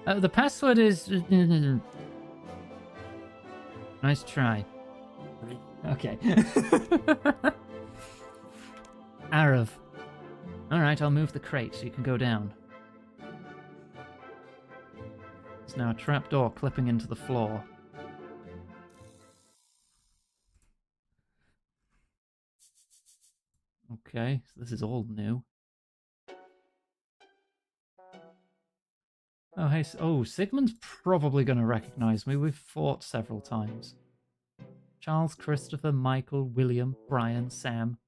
The password is... Nice try. Okay. Arav. Alright, I'll move the crate so you can go down. There's now a trapdoor clipping into the floor. Okay, so this is all new. Oh, hey, Sigmund's probably going to recognize me. We've fought several times. Charles, Christopher, Michael, William, Brian, Sam.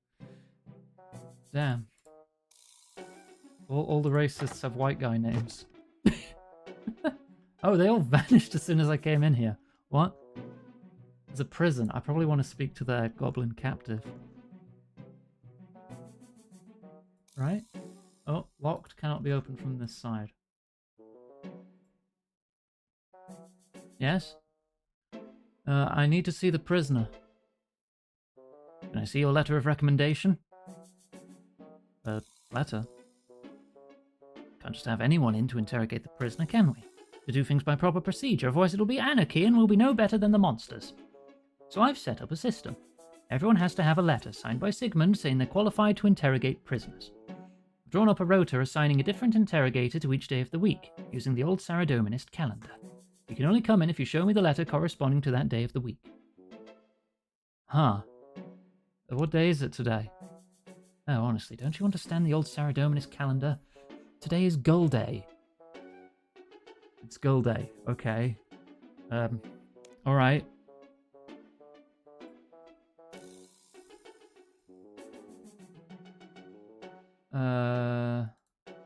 Damn. All the racists have white guy names. Oh, they all vanished as soon as I came in here. What? There's a prison. I probably want to speak to their goblin captive. Right? Oh, locked. Cannot be opened from this side. Yes? I need to see the prisoner. Can I see your letter of recommendation? Letter? Can't just have anyone in to interrogate the prisoner, can we? To do things by proper procedure, otherwise it'll be anarchy and we'll be no better than the monsters. So I've set up a system. Everyone has to have a letter signed by Sigmund saying they're qualified to interrogate prisoners. I've drawn up a rota assigning a different interrogator to each day of the week, using the old Saradominist calendar. You can only come in if you show me the letter corresponding to that day of the week. Huh. What day is it today? Oh, honestly, don't you understand the old Saradominist calendar? Today is Gull Day. It's Gull Day, okay. Alright.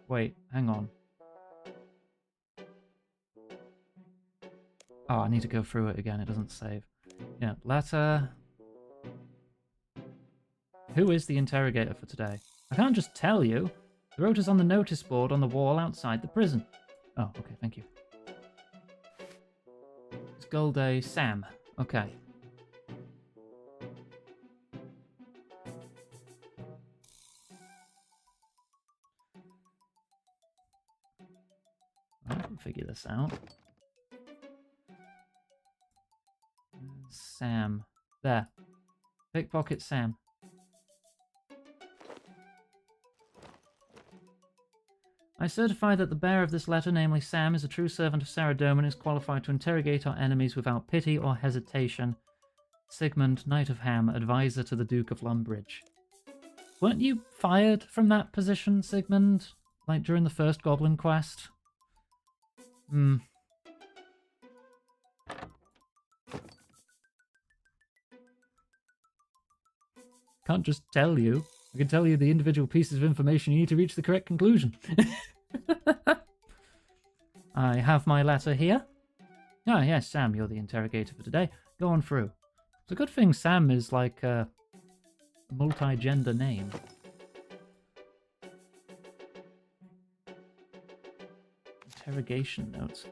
Wait, hang on. Oh, I need to go through it again, it doesn't save. Yeah, letter... Who is the interrogator for today? I can't just tell you. The rota's on the notice board on the wall outside the prison. Oh, okay, thank you. It's Gull Day, Sam. Okay. I can figure this out. Sam. There. Pickpocket Sam. I certify that the bearer of this letter, namely Sam, is a true servant of Saradomin and is qualified to interrogate our enemies without pity or hesitation. Sigmund, Knight of Ham, advisor to the Duke of Lumbridge. Weren't you fired from that position, Sigmund? Like during the first Goblin quest? Can't just tell you. I can tell you the individual pieces of information you need to reach the correct conclusion. I have my letter here. Ah, yes, Sam, you're the interrogator for today. Go on through. It's a good thing Sam is like a multi-gender name. Interrogation notes.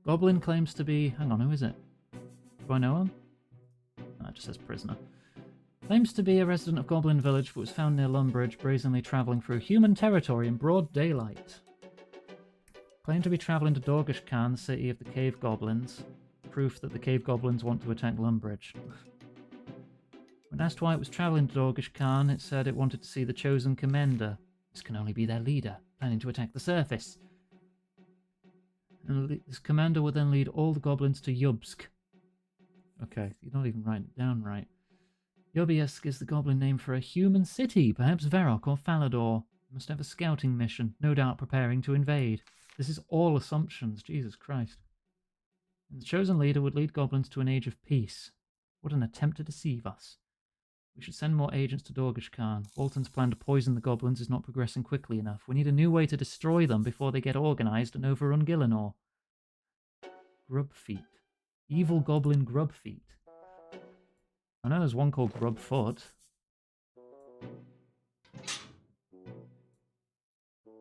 Goblin claims to be... Hang on, who is it? Do I know him? Oh, it just says prisoner. Claims to be a resident of Goblin Village, but was found near Lumbridge, brazenly travelling through human territory in broad daylight. Claimed to be travelling to Dorgish Khan, the city of the Cave Goblins. Proof that the Cave Goblins want to attack Lumbridge. When asked why it was travelling to Dorgish Khan, it said it wanted to see the Chosen Commander. This can only be their leader, planning to attack the surface. And this commander will then lead all the goblins to Yubsk. Okay, you're not even writing it down right. Yubsk is the goblin name for a human city, perhaps Varrock or Falador. Must have a scouting mission, no doubt preparing to invade. This is all assumptions, Jesus Christ. And the chosen leader would lead goblins to an age of peace. What an attempt to deceive us. We should send more agents to Dorgish Khan. Walton's plan to poison the goblins is not progressing quickly enough. We need a new way to destroy them before they get organised and overrun Gillinor. Grubfeet. Evil goblin Grubfeet. I know there's one called Grubfoot.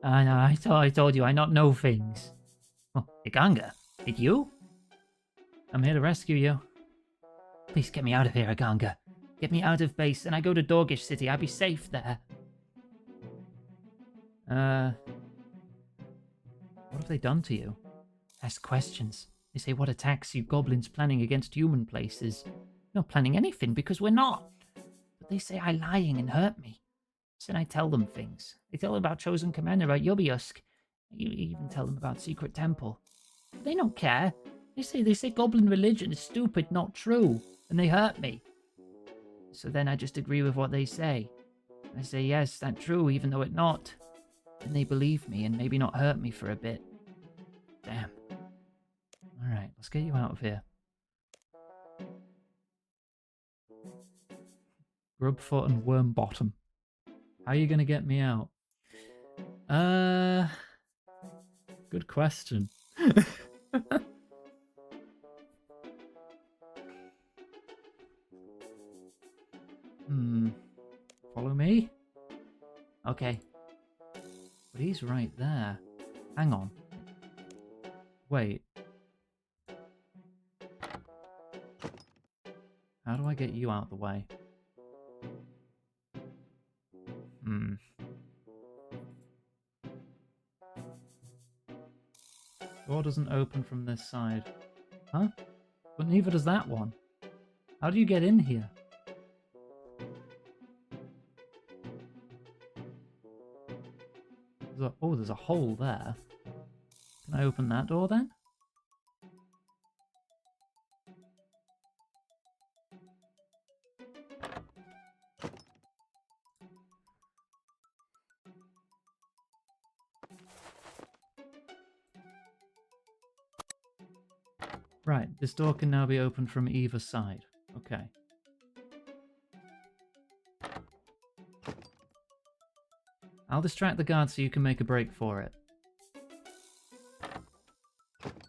I know, I told you I not know things. Oh, Iganga. It you? I'm here to rescue you. Please get me out of here, Aganga. Get me out of base, and I go to Dorgish City. I'll be safe there. What have they done to you? Ask questions. They say, what attacks you goblins planning against human places? Not planning anything, because we're not. But they say I lying and hurt me. So I tell them things. They tell them about Chosen Commander, about Yobiusk. You even tell them about Secret Temple. But they don't care. They say goblin religion is stupid, not true. And they hurt me. So then I just agree with what they say. I say, yes, that's true, even though it's not. And they believe me and maybe not hurt me for a bit. Damn. Alright, let's get you out of here. Grubfoot and Wormbottom. How are you going to get me out? Good question. Follow me? Okay. But he's right there. Hang on. Wait. How do I get you out of the way? Door doesn't open from this side. Huh? But neither does that one. How do you get in here? There's a hole there. Can I open that door then? Right, this door can now be opened from either side. Okay. I'll distract the guard so you can make a break for it.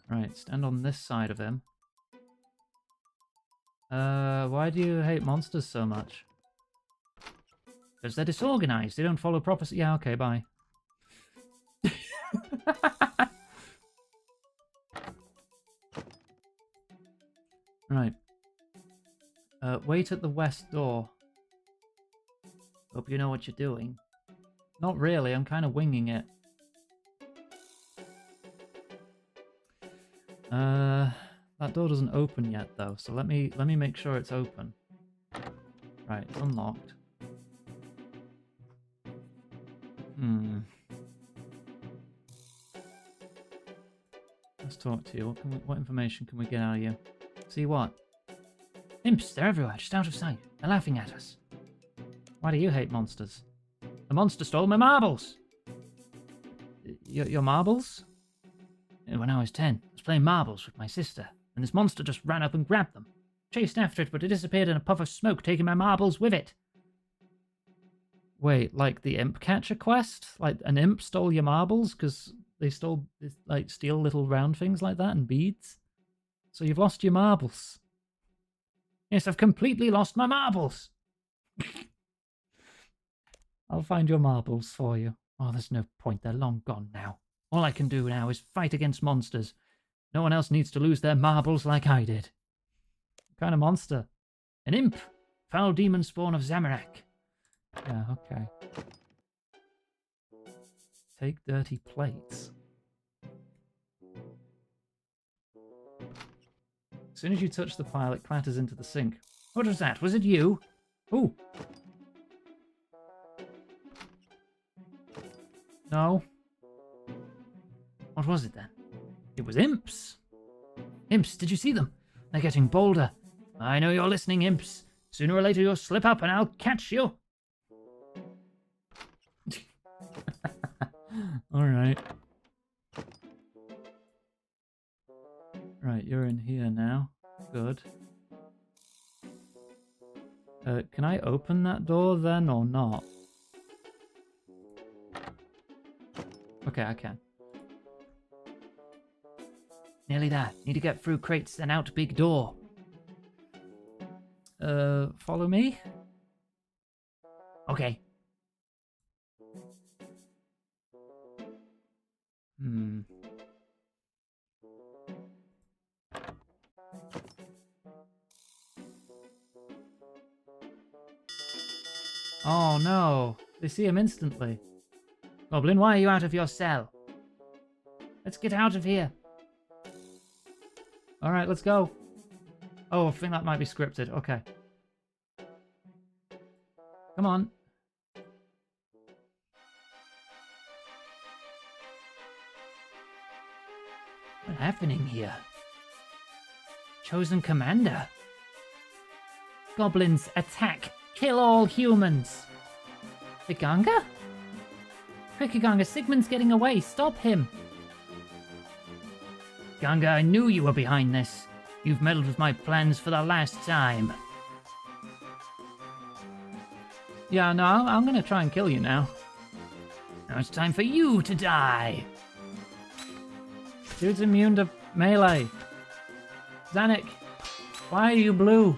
Right, stand on this side of him. Why do you hate monsters so much? Because they're disorganized. They don't follow proper... Yeah, okay, bye. Right. Wait at the west door. Hope you know what you're doing. Not really, I'm kind of winging it. That door doesn't open yet though, so let me make sure it's open. Right, it's unlocked. Let's talk to you. What information can we get out of you? See what? Imps, they're everywhere, just out of sight. They're laughing at us. Why do you hate monsters? The monster stole my marbles! Your marbles? When I was 10, I was playing marbles with my sister, and this monster just ran up and grabbed them. Chased after it, but it disappeared in a puff of smoke, taking my marbles with it. Wait, like the imp catcher quest? Like an imp stole your marbles because they steal little round things like that and beads? So you've lost your marbles. Yes, I've completely lost my marbles. I'll find your marbles for you. Oh, there's no point. They're long gone now. All I can do now is fight against monsters. No one else needs to lose their marbles like I did. What kind of monster? An imp. Foul demon spawn of Zamorak. Yeah, okay. Take dirty plates. As soon as you touch the pile, it clatters into the sink. What was that? Was it you? Ooh. No. What was it then? It was imps. Imps, did you see them? They're getting bolder. I know you're listening, imps. Sooner or later you'll slip up and I'll catch you. Alright. Right, you're in here now. Good. Can I open that door then or not? Okay, I can. Nearly there. Need to get through crates and out big door. Follow me? Okay. Oh no, they see him instantly. Goblin, why are you out of your cell? Let's get out of here. Alright, let's go. Oh, I think that might be scripted. Okay. Come on. What's happening here? Chosen Commander. Goblins, attack! Kill all humans! Viganga? Quick, Ganga, Sigmund's getting away. Stop him! Ganga, I knew you were behind this. You've meddled with my plans for the last time. Yeah, no, I'm gonna try and kill you now. Now it's time for you to die! Dude's immune to melee. Zanuck, why are you blue?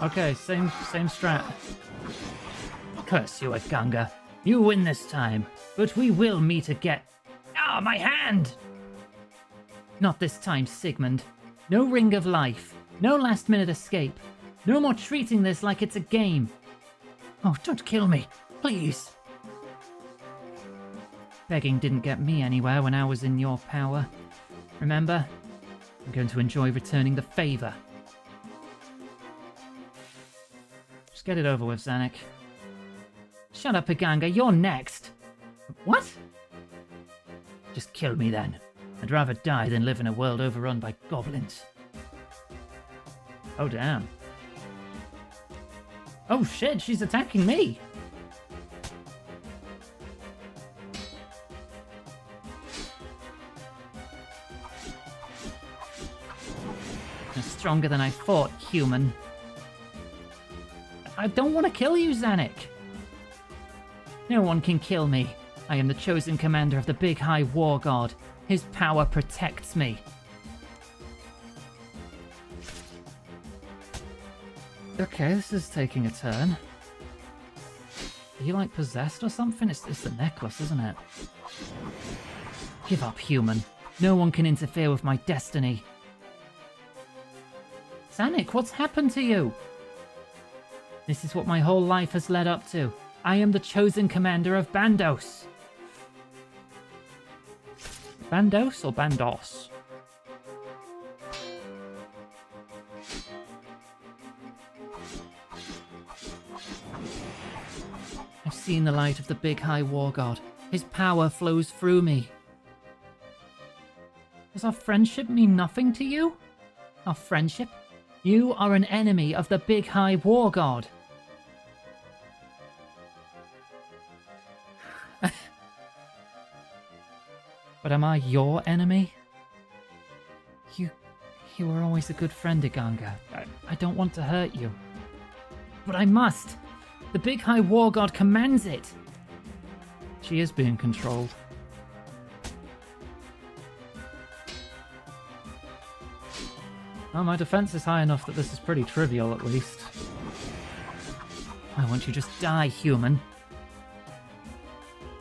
Okay, same strat. Curse you, Ganga. You win this time, but we will meet again. Ah, my hand! Not this time, Sigmund. No ring of life. No last-minute escape. No more treating this like it's a game. Oh, don't kill me, please. Begging didn't get me anywhere when I was in your power. Remember? I'm going to enjoy returning the favor. Just get it over with, Zanuck. Shut up, Iganga, you're next. What? Just kill me then. I'd rather die than live in a world overrun by goblins. Oh, damn. Oh shit, she's attacking me! You're stronger than I thought, human. I don't want to kill you, Zanuck. No one can kill me. I am the chosen commander of the Big High War God. His power protects me. Okay, this is taking a turn. Are you like possessed or something? It's the necklace, isn't it? Give up, human. No one can interfere with my destiny. Zanuck, what's happened to you? This is what my whole life has led up to. I am the chosen commander of Bandos. Bandos or Bandos? I've seen the light of the Big High War God. His power flows through me. Does our friendship mean nothing to you? Our friendship? You are an enemy of the Big High War God. But am I your enemy? You were always a good friend, Iganga. I don't want to hurt you. But I must! The Big High War God commands it! She is being controlled. Oh, my defense is high enough that this is pretty trivial, at least. Why won't you just die, human?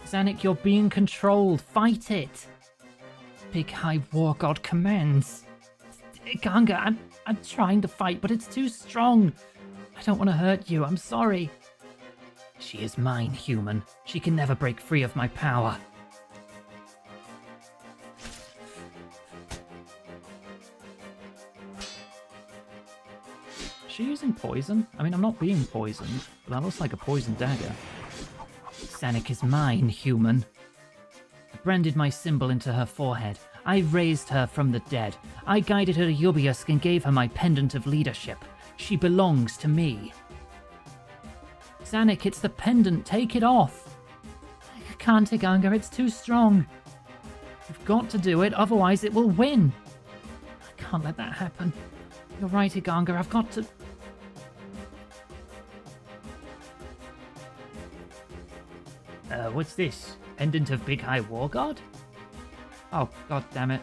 Zanuck, you're being controlled. Fight it! Big High War God commands. Ganga, I'm trying to fight, but it's too strong. I don't want to hurt you. I'm sorry. She is mine, human. She can never break free of my power. Is she using poison? I mean, I'm not being poisoned, but that looks like a poison dagger. Zanuck is mine, human. I branded my symbol into her forehead. I raised her from the dead. I guided her to Yubiusk and gave her my pendant of leadership. She belongs to me. Zanuck, it's the pendant. Take it off. I can't, Iganga. It's too strong. You've got to do it, otherwise it will win. I can't let that happen. You're right, Iganga. I've got to... What's this? Pendant of Big High War God? Oh, god damn it.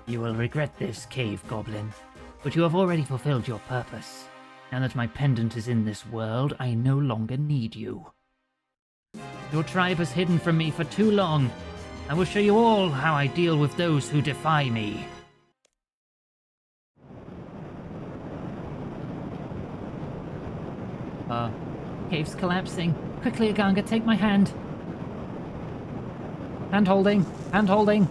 You will regret this, cave goblin, but you have already fulfilled your purpose. Now that my pendant is in this world, I no longer need you. Your tribe has hidden from me for too long. I will show you all how I deal with those who defy me. her. Cave's collapsing. Quickly, Aganga, take my hand. Hand holding. Hand holding.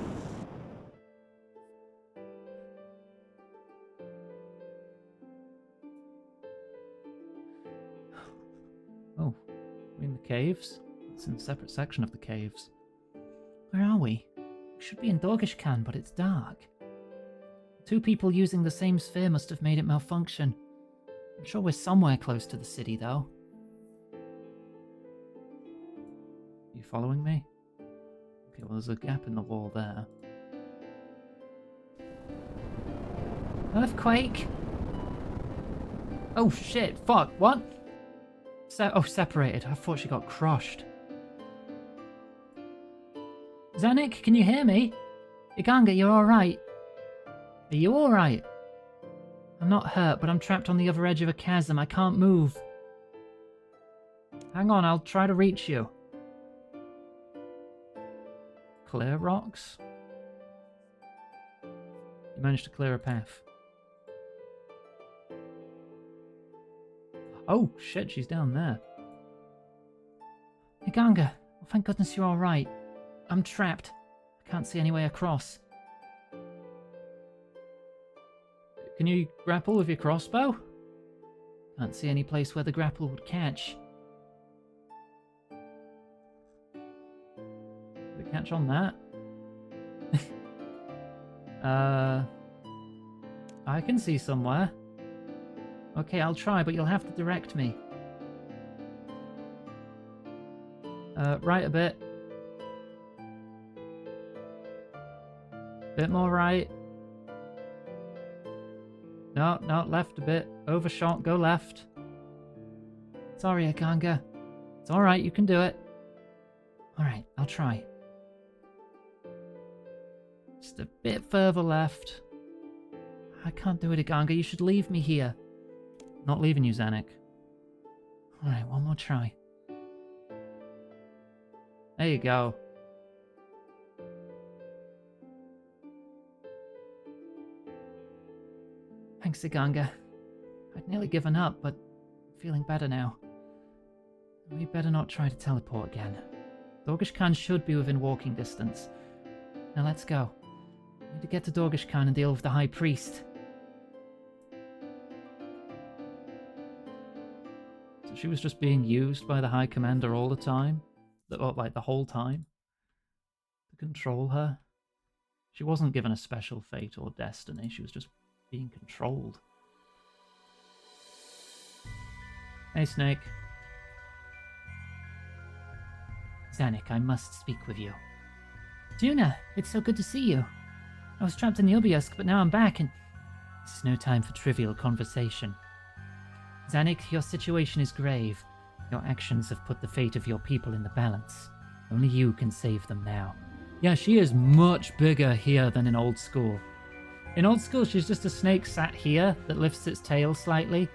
Oh, we're in the caves? It's in a separate section of the caves. Where are we? We should be in Dorgishkan, but it's dark. Two people using the same sphere must have made it malfunction. I'm sure we're somewhere close to the city, though. You following me? Okay, well, there's a gap in the wall there. Earthquake! Oh shit, fuck, what? Separated. I thought she got crushed. Zanik, can you hear me? Iganga, you're alright. Are you alright? I'm not hurt, but I'm trapped on the other edge of a chasm. I can't move. Hang on, I'll try to reach you. Clear rocks? You managed to clear a path. Oh, shit, she's down there. Iganga, oh, thank goodness you're alright. I'm trapped. I can't see any way across. Can you grapple with your crossbow? Can't see any place where the grapple would catch. Did it catch on that? I can see somewhere. Okay, I'll try, but you'll have to direct me. Right a bit. Bit more right. No, left a bit. Overshot, go left. Sorry, Akanga. It's alright, you can do it. Alright, I'll try. Just a bit further left. I can't do it, Akanga. You should leave me here. Not leaving you, Zanik. Alright, one more try. There you go. Thanks, Iganga. I'd nearly given up, but I'm feeling better now. We better not try to teleport again. Dorgishkan should be within walking distance. Now let's go. We need to get to Dorgishkan and deal with the High Priest. So she was just being used by the High Commander all the time? Like the whole time? To control her? She wasn't given a special fate or destiny, she was just being controlled. Hey, Snake. Zanik, I must speak with you. Juna, it's so good to see you. I was trapped in the Obelisk, but now I'm back and... This is no time for trivial conversation. Zanik, your situation is grave. Your actions have put the fate of your people in the balance. Only you can save them now. Yeah, she is much bigger here than in Old School. In Old School, she's just a snake sat here that lifts its tail slightly.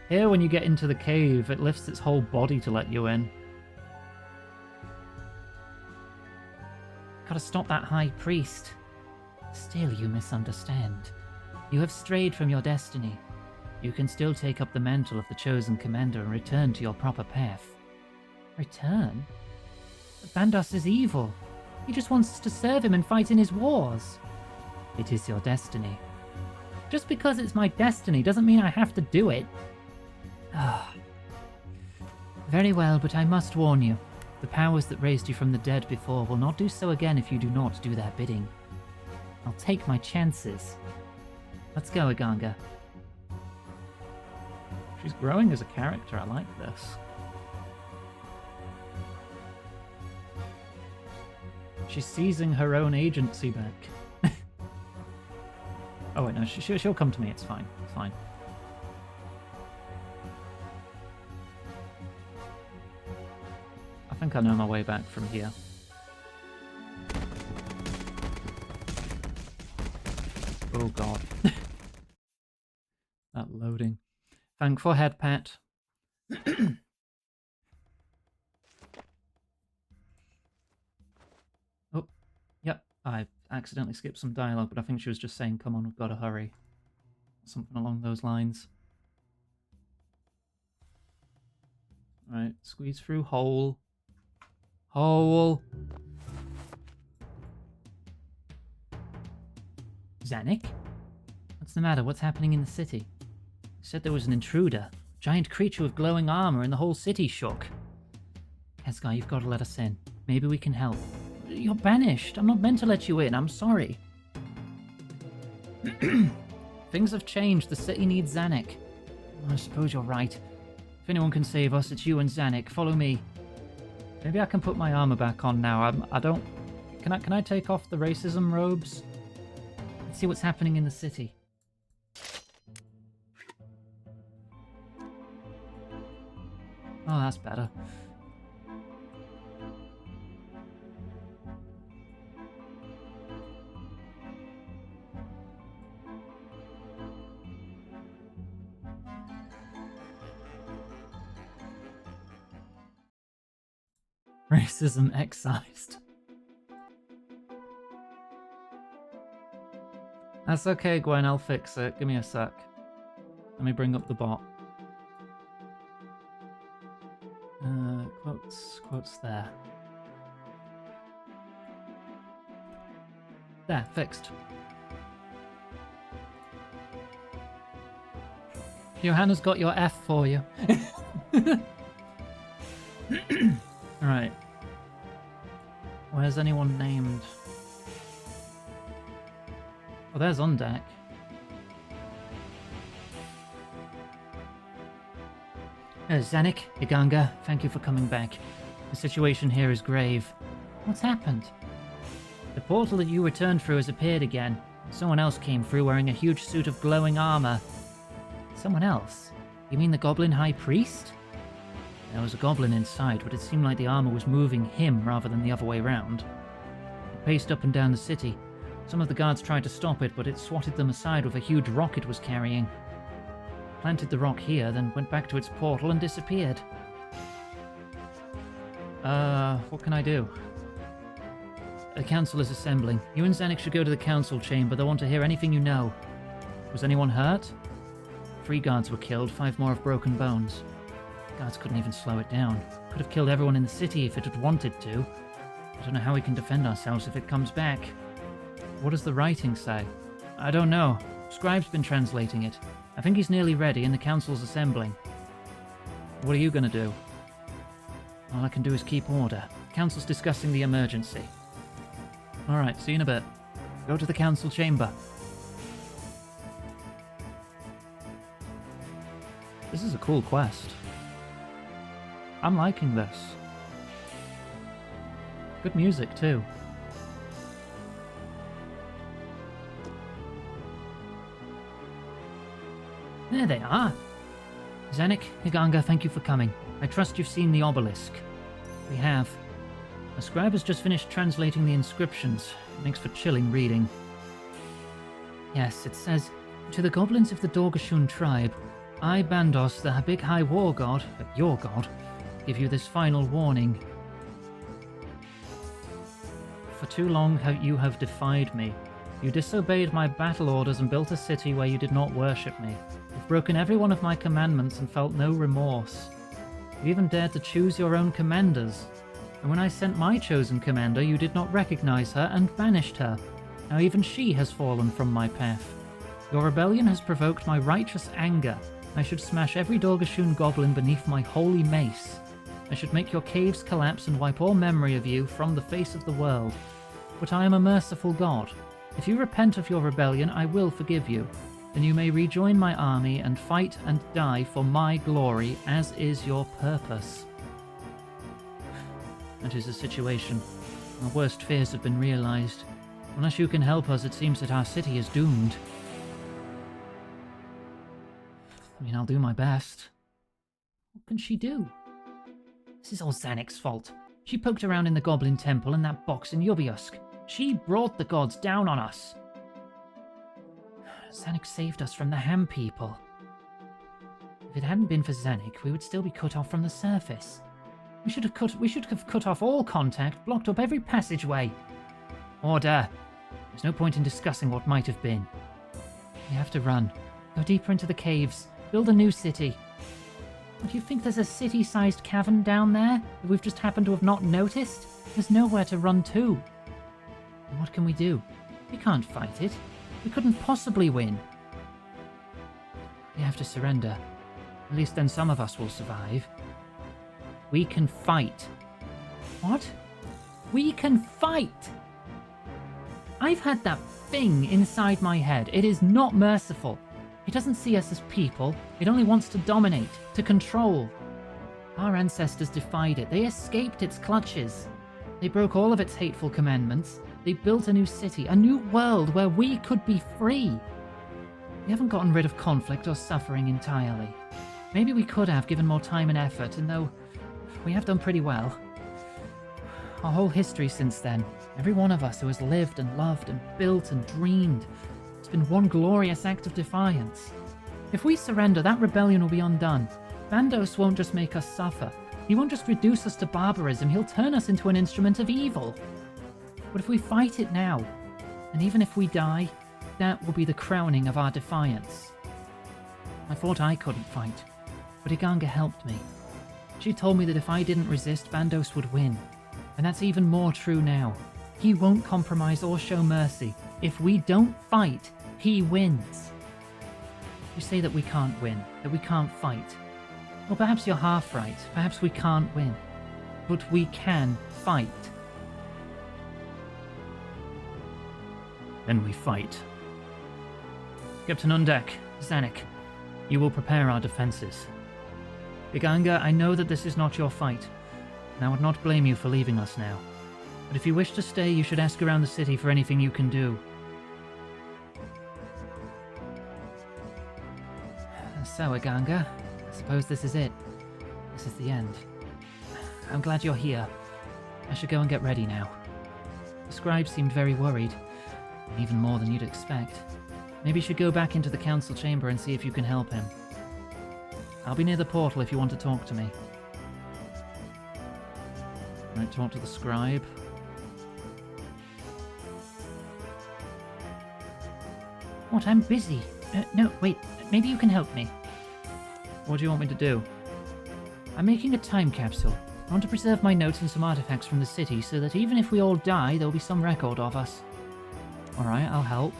Here, when you get into the cave, it lifts its whole body to let you in. Gotta stop that High Priest. Still, you misunderstand. You have strayed from your destiny. You can still take up the mantle of the chosen commander and return to your proper path. Return? But Bandos is evil. He just wants us to serve him and fight in his wars. It is your destiny. Just because it's my destiny doesn't mean I have to do it. Very well, but I must warn you. The powers that raised you from the dead before will not do so again if you do not do their bidding. I'll take my chances. Let's go, Iganga. She's growing as a character, I like this. She's seizing her own agency back. Oh wait, no, she'll come to me, it's fine, it's fine. I think I know my way back from here. Oh god. That loading. Thank for head pat. Oh, yep, I accidentally skipped some dialogue, but I think she was just saying, come on, we've got to hurry. Something along those lines. Right, squeeze through hole. Hole. Zanik? What's the matter? What's happening in the city? You said there was an intruder. Giant creature with glowing armor and the whole city shook. Kesgar, you've got to let us in. Maybe we can help. You're banished. I'm not meant to let you in. I'm sorry. Things have changed. The city needs Zanik. I suppose you're right. If anyone can save us, it's you and Zanik. Follow me. Maybe I can put my armor back on now. I don't... Can I take off the racism robes? Let's see what's happening in the city. Oh, that's better. Racism excised. That's okay, Gwen, I'll fix it. Give me a sec. Let me bring up the bot. Quotes there. There, fixed. Johanna's got your F for you. Alright. Where's anyone named? Oh, there's on deck. Zanik, Iganga, thank you for coming back. The situation here is grave. What's happened? The portal that you returned through has appeared again. Someone else came through wearing a huge suit of glowing armor. Someone else? You mean the Goblin High Priest? There was a goblin inside, but it seemed like the armor was moving him rather than the other way round. It paced up and down the city. Some of the guards tried to stop it, but it swatted them aside with a huge rock it was carrying. Planted the rock here, then went back to its portal and disappeared. What can I do? The council is assembling. You and Zanik should go to the council chamber. They want to hear anything you know. Was anyone hurt? 3 guards were killed, 5 more have broken bones. Guards couldn't even slow it down. Could have killed everyone in the city if it had wanted to. I don't know how we can defend ourselves if it comes back. What does the writing say? I don't know. Scribe's been translating it. I think he's nearly ready and the council's assembling. What are you going to do? All I can do is keep order. Council's discussing the emergency. Alright, see you in a bit. Go to the council chamber. This is a cool quest. I'm liking this. Good music, too. There they are. Zanik, Iganga, thank you for coming. I trust you've seen the obelisk. We have. The scribe has just finished translating the inscriptions. It makes for chilling reading. Yes, it says, to the goblins of the Dorgashun tribe, I, Bandos, the big high war god, your god, give you this final warning. For too long you have defied me. You disobeyed my battle orders and built a city where you did not worship me. You've broken every one of my commandments and felt no remorse. You even dared to choose your own commanders. And when I sent my chosen commander, you did not recognize her and banished her. Now even she has fallen from my path. Your rebellion has provoked my righteous anger. I should smash every Dorgashun goblin beneath my holy mace. I should make your caves collapse and wipe all memory of you from the face of the world. But I am a merciful god. If you repent of your rebellion, I will forgive you. Then you may rejoin my army and fight and die for my glory, as is your purpose. That is the situation. Our worst fears have been realized. Unless you can help us, it seems that our city is doomed. I mean, I'll do my best. What can she do? This is all Zanik's fault. She poked around in the Goblin Temple and that box in Yubiusk. She brought the gods down on us. Zanik saved us from the Ham people. If it hadn't been for Zanik, we would still be cut off from the surface. We should have cut off all contact, blocked up every passageway. Order. There's no point in discussing what might have been. We have to run. Go deeper into the caves. Build a new city. Do you think there's a city-sized cavern down there that we've just happened to have not noticed? There's nowhere to run to. And what can we do? We can't fight it. We couldn't possibly win. We have to surrender. At least then some of us will survive. We can fight. What? We can fight! I've had that thing inside my head. It is not merciful. It doesn't see us as people. It only wants to dominate, to control. Our ancestors defied it. They escaped its clutches. They broke all of its hateful commandments. They built a new city, a new world where we could be free. We haven't gotten rid of conflict or suffering entirely. Maybe we could have given more time and effort, and though we have done pretty well. Our whole history since then, every one of us who has lived and loved and built and dreamed, it's been one glorious act of defiance. If we surrender, that rebellion will be undone. Bandos won't just make us suffer. He won't just reduce us to barbarism, he'll turn us into an instrument of evil. But if we fight it now, and even if we die, that will be the crowning of our defiance. I thought I couldn't fight, but Iganga helped me. She told me that if I didn't resist, Bandos would win. And that's even more true now. He won't compromise or show mercy. If we don't fight, he wins. You say that we can't win, that we can't fight. Well, perhaps you're half right. Perhaps we can't win. But we can fight. Then we fight. Captain Undek, Zanik, you will prepare our defenses. Iganga, I know that this is not your fight, and I would not blame you for leaving us now. But if you wish to stay, you should ask around the city for anything you can do. So, Iganga, I suppose this is it. This is the end. I'm glad you're here. I should go and get ready now. The scribe seemed very worried, even more than you'd expect. Maybe you should go back into the council chamber and see if you can help him. I'll be near the portal if you want to talk to me. Might talk to the scribe. What? I'm busy. No, wait. Maybe you can help me. What do you want me to do? I'm making a time capsule. I want to preserve my notes and some artifacts from the city so that even if we all die, there'll be some record of us. Alright, I'll help.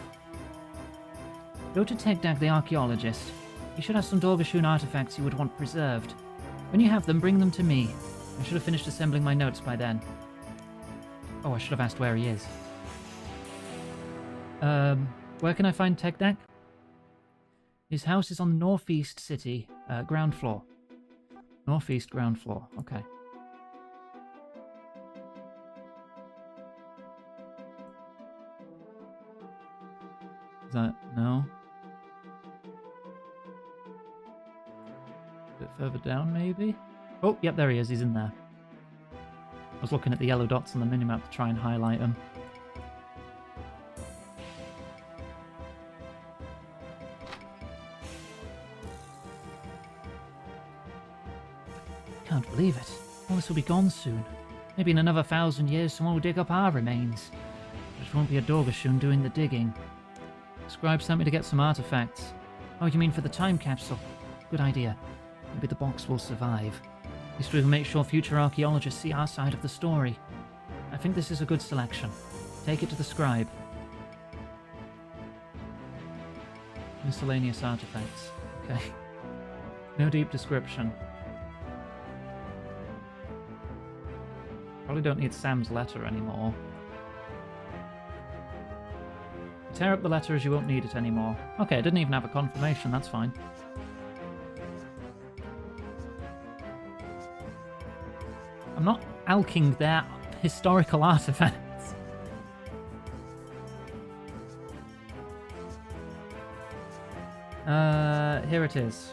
Go to Tegdag the archaeologist. He should have some Dorgashun artifacts you would want preserved. When you have them, bring them to me. I should have finished assembling my notes by then. Oh, I should have asked where he is. Where can I find Tegdag? His house is on the northeast city, ground floor. Northeast ground floor, okay. Is that... no? A bit further down, maybe? Oh, yep, there he is. He's in there. I was looking at the yellow dots on the minimap to try and highlight them. Can't believe it. All this will be gone soon. Maybe in another 1,000 years someone will dig up our remains. But it won't be a Dorgashun doing the digging. The scribe sent me to get some artifacts. Oh, you mean for the time capsule? Good idea. Maybe the box will survive. At least we can make sure future archaeologists see our side of the story. I think this is a good selection. Take it to the scribe. Miscellaneous artifacts. Okay. No deep description. Probably don't need Sam's letter anymore. Tear up the letter as you won't need it anymore. Okay, I didn't even have a confirmation, that's fine. I'm not alking their historical artifacts. Here it is.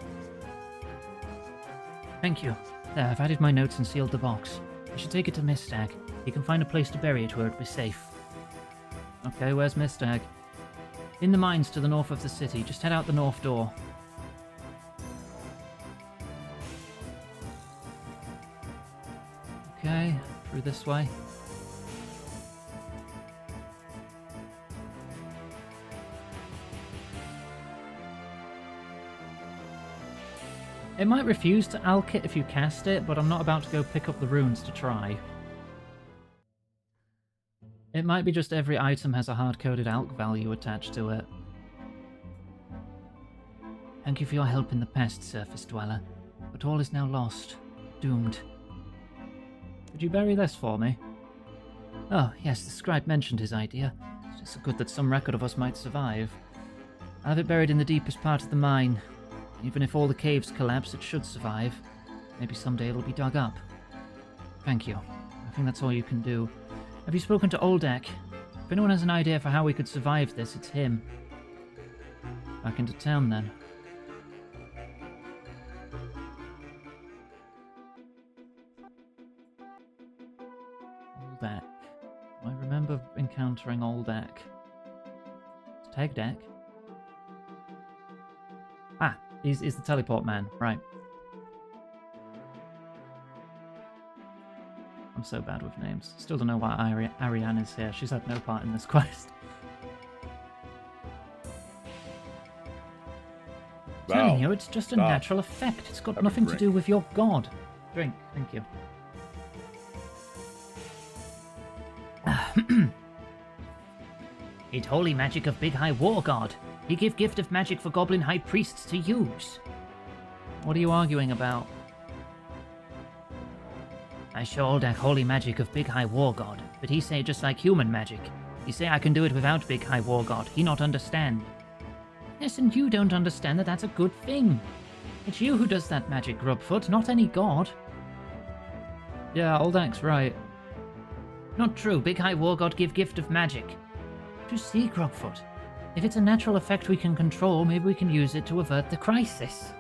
Thank you. There, I've added my notes and sealed the box. I should take it to Mistag. He can find a place to bury it where it'll be safe. Okay, where's Mistag? In the mines to the north of the city. Just head out the north door. Okay, through this way. It might refuse to alk it if you cast it, but I'm not about to go pick up the runes to try. It might be just every item has a hard-coded alk value attached to it. Thank you for your help in the past, Surface Dweller, but all is now lost. Doomed. Could you bury this for me? Oh, yes, the scribe mentioned his idea. It's just so good that some record of us might survive. I'll have it buried in the deepest part of the mine. Even if all the caves collapse, it should survive. Maybe someday it'll be dug up. Thank you. I think that's all you can do. Have you spoken to Oldak? If anyone has an idea for how we could survive this, it's him. Back into town, then. Oldak. I remember encountering Oldak. Tag deck. Ah, he's the teleport man, right. I'm so bad with names. Still don't know why Ariane is here. She's had no part in this quest. Telling you, it's just a natural effect. It's got nothing to do with your god. Drink, thank you. It's holy magic of Big High War God. He gave gift of magic for goblin high priests to use. What are you arguing about? I show Oldak holy magic of Big High War God, but he say just like human magic. He say I can do it without Big High War God. He not understand. Yes, and you don't understand that that's a good thing. It's you who does that magic, Grubfoot, not any god. Yeah, Oldak's right. Not true. Big High War God give gift of magic. To see, Grubfoot. If it's a natural effect we can control, maybe we can use it to avert the crisis.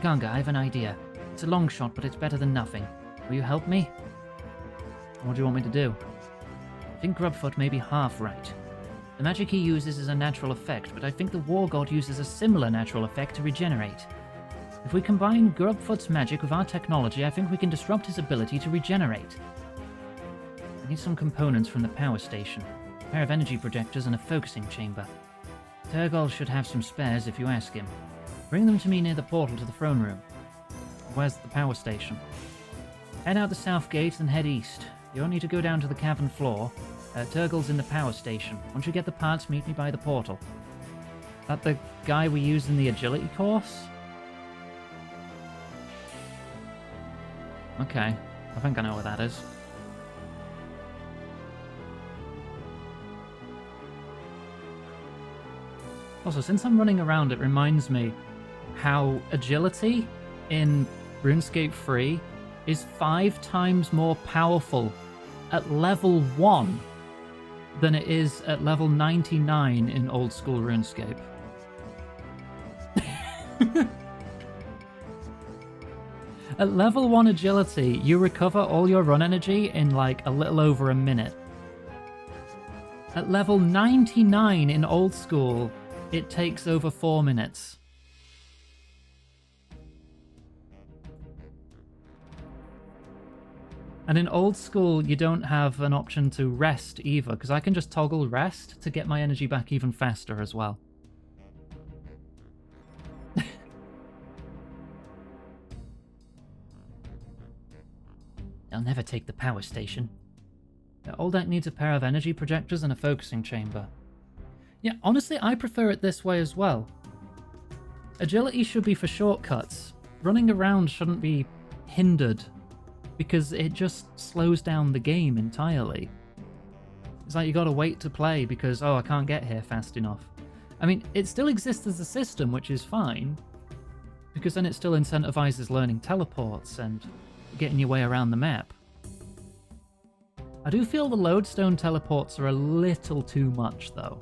Ganga, I have an idea. It's a long shot, but it's better than nothing. Will you help me? What do you want me to do? I think Grubfoot may be half right. The magic he uses is a natural effect, but I think the War God uses a similar natural effect to regenerate. If we combine Grubfoot's magic with our technology, I think we can disrupt his ability to regenerate. I need some components from the power station. A pair of energy projectors and a focusing chamber. Turgol should have some spares if you ask him. Bring them to me near the portal to the throne room. Where's the power station? Head out the south gate and head east. You don't need to go down to the cavern floor. Turgol's in the power station. Once you get the parts, meet me by the portal. That the guy we used in the agility course? Okay, I think I know where that is. Also, since I'm running around, it reminds me how agility in RuneScape 3 is 5 times more powerful at level 1 than it is at level 99 in old school RuneScape. At level 1 agility, you recover all your run energy in like a little over a minute. At level 99 in old school, it takes over 4 minutes. And in old school, you don't have an option to rest either, because I can just toggle rest to get my energy back even faster as well. They'll never take the power station. Oldak needs a pair of energy projectors and a focusing chamber. Yeah, honestly, I prefer it this way as well. Agility should be for shortcuts. Running around shouldn't be hindered, because it just slows down the game entirely. It's like you gotta wait to play because, oh, I can't get here fast enough. I mean, it still exists as a system, which is fine, because then it still incentivizes learning teleports and getting your way around the map. I do feel the lodestone teleports are a little too much, though.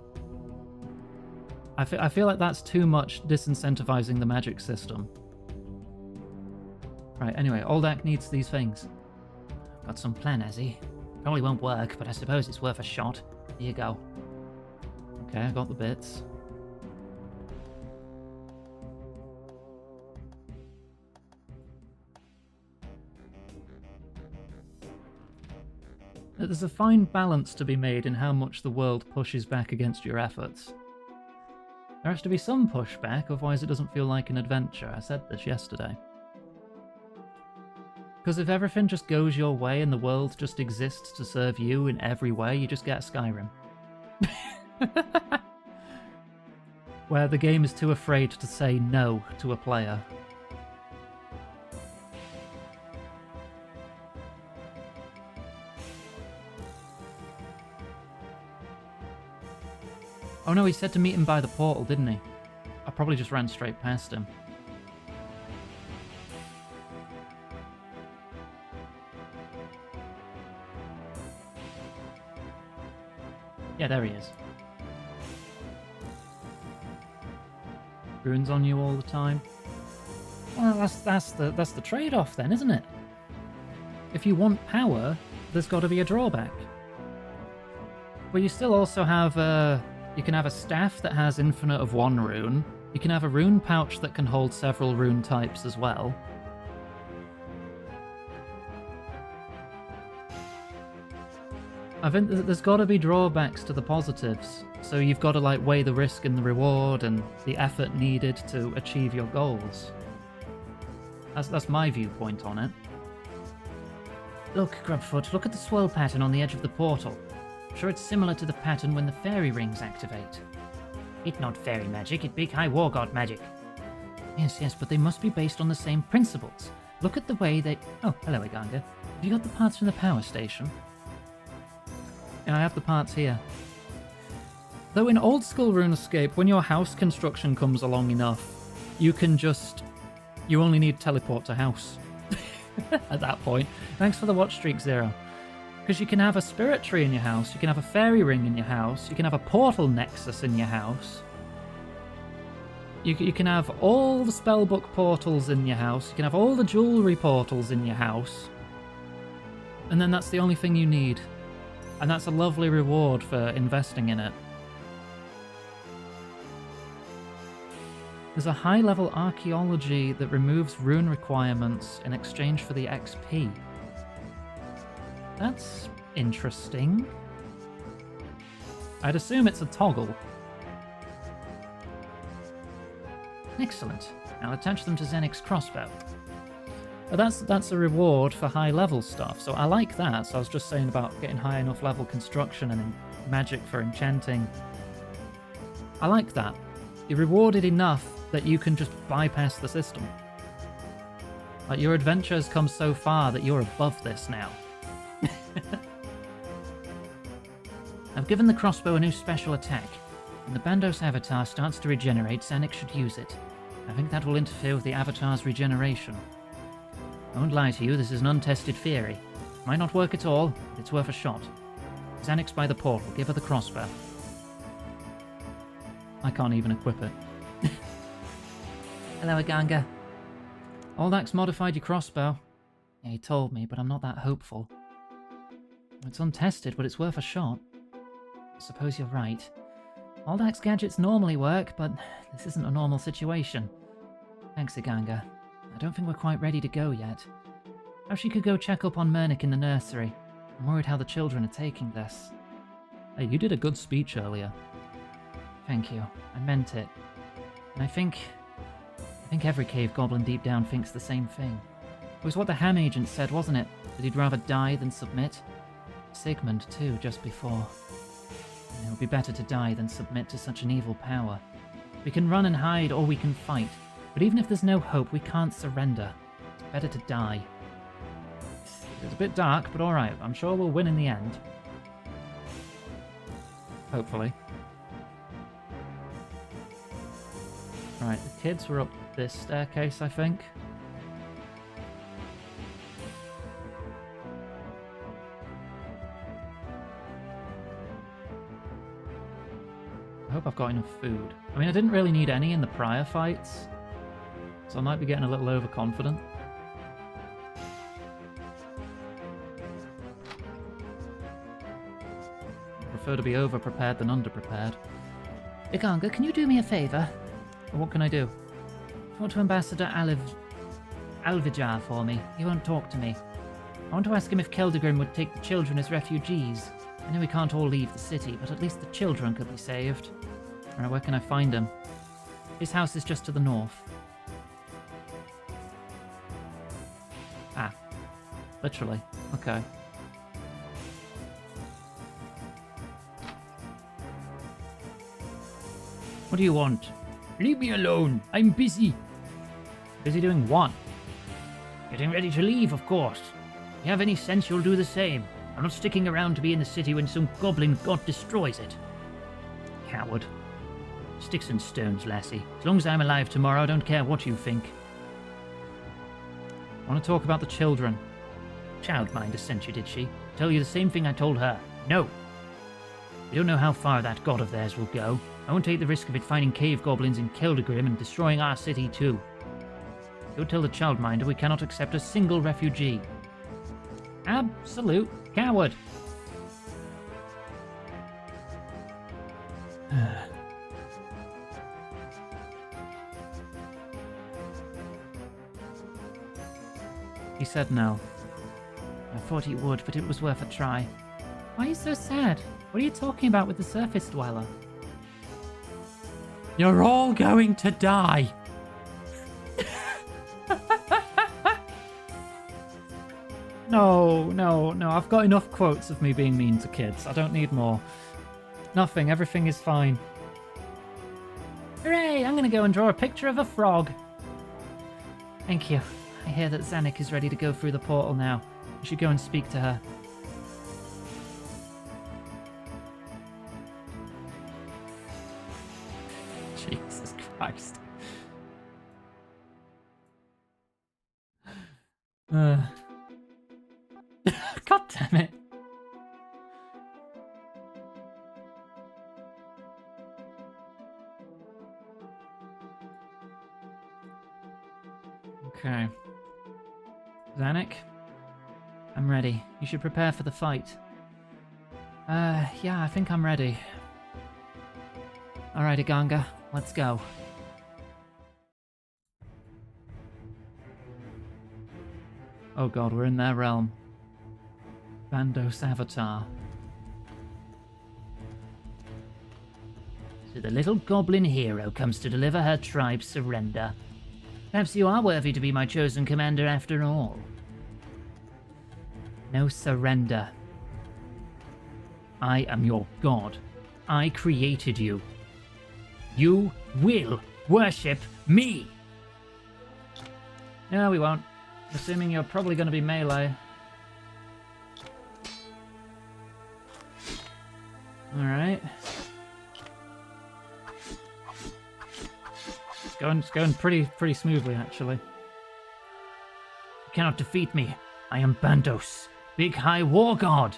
I feel like that's too much disincentivizing the magic system. Right, anyway, Oldak needs these things. Got some plan, has he? Probably won't work, but I suppose it's worth a shot. Here you go. Okay, I got the bits. There's a fine balance to be made in how much the world pushes back against your efforts. There has to be some pushback, otherwise it doesn't feel like an adventure. I said this yesterday. Because if everything just goes your way and the world just exists to serve you in every way, you just get Skyrim. Where the game is too afraid to say no to a player. Oh no, he said to meet him by the portal, didn't he? I probably just ran straight past him. Yeah, there he is. Runes on you all the time. Well, that's the trade-off then, isn't it? If you want power, there's got to be a drawback. But you still also have you can have a staff that has infinite of one rune. You can have a rune pouch that can hold several rune types as well. I think there's got to be drawbacks to the positives. So you've got to like weigh the risk and the reward and the effort needed to achieve your goals. That's my viewpoint on it. Look, Grubfoot, look at the swirl pattern on the edge of the portal. I'm sure it's similar to the pattern when the fairy rings activate. It's not fairy magic, it's big high war god magic. Yes, but they must be based on the same principles. Look at the way they... Oh, hello, Iganga. Have you got the parts from the power station? Yeah, I have the parts here. Though in old school RuneScape, when your house construction comes along enough, you can just... You only need teleport to house. At that point. Thanks for the watch streak, Zero. Because you can have a spirit tree in your house, you can have a fairy ring in your house, you can have a portal nexus in your house. You can have all the spellbook portals in your house, you can have all the jewellery portals in your house. And then that's the only thing you need. And that's a lovely reward for investing in it. There's a high-level archaeology that removes rune requirements in exchange for the XP. That's interesting. I'd assume it's a toggle. Excellent. I'll attach them to Zenix's crossbow. But that's a reward for high-level stuff, so I like that. So I was just saying about getting high enough level construction and magic for enchanting. I like that. You're rewarded enough that you can just bypass the system. Like, your adventure has come so far that you're above this now. I've given the crossbow a new special attack. When the Bandos avatar starts to regenerate, Xanax should use it. I think that will interfere with the avatar's regeneration. I won't lie to you, this is an untested theory. Might not work at all, but it's worth a shot. Xanax by the portal, give her the crossbow. I can't even equip it. Hello, Iganga. Aldax modified your crossbow. Yeah, he told me, but I'm not that hopeful. It's untested, but it's worth a shot. I suppose you're right. Aldax gadgets normally work, but this isn't a normal situation. Thanks, Iganga. I don't think we're quite ready to go yet. Perhaps you could go check up on Murnick in the nursery. I'm worried how the children are taking this. Hey, you did a good speech earlier. Thank you. I meant it. And I think every cave goblin deep down thinks the same thing. It was what the Ham agent said, wasn't it? That he'd rather die than submit? Sigmund, too, just before. It would be better to die than submit to such an evil power. We can run and hide, or we can fight. But even if there's no hope, we can't surrender. It's better to die. It's a bit dark, but alright. I'm sure we'll win in the end. Hopefully. Right, the kids were up this staircase, I think. I hope I've got enough food. I mean, I didn't really need any in the prior fights, so I might be getting a little overconfident. I prefer to be over-prepared than under-prepared. Iganga, can you do me a favour? What can I do? Talk to Ambassador Alvijar for me. He won't talk to me. I want to ask him if Keldegrim would take the children as refugees. I know we can't all leave the city, but at least the children could be saved. Alright, where can I find him? His house is just to the north. Ah. Literally. Okay. What do you want? Leave me alone. I'm busy. Busy doing what? Getting ready to leave, of course. If you have any sense, you'll do the same. I'm not sticking around to be in the city when some goblin god destroys it. Coward. Sticks and stones, lassie. As long as I'm alive tomorrow, I don't care what you think. I want to talk about the children. Childminder sent you, did she? Tell you the same thing I told her. No. We don't know how far that god of theirs will go. I won't take the risk of it finding cave goblins in Keldegrim and destroying our city too. Go tell the childminder we cannot accept a single refugee. Absolute coward. He said no. I thought he would, but it was worth a try. Why are you so sad? What are you talking about with the surface dweller? You're all going to die. No. I've got enough quotes of me being mean to kids. I don't need more. Nothing. Everything is fine. Hooray! I'm going to go and draw a picture of a frog. Thank you. I hear that Zanuck is ready to go through the portal now. I should go and speak to her. Jesus Christ. God damn it. Okay. Zanuck? I'm ready. You should prepare for the fight. Yeah, I think I'm ready. Alright, Iganga, let's go. Oh god, we're in their realm. Bandos Avatar. So the little goblin hero comes to deliver her tribe's surrender. Perhaps you are worthy to be my chosen commander after all. No surrender. I am your god. I created you. You will worship me! No, we won't. Assuming you're probably going to be melee. Alright. It's going pretty smoothly, actually. You cannot defeat me. I am Bandos, Big High War God.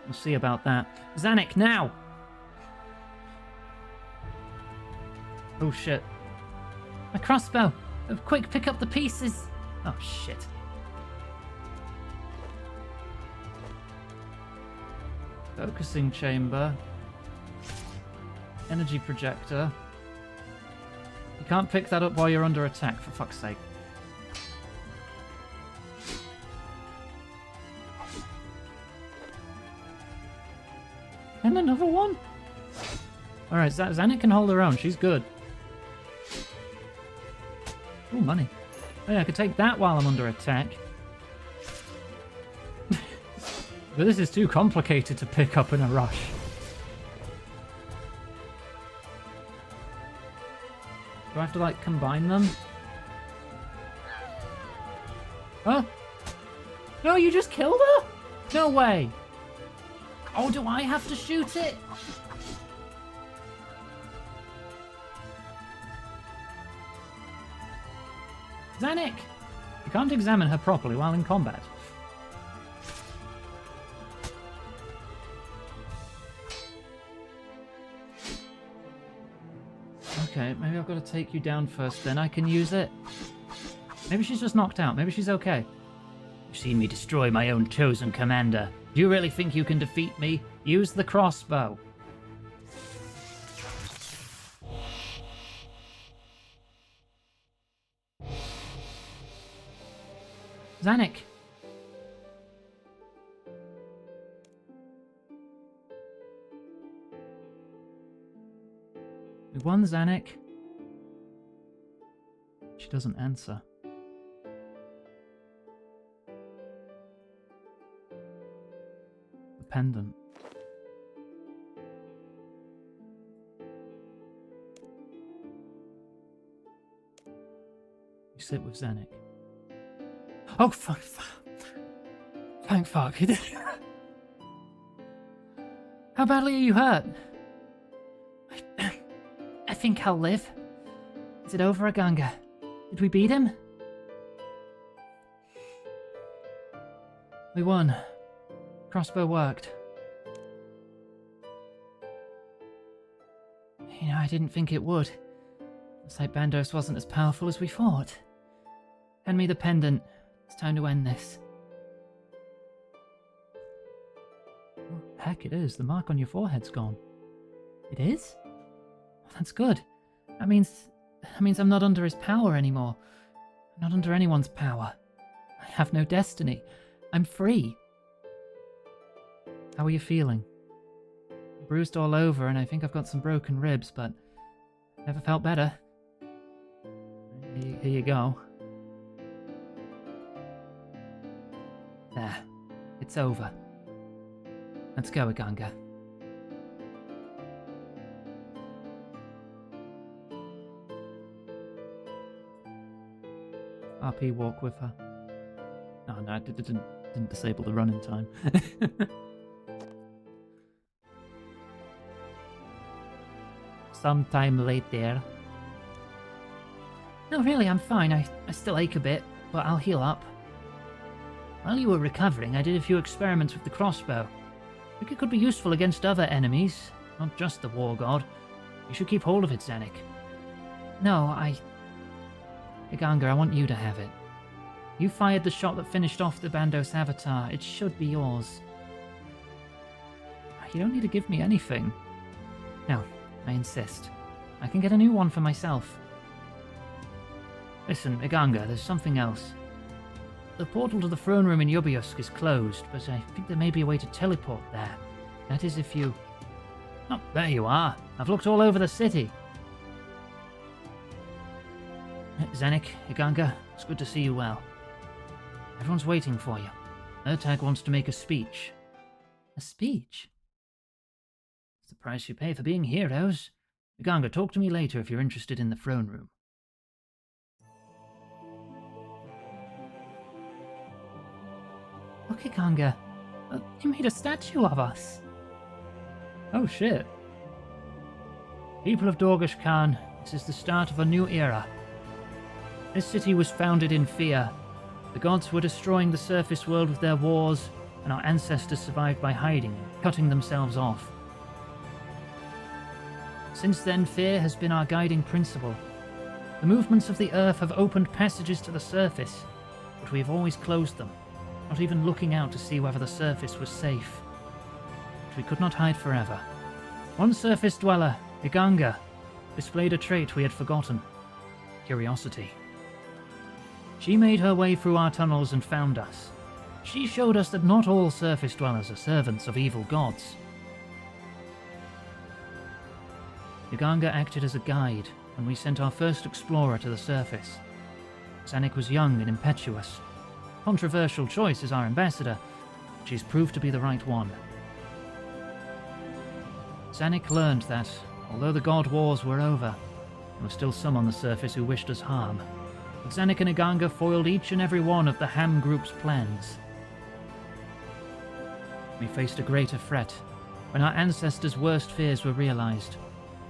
We'll see about that. Zanuck, now! Oh shit. My crossbow! Quick, pick up the pieces! Oh shit. Focusing chamber. Energy projector. You can't pick that up while you're under attack, for fuck's sake. And another one? Alright, Zanuck can hold her own. She's good. Ooh, money. Oh yeah, I could take that while I'm under attack. But this is too complicated to pick up in a rush. Do I have to, like, combine them? Huh? No, you just killed her? No way! Oh, do I have to shoot it? Zanuck! You can't examine her properly while in combat. Okay, maybe I've got to take you down first, then I can use it. Maybe she's just knocked out. Maybe she's okay. You've seen me destroy my own chosen commander. Do you really think you can defeat me? Use the crossbow. Zanuck! We won, Zanuck. She doesn't answer. The pendant. You sit with Zanuck. Oh, fuck. Thank fuck. How badly are you hurt? I think I'll live. Is it over, Aganga? Did we beat him? We won. Crossbow worked. You know, I didn't think it would. Looks like Bandos wasn't as powerful as we thought. Hand me the pendant. It's time to end this. Oh, heck, it is. The mark on your forehead's gone. It is? Oh, that's good. That means I'm not under his power anymore. I'm not under anyone's power. I have no destiny. I'm free. How are you feeling? I'm bruised all over, and I think I've got some broken ribs, but never felt better. Here you go. There. It's over. Let's go, Aganga. RP walk with her. Oh no, I didn't disable the run in time. Sometime later. No, really, I'm fine. I still ache a bit, but I'll heal up. While you were recovering, I did a few experiments with the crossbow. I think it could be useful against other enemies, not just the war god. You should keep hold of it, Zanuck. No, Iganga, I want you to have it. You fired the shot that finished off the Bandos avatar. It should be yours. You don't need to give me anything. No, I insist. I can get a new one for myself. Listen, Iganga, there's something else. The portal to the throne room in Yubiusk is closed, but I think there may be a way to teleport there. That is if you... Oh, there you are. I've looked all over the city. Zanuck, Iganga, it's good to see you well. Everyone's waiting for you. Ertag wants to make a speech. A speech? It's the price you pay for being heroes. Iganga, talk to me later if you're interested in the throne room. Look, Iganga. You made a statue of us. Oh shit. People of Dorgesh Khan, this is the start of a new era. This city was founded in fear. The gods were destroying the surface world with their wars, and our ancestors survived by hiding and cutting themselves off. Since then, fear has been our guiding principle. The movements of the earth have opened passages to the surface, but we have always closed them, not even looking out to see whether the surface was safe. But we could not hide forever. One surface dweller, Iganga, displayed a trait we had forgotten: curiosity. She made her way through our tunnels and found us. She showed us that not all surface dwellers are servants of evil gods. Iganga acted as a guide when we sent our first explorer to the surface. Zanuck was young and impetuous. Controversial choice as our ambassador, but she's proved to be the right one. Zanuck learned that, although the god wars were over, there were still some on the surface who wished us harm. But Zanuck and Iganga foiled each and every one of the Ham group's plans. We faced a greater threat when our ancestors' worst fears were realized.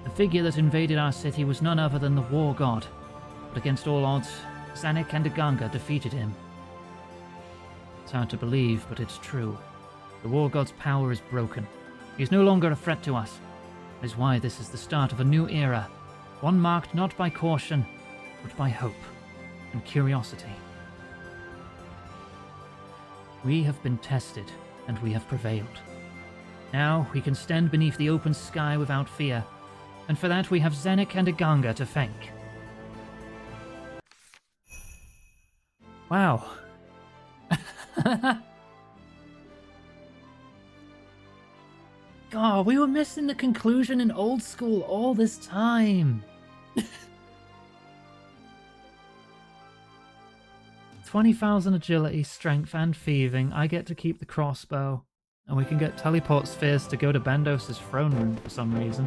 The figure that invaded our city was none other than the war god, but against all odds, Zanuck and Iganga defeated him. It's hard to believe, but it's true. The war god's power is broken. He is no longer a threat to us. That is why this is the start of a new era, one marked not by caution, but by hope and curiosity. We have been tested, and we have prevailed. Now we can stand beneath the open sky without fear, and for that we have Zanuck and Iganga to thank. Wow. God, we were missing the conclusion in old school all this time. 20,000 agility, strength, and thieving. I get to keep the crossbow. And we can get teleport spheres to go to Bandos' throne room for some reason.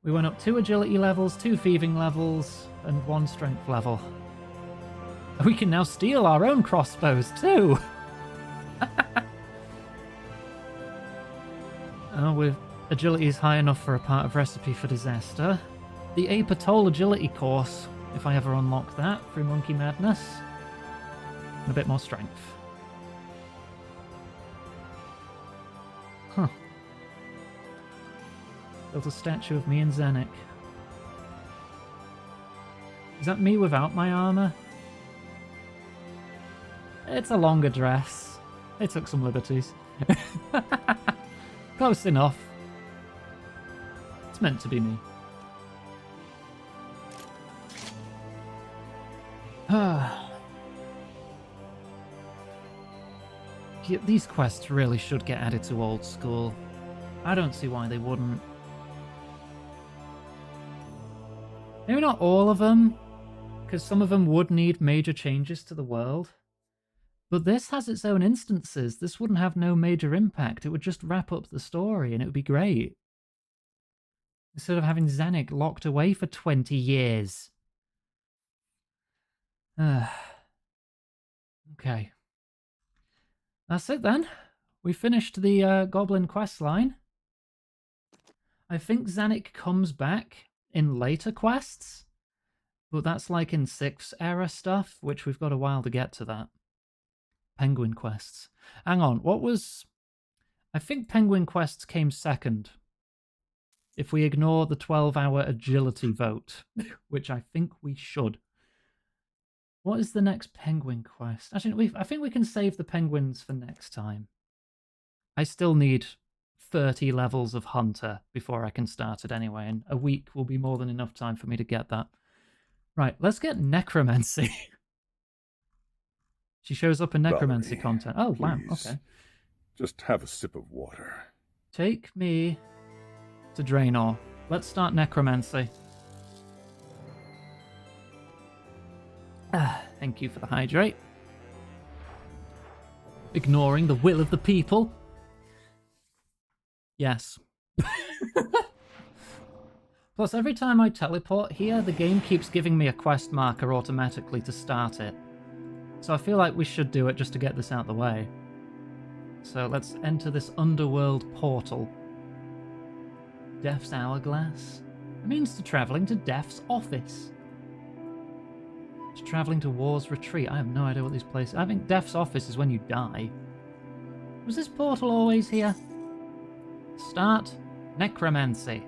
We went up 2 agility levels, 2 thieving levels, and 1 strength level. We can now steal our own crossbows too! Oh, agility is high enough for a part of Recipe for Disaster. The Ape Atoll agility course, if I ever unlock that through Monkey Madness. And a bit more strength. Huh. Built a statue of me and Zanuck. Is that me without my armor? It's a longer dress. They took some liberties. Close enough. It's meant to be me. Yeah, these quests really should get added to old school. I don't see why they wouldn't. Maybe not all of them, because some of them would need major changes to the world. But this has its own instances. This wouldn't have no major impact. It would just wrap up the story and it would be great. Instead of having Zanuck locked away for 20 years. Okay. That's it then. We finished the Goblin quest line. I think Zanuck comes back in later quests. But that's like in 6th era stuff, which we've got a while to get to that. Penguin quests. Hang on, what was... I think Penguin quests came second. If we ignore the 12-hour agility vote, which I think we should. What is the next penguin quest? Actually, I think we can save the penguins for next time. I still need 30 levels of Hunter before I can start it anyway, and a week will be more than enough time for me to get that. Right, let's get Necromancy. She shows up in Necromancy Valerie, content. Oh, wow, please. okay. Just have a sip of water. Take me to Draenor. Let's start Necromancy. Thank you for the hydrate. Ignoring the will of the people. Yes. Plus, every time I teleport here, the game keeps giving me a quest marker automatically to start it. So I feel like we should do it just to get this out of the way. So let's enter this underworld portal. Death's Hourglass. It means to travelling to Death's office. To travelling to War's Retreat. I have no idea what these places... I think Death's office is when you die. Was this portal always here? Start Necromancy.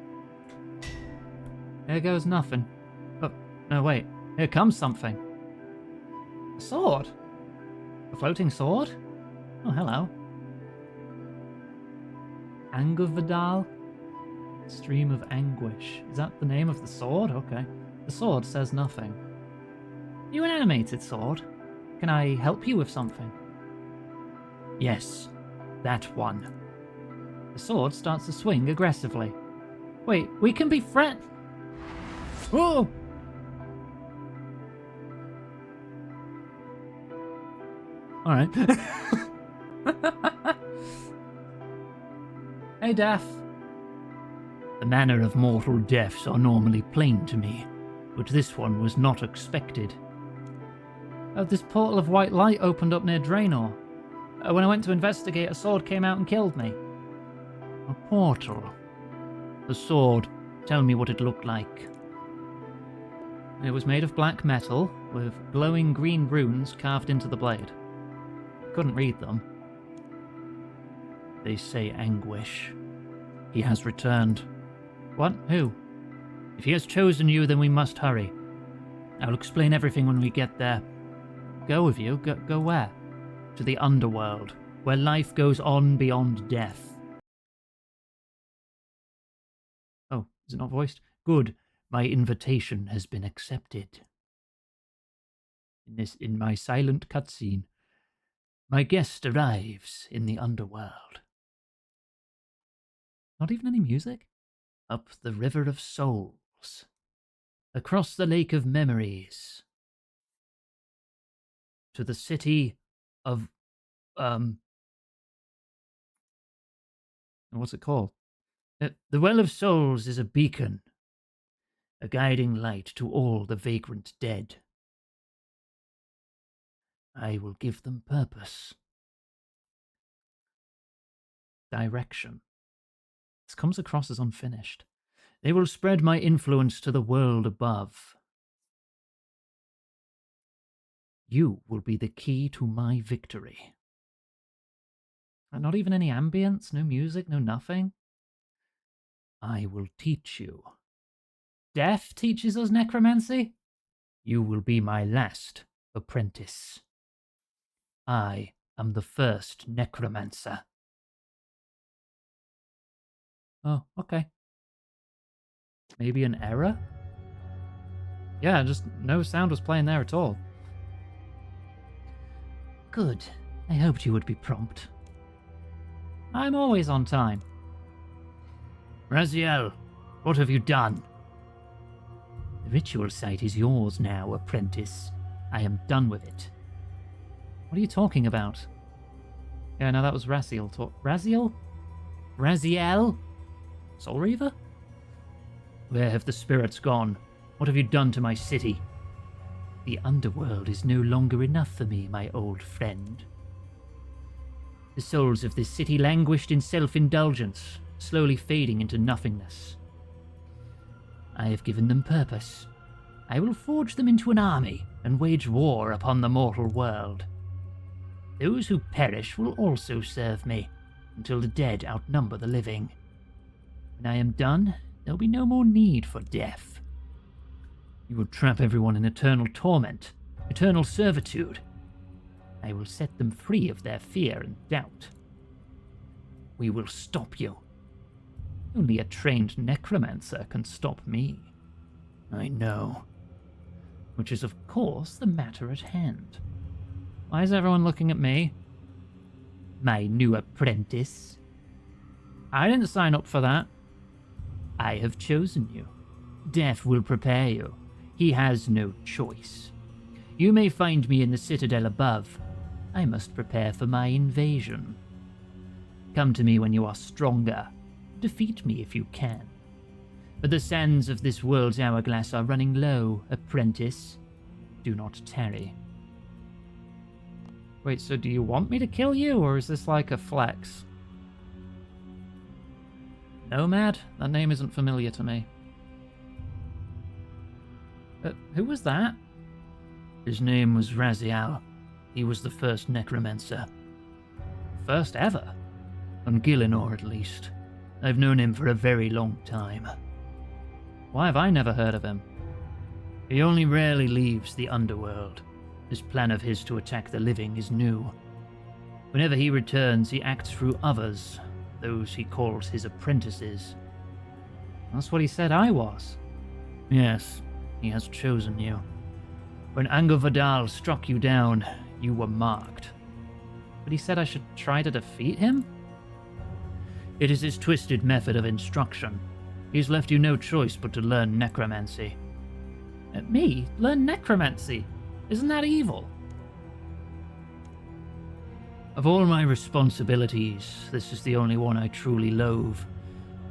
Here goes nothing. Oh, no wait. Here comes something. A sword? A floating sword? Oh, hello. Angervidal? Stream of Anguish. Is that the name of the sword? Okay. The sword says nothing. You an animated sword? Can I help you with something? Yes, that one. The sword starts to swing aggressively. Wait, we can be friends? Whoa! Alright. Hey, Death. The manner of mortal deaths are normally plain to me, but this one was not expected. Oh, this portal of white light opened up near Draenor. When I went to investigate, a sword came out and killed me. A portal? The sword. Tell me what it looked like. It was made of black metal, with glowing green runes carved into the blade. Couldn't read them. They say Anguish. He has returned. What? Who? If he has chosen you, then we must hurry. I'll explain everything when we get there. Go with you? Go where? To the underworld, where life goes on beyond death. Oh, is it not voiced? Good. My invitation has been accepted. In my silent cutscene. My guest arrives in the underworld. Not even any music? Up the river of souls. Across the lake of memories. To the city of, what's it called? The Well of Souls is a beacon, a guiding light to all the vagrant dead. I will give them purpose. Direction. This comes across as unfinished. They will spread my influence to the world above. You will be the key to my victory. Not even any ambience, no music, no nothing. I will teach you. Death teaches us necromancy? You will be my last apprentice. I am the first necromancer. Oh, okay. Maybe an error? Yeah, just no sound was playing there at all. Good. I hoped you would be prompt. I'm always on time. Raziel, what have you done? The ritual site is yours now, apprentice. I am done with it. What are you talking about? Yeah, no, that was Raziel. Raziel? Raziel? Soul Reaver? Where have the spirits gone? What have you done to my city? The underworld is no longer enough for me, my old friend. The souls of this city languished in self-indulgence, slowly fading into nothingness. I have given them purpose. I will forge them into an army and wage war upon the mortal world. Those who perish will also serve me, until the dead outnumber the living. When I am done, there will be no more need for death. You will trap everyone in eternal torment, eternal servitude. I will set them free of their fear and doubt. We will stop you. Only a trained necromancer can stop me. I know. Which is, of course, the matter at hand. Why is everyone looking at me? My new apprentice. I didn't sign up for that. I have chosen you. Death will prepare you. He has no choice. You may find me in the citadel above. I must prepare for my invasion. Come to me when you are stronger. Defeat me if you can. But the sands of this world's hourglass are running low, apprentice. Do not tarry. Wait, so do you want me to kill you, or is this like a flex? Nomad? That name isn't familiar to me. Who was that? His name was Raziel. He was the first necromancer. First ever? On Gielinor, at least. I've known him for a very long time. Why have I never heard of him? He only rarely leaves the underworld. This plan of his to attack the living is new. Whenever he returns, he acts through others, those he calls his apprentices. That's what he said I was. Yes, he has chosen you. When Angovadal struck you down, you were marked. But he said I should try to defeat him? It is his twisted method of instruction. He's left you no choice but to learn necromancy. Me? Learn necromancy? Isn't that evil? Of all my responsibilities, this is the only one I truly loathe.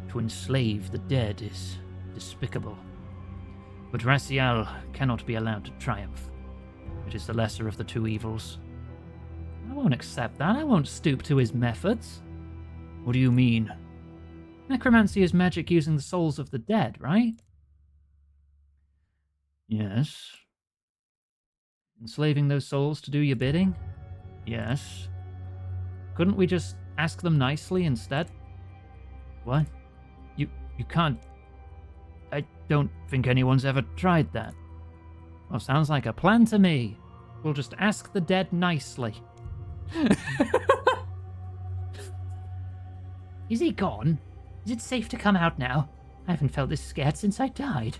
To enslave the dead is despicable. But Raziel cannot be allowed to triumph. It is the lesser of the two evils. I won't accept that. I won't stoop to his methods. What do you mean? Necromancy is magic using the souls of the dead, right? Yes. Enslaving those souls to do your bidding? Yes. Couldn't we just ask them nicely instead? What? You can't... I don't think anyone's ever tried that. Well, sounds like a plan to me. We'll just ask the dead nicely. Is he gone? Is it safe to come out now? I haven't felt this scared since I died.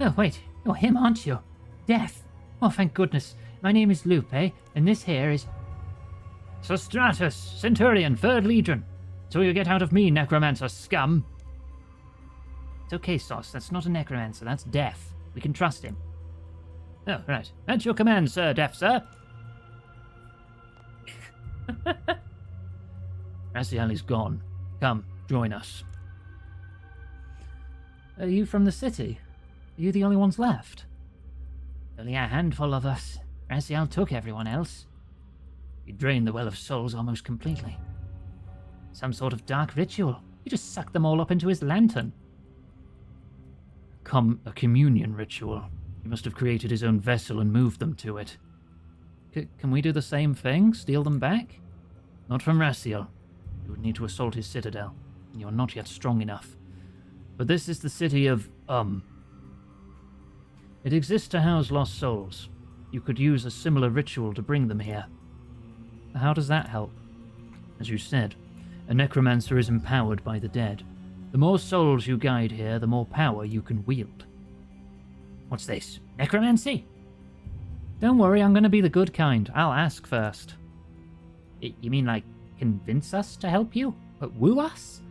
Oh, wait. You're him, aren't you? Death. Oh, thank goodness. my name is Lupe, and this here is... Sostratus, Centurion, 3rd Legion. So you get out of me, necromancer scum. It's okay, Sauce. That's not a necromancer. That's Death. We can trust him. Oh, right. At your command, sir, Death, sir. Raziel is gone. Come, join us. Are you from the city? Are you the only ones left? Only a handful of us. Raziel took everyone else. He drained the Well of Souls almost completely. Some sort of dark ritual. He just sucked them all up into his lantern. A communion ritual. He must have created his own vessel and moved them to it. Can we do the same thing? Steal them back? Not from Raziel. You would need to assault his citadel, and you are not yet strong enough. But this is the city of, It exists to house lost souls. You could use a similar ritual to bring them here. How does that help? As you said, a necromancer is empowered by the dead. The more souls you guide here, the more power you can wield. What's this? Necromancy? Don't worry, I'm going to be the good kind. I'll ask first. You mean like convince us to help you? But woo us?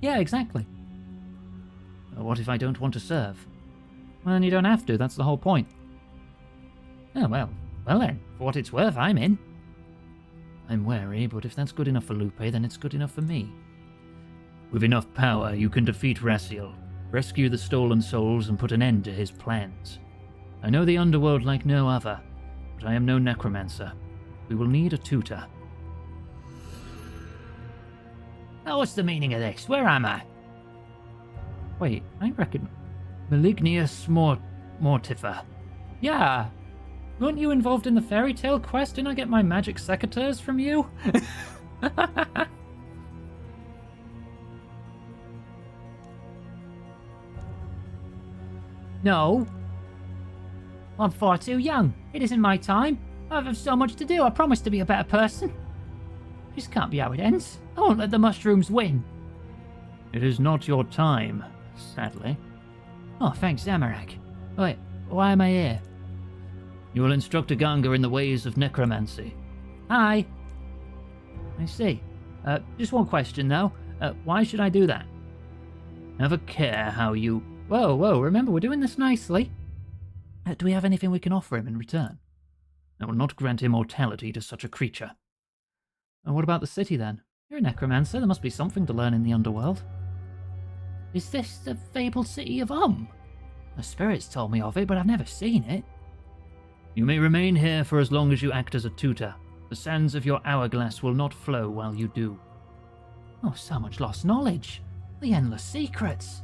Yeah, exactly. What if I don't want to serve? Well, then you don't have to, that's the whole point. Oh, well then, for what it's worth, I'm in. I'm wary, but if that's good enough for Lupe, then it's good enough for me. With enough power, you can defeat Raziel, rescue the stolen souls, and put an end to his plans. I know the underworld like no other, but I am no necromancer. We will need a tutor. Now, what's the meaning of this? Where am I? Wait, I reckon... Malignius Mortifer. Yeah. Weren't you involved in the fairy tale quest? Didn't I get my magic secateurs from you? No. I'm far too young. It isn't my time. I have so much to do. I promise to be a better person. This can't be how it ends. I won't let the mushrooms win. It is not your time, sadly. Oh, thanks, Zamorak. Wait, why am I here? You will instruct a Ganga in the ways of necromancy. Hi. I see. Just one question, though. Why should I do that? Have a care how you... Whoa, remember, we're doing this nicely. Do we have anything we can offer him in return? I will not grant immortality to such a creature. And what about the city, then? You're a necromancer. There must be something to learn in the underworld. Is this the fabled city of The spirits told me of it, but I've never seen it. You may remain here for as long as you act as a tutor. The sands of your hourglass will not flow while you do. Oh, so much lost knowledge. The endless secrets.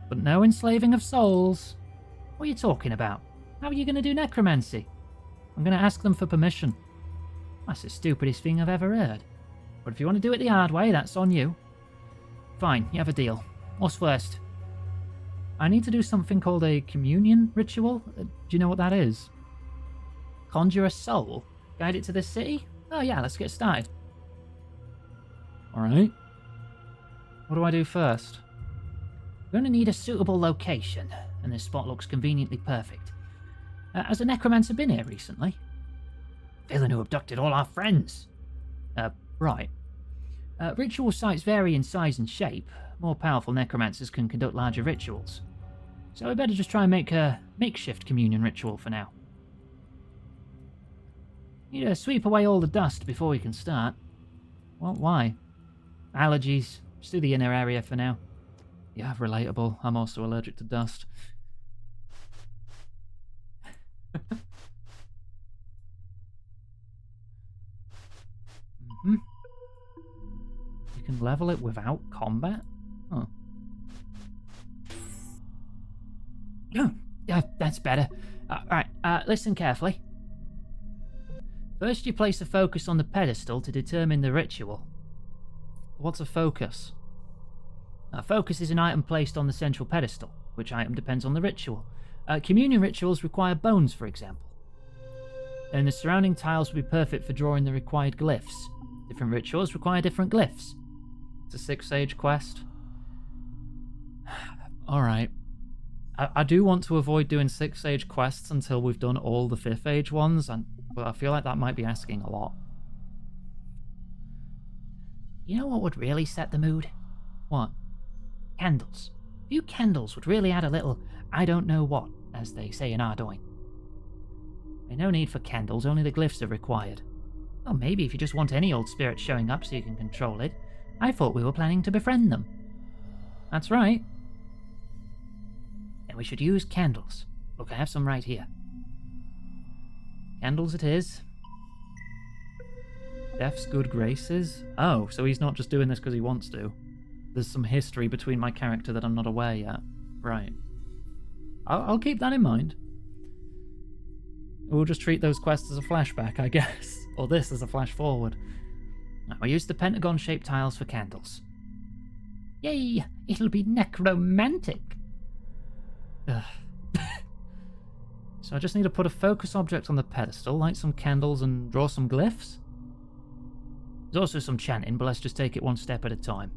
But no enslaving of souls. What are you talking about? How are you going to do necromancy? I'm going to ask them for permission. That's the stupidest thing I've ever heard. But if you want to do it the hard way, that's on you. Fine, you have a deal. What's first? I need to do something called a communion ritual. Do you know what that is? Conjure a soul? Guide it to this city? Oh yeah, let's get started. Alright. What do I do first? We're going to need a suitable location, and this spot looks conveniently perfect. Has a necromancer been here recently? Villain who abducted all our friends. Right. Ritual sites vary in size and shape. More powerful necromancers can conduct larger rituals. So we better just try and make a makeshift communion ritual for now. Need to sweep away all the dust before we can start. Well, why? Allergies. Just do the inner area for now. Yeah, relatable. I'm also allergic to dust. You can level it without combat? Oh. Yeah, that's better. Alright, listen carefully. First you place a focus on the pedestal to determine the ritual. What's a focus? A focus is an item placed on the central pedestal. Which item depends on the ritual. Communion rituals require bones, for example. And the surrounding tiles will be perfect for drawing the required glyphs. Different rituals require different glyphs. It's a 6-stage quest. Alright. I do want to avoid doing 6th age quests until we've done all the 5th age ones, but I feel like that might be asking a lot. You know what would really set the mood? What? Candles. A few candles would really add a little I don't know what, as they say in Ardoin. No need for candles, only the glyphs are required. Or maybe if you just want any old spirit showing up so you can control it. I thought we were planning to befriend them. That's right. Then we should use candles. Look, I have some right here. Candles it is. Death's good graces. Oh, so he's not just doing this because he wants to. There's some history between my character that I'm not aware yet. Right. I'll keep that in mind. We'll just treat those quests as a flashback, I guess. Or this as a flash forward. Now we'll use the pentagon-shaped tiles for candles. Yay! It'll be necromantic! Ugh. So I just need to put a focus object on the pedestal, light some candles, and draw some glyphs? There's also some chanting, but let's just take it one step at a time.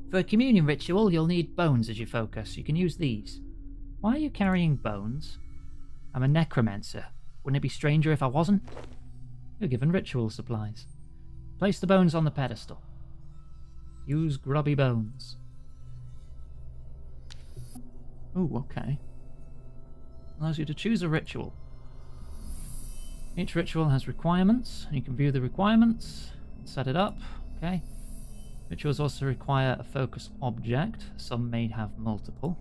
For a communion ritual, you'll need bones as your focus. You can use these. Why are you carrying bones? I'm a necromancer. Wouldn't it be stranger if I wasn't? You're given ritual supplies. Place the bones on the pedestal. Use grubby bones. Oh, okay. Allows you to choose a ritual. Each ritual has requirements. You can view the requirements and set it up. Okay. Rituals also require a focus object. Some may have multiple.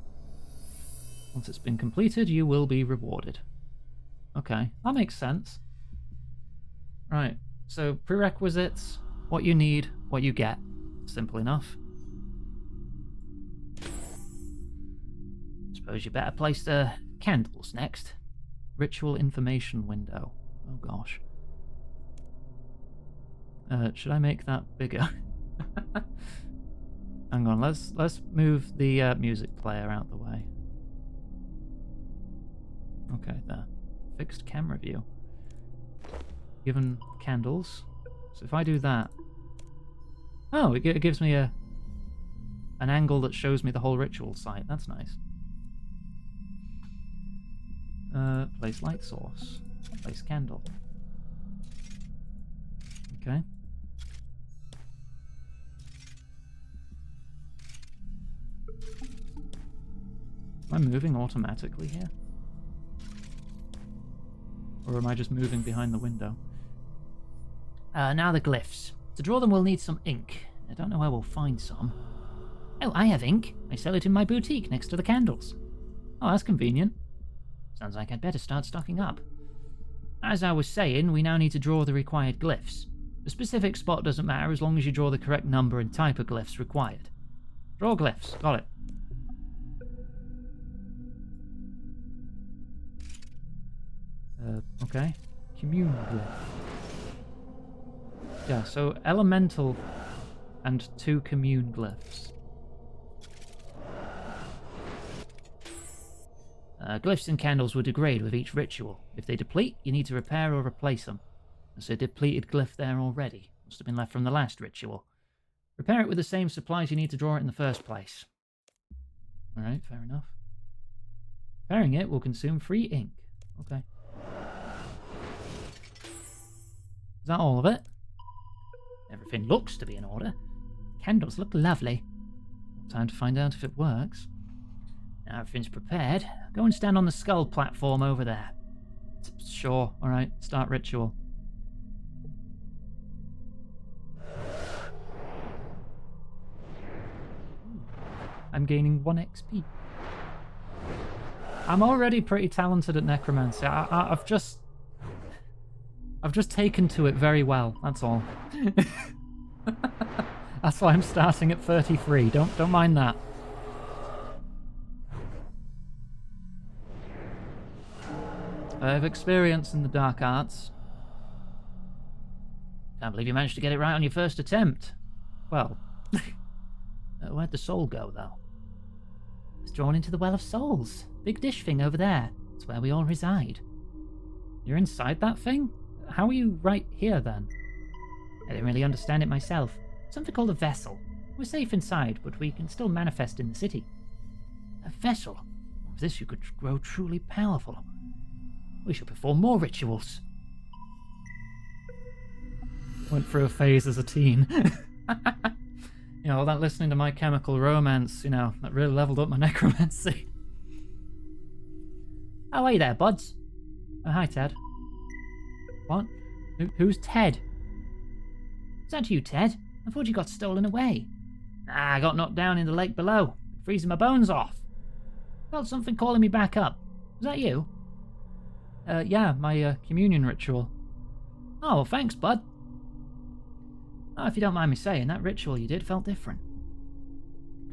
Once it's been completed, you will be rewarded. Okay, that makes sense. Right, so prerequisites, what you need, what you get. Simple enough. Suppose you better place the candles next. Ritual information window. Oh gosh. Should I make that bigger? Hang on, let's move the music player out the way. Okay, there. Fixed camera view. Given candles. So if I do that... Oh, it gives me an angle that shows me the whole ritual site. That's nice. Place light source. Place candle. Okay. Am I moving automatically here? Or am I just moving behind the window? Now the glyphs. To draw them we'll need some ink. I don't know where we'll find some. Oh, I have ink. I sell it in my boutique next to the candles. Oh, that's convenient. Sounds like I'd better start stocking up. As I was saying, we now need to draw the required glyphs. The specific spot doesn't matter as long as you draw the correct number and type of glyphs required. Draw glyphs. Got it. Okay. Commune glyph. Yeah, so elemental and 2 commune glyphs. Glyphs and candles will degrade with each ritual. If they deplete, you need to repair or replace them. There's a depleted glyph there already. Must have been left from the last ritual. Repair it with the same supplies you need to draw it in the first place. Alright, fair enough. Repairing it will consume free ink. Okay. Is that all of it? Everything looks to be in order. Candles look lovely. Time to find out if it works. Now everything's prepared. Go and stand on the skull platform over there. Sure. Alright, start ritual. I'm gaining 1 XP. I'm already pretty talented at necromancy. I've just taken to it very well, that's all. That's why I'm starting at 33. Don't mind that. I have experience in the dark arts. Can't believe you managed to get it right on your first attempt. Well, where'd the soul go, though? It's drawn into the Well of Souls. Big dish thing over there. It's where we all reside. You're inside that thing? How are you right here, then? I didn't really understand it myself. Something called a vessel. We're safe inside, but we can still manifest in the city. A vessel? With this, you could grow truly powerful. We should perform more rituals. Went through a phase as a teen. You know, all that listening to My Chemical Romance, you know, that really leveled up my necromancy. Oh, hey there, buds. Oh, hi, Ted. What? Who's Ted? Is that you, Ted? I thought you got stolen away. Ah, I got knocked down in the lake below, freezing my bones off. Felt something calling me back up. Was that you? Yeah, my communion ritual. Oh, well, thanks, bud. Oh, if you don't mind me saying, that ritual you did felt different.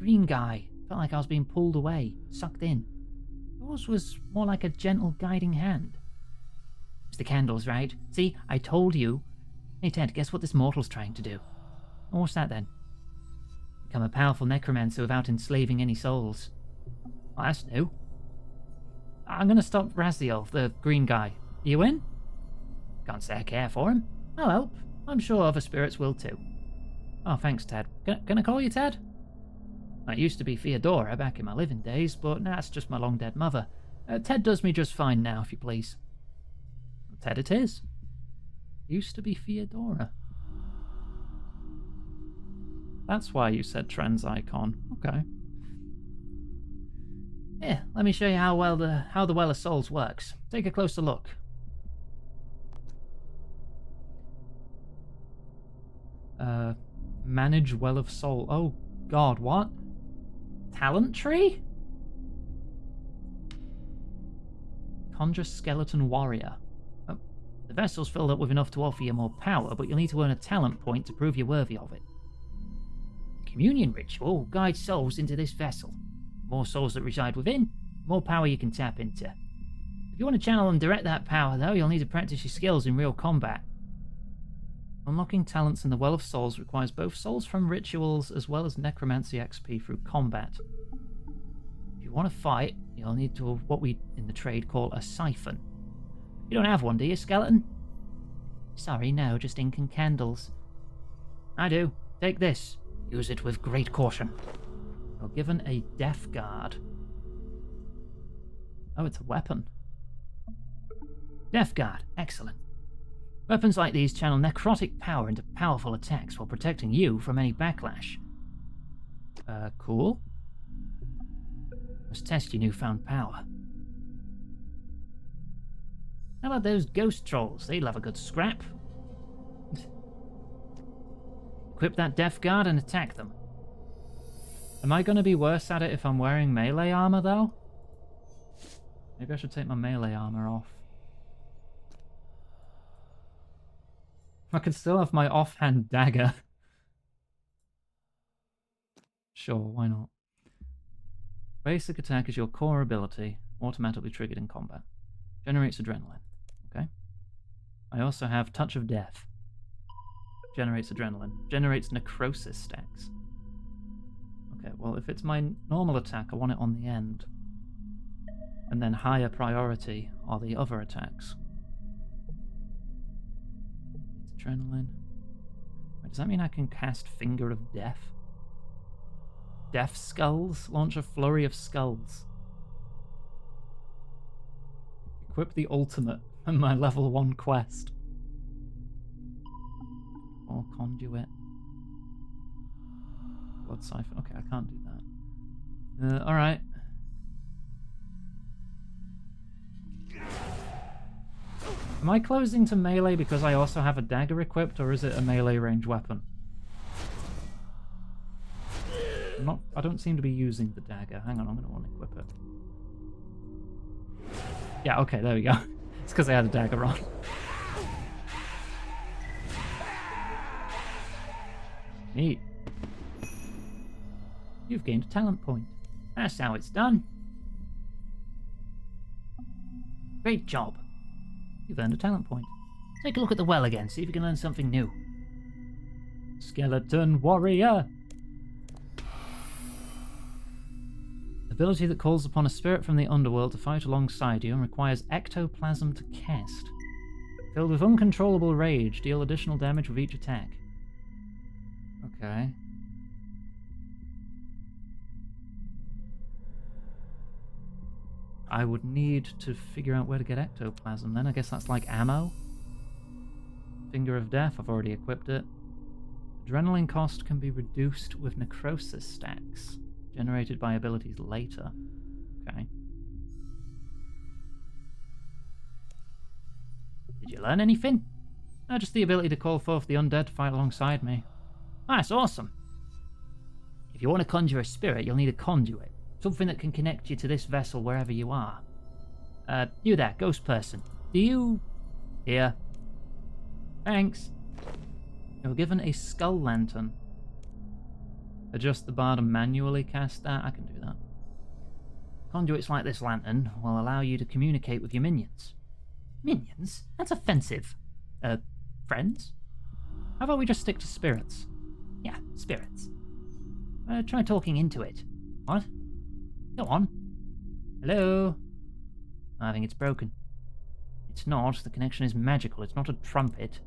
Green guy. Felt like I was being pulled away, sucked in. Yours was more like a gentle guiding hand. It's the candles, right? See, I told you. Hey, Ted, guess what this mortal's trying to do? Oh, what's that, then? Become a powerful necromancer without enslaving any souls. Well, that's new. I'm gonna stop Raziel, the green guy. You in? Can't say I care for him. I'll help. I'm sure other spirits will too. Oh, thanks, Ted. Can I call you Ted? I used to be Theodora back in my living days, but now it's just my long-dead mother. Ted does me just fine now, if you please. Ted it is. Used to be Theodora. That's why you said trans icon. Okay. Here, let me show you how the Well of Souls works. Take a closer look. Manage Well of Soul. Oh, God, what? Talent tree? Conjure Skeleton Warrior. Oh, the vessel's filled up with enough to offer you more power, but you'll need to earn a talent point to prove you're worthy of it. The communion ritual guides souls into this vessel. The more souls that reside within, the more power you can tap into. If you want to channel and direct that power, though, you'll need to practice your skills in real combat. Unlocking talents in the Well of Souls requires both souls from rituals as well as necromancy XP through combat. If you want to fight, you'll need to what we in the trade call a siphon. You don't have one, do you, skeleton? Sorry, no, just ink and candles. I do. Take this. Use it with great caution. You're given a Death Guard. Oh, it's a weapon. Death Guard. Excellent. Weapons like these channel necrotic power into powerful attacks while protecting you from any backlash. Cool. Let's test your newfound power. How about those ghost trolls? They love a good scrap. Equip that Death Guard and attack them. Am I going to be worse at it if I'm wearing melee armor, though? Maybe I should take my melee armor off. I could still have my offhand dagger. Sure, why not? Basic attack is your core ability, automatically triggered in combat. Generates adrenaline. Okay. I also have Touch of Death. Generates adrenaline. Generates necrosis stacks. Okay, well, if it's my normal attack, I want it on the end. And then higher priority are the other attacks. Adrenaline. Wait, does that mean I can cast Finger of Death? Death Skulls? Launch a flurry of skulls. Equip the ultimate in my level 1 quest. Or conduit. Blood siphon. Okay, I can't do that. Alright. Am I closing to melee because I also have a dagger equipped, or is it a melee range weapon? I don't seem to be using the dagger. Hang on, I'm going to unequip it. Yeah, okay, there we go. It's because I had a dagger on. Neat. You've gained a talent point. That's how it's done. Great job. You've earned a talent point. Take a look at the well again, see if you can learn something new. Skeleton Warrior! Ability that calls upon a spirit from the underworld to fight alongside you and requires ectoplasm to cast. Filled with uncontrollable rage, deal additional damage with each attack. Okay. I would need to figure out where to get ectoplasm then. I guess that's like ammo. Finger of Death, I've already equipped it. Adrenaline cost can be reduced with necrosis stacks, generated by abilities later. Okay. Did you learn anything? No, just the ability to call forth the undead to fight alongside me. That's awesome. If you want to conjure a spirit, you'll need a conduit. Something that can connect you to this vessel wherever you are. You there, ghost person. Do you... Here. Thanks. You're given a skull lantern. Adjust the bar to manually cast that. I can do that. Conduits like this lantern will allow you to communicate with your minions. Minions? That's offensive. Friends? How about we just stick to spirits? Yeah, spirits. Try talking into it. What? Go on. Hello? I think it's broken. It's not. The connection is magical. It's not a trumpet.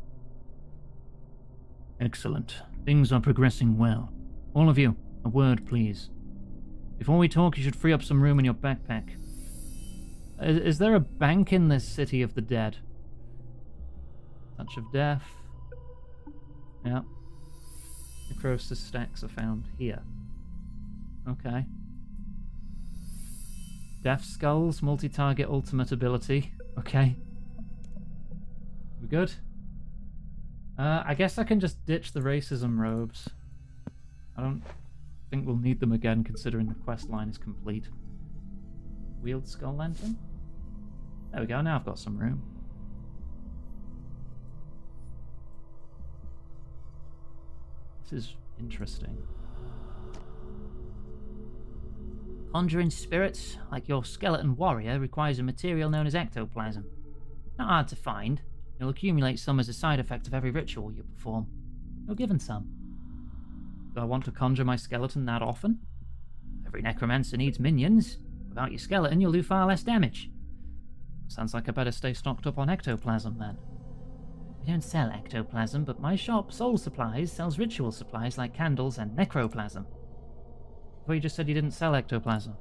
Excellent. Things are progressing well. All of you, a word, please. Before we talk, you should free up some room in your backpack. Is there a bank in this city of the dead? Touch of Death. Yeah. Necrosis stacks are found here. Okay. Death Skulls, multi-target ultimate ability. Okay. We good? I guess I can just ditch the racism robes. I don't think we'll need them again considering the quest line is complete. Wield Skull Lantern? There we go, now I've got some room. This is interesting. Conjuring spirits, like your skeleton warrior, requires a material known as ectoplasm. Not hard to find. You'll accumulate some as a side effect of every ritual you perform. You're given some. Do I want to conjure my skeleton that often? Every necromancer needs minions. Without your skeleton, you'll do far less damage. Sounds like I better stay stocked up on ectoplasm then. We don't sell ectoplasm, but my shop, Soul Supplies, sells ritual supplies like candles and necroplasm. Well, you just said you didn't sell ectoplasm.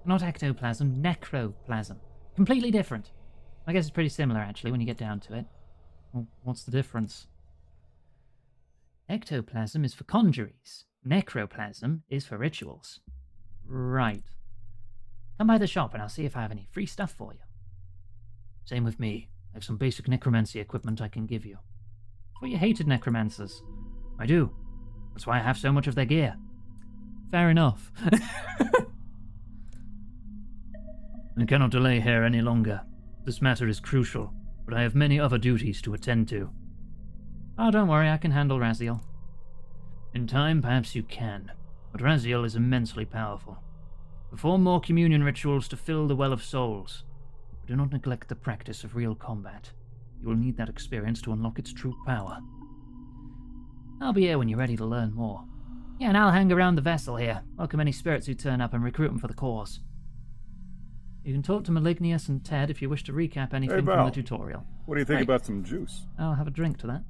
Not ectoplasm, necroplasm. Completely different. I guess it's pretty similar, actually, when you get down to it. Well, what's the difference? Ectoplasm is for conjuries. Necroplasm is for rituals. Right. Come by the shop and I'll see if I have any free stuff for you. Same with me. I have some basic necromancy equipment I can give you. I thought you hated necromancers. I do. That's why I have so much of their gear. Fair enough. I cannot delay here any longer. This matter is crucial, but I have many other duties to attend to. Oh, don't worry, I can handle Raziel. In time, perhaps you can, but Raziel is immensely powerful. Perform more communion rituals to fill the Well of Souls. But do not neglect the practice of real combat. You will need that experience to unlock its true power. I'll be here when you're ready to learn more. Yeah, and I'll hang around the vessel here, welcome any spirits who turn up and recruit them for the cause. You can talk to Malignius and Ted if you wish to recap anything from the tutorial. What do you think about some juice? I'll have a drink to that.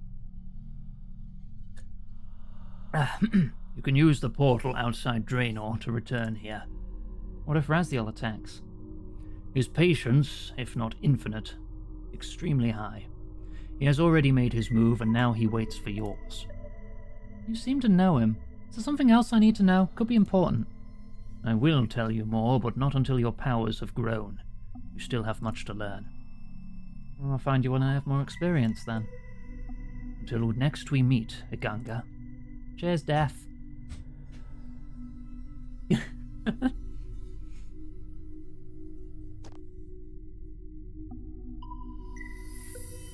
You can use the portal outside Draenor to return here. What if Raziel attacks? His patience, if not infinite, extremely high. He has already made his move and now he waits for yours. You seem to know him. Is there something else I need to know? Could be important. I will tell you more, but not until your powers have grown. You still have much to learn. Well, I'll find you when I have more experience, then. Until next we meet, Iganga. Cheers, Death.